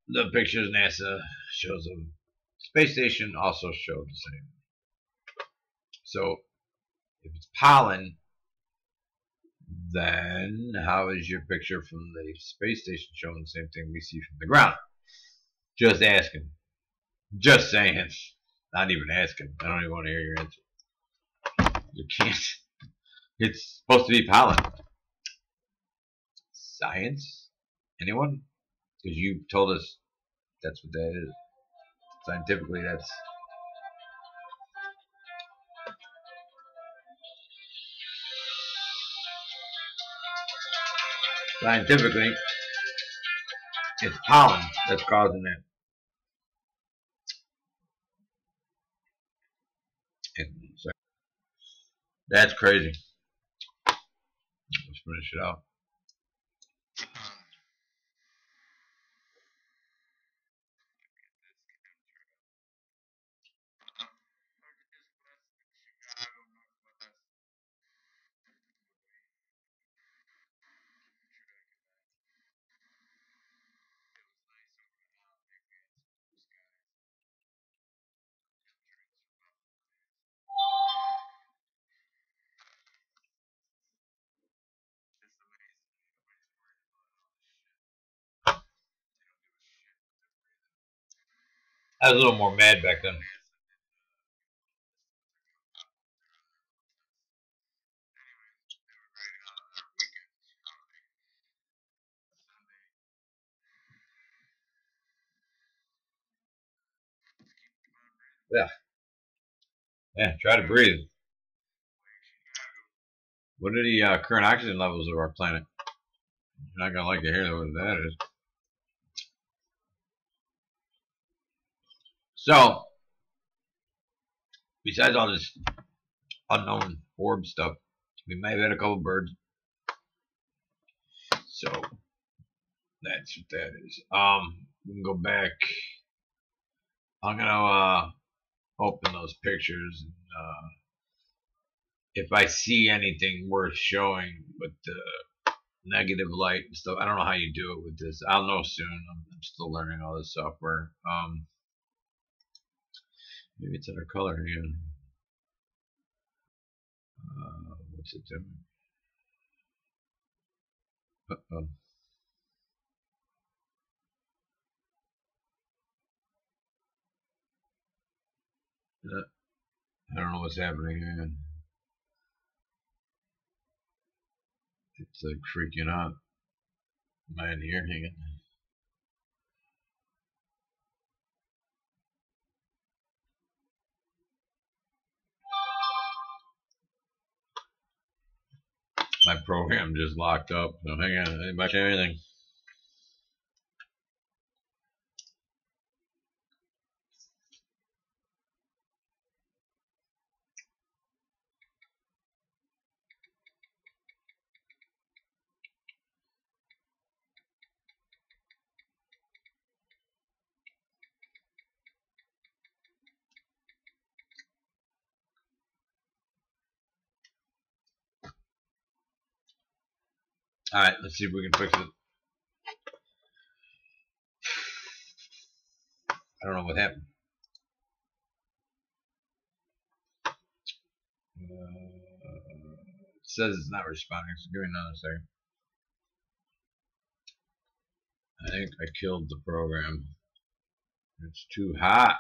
the pictures NASA shows of space station also show the same. So, if it's pollen, then how is your picture from the space station showing the same thing we see from the ground? Just asking. Just saying. Not even asking. I don't even want to hear your answer. You can't. It's supposed to be pollen. Science? Anyone? Because you told us that's what that is. Scientifically, that's. Scientifically, it's pollen that's causing that. That's crazy. Let's finish it out. I was a little more mad back then. Yeah. Yeah, try to breathe. What are the current oxygen levels of our planet? You're not going to like to hear what that is. So, besides all this unknown orb stuff, we may have had a couple birds. So, that's what that is. We can go back. I'm going to open those pictures. And, if I see anything worth showing with the negative light and stuff, I don't know how you do it with this. I'll know soon. I'm still learning all this software. Maybe it's in our color again. What's it doing? Uh-oh. I don't know what's happening here. It's like freaking out. Am I in here hanging? My program just locked up. So hang on, I didn't much anything. Alright, let's see if we can fix it. I don't know what happened. It says it's not responding, so give me another second. I think I killed the program. It's too hot.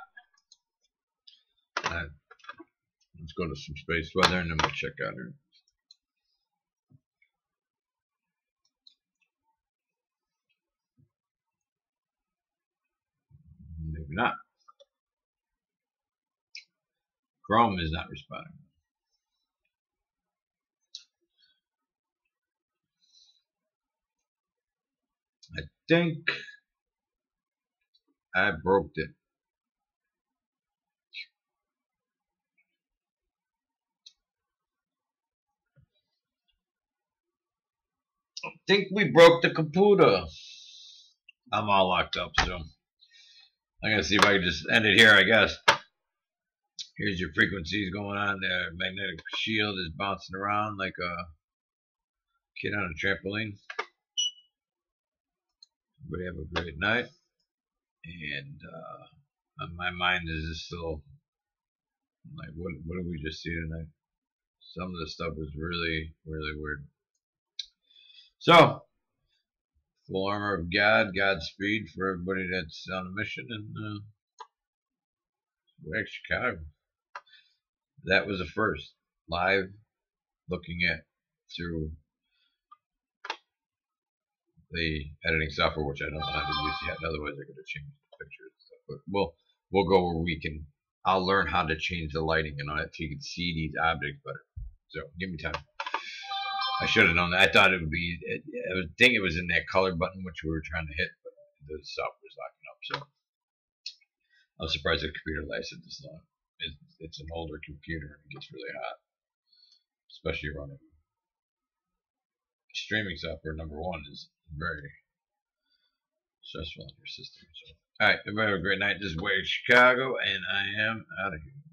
Alright, let's go to some space weather and then we'll check out here. Maybe not. Chrome is not responding. I think I broke it. I think we broke the computer. I'm all locked up, so I'm gonna see if I can just end it here, I guess. Here's your frequencies going on there. Magnetic shield is bouncing around like a kid on a trampoline. Everybody have a great night. And my mind is just still like, what did we just see tonight? Some of the stuff was really, really weird. So, full armor of God, Godspeed for everybody that's on a mission, and Chicago. That was the first live looking at through the editing software, which I don't know how to use yet. Otherwise, I could have changed the pictures and stuff. But we'll go where we can. I'll learn how to change the lighting and all that so you can see these objects better. So give me time. I should have known that. I thought it would be. I would think it was in that color button which we were trying to hit, but the software was locking up. So I'm surprised the computer lasted this long. It's an older computer and it gets really hot, especially running streaming software. Number one is very stressful on your system. So, all right, everybody have a great night. This is Chicago, and I am out of here.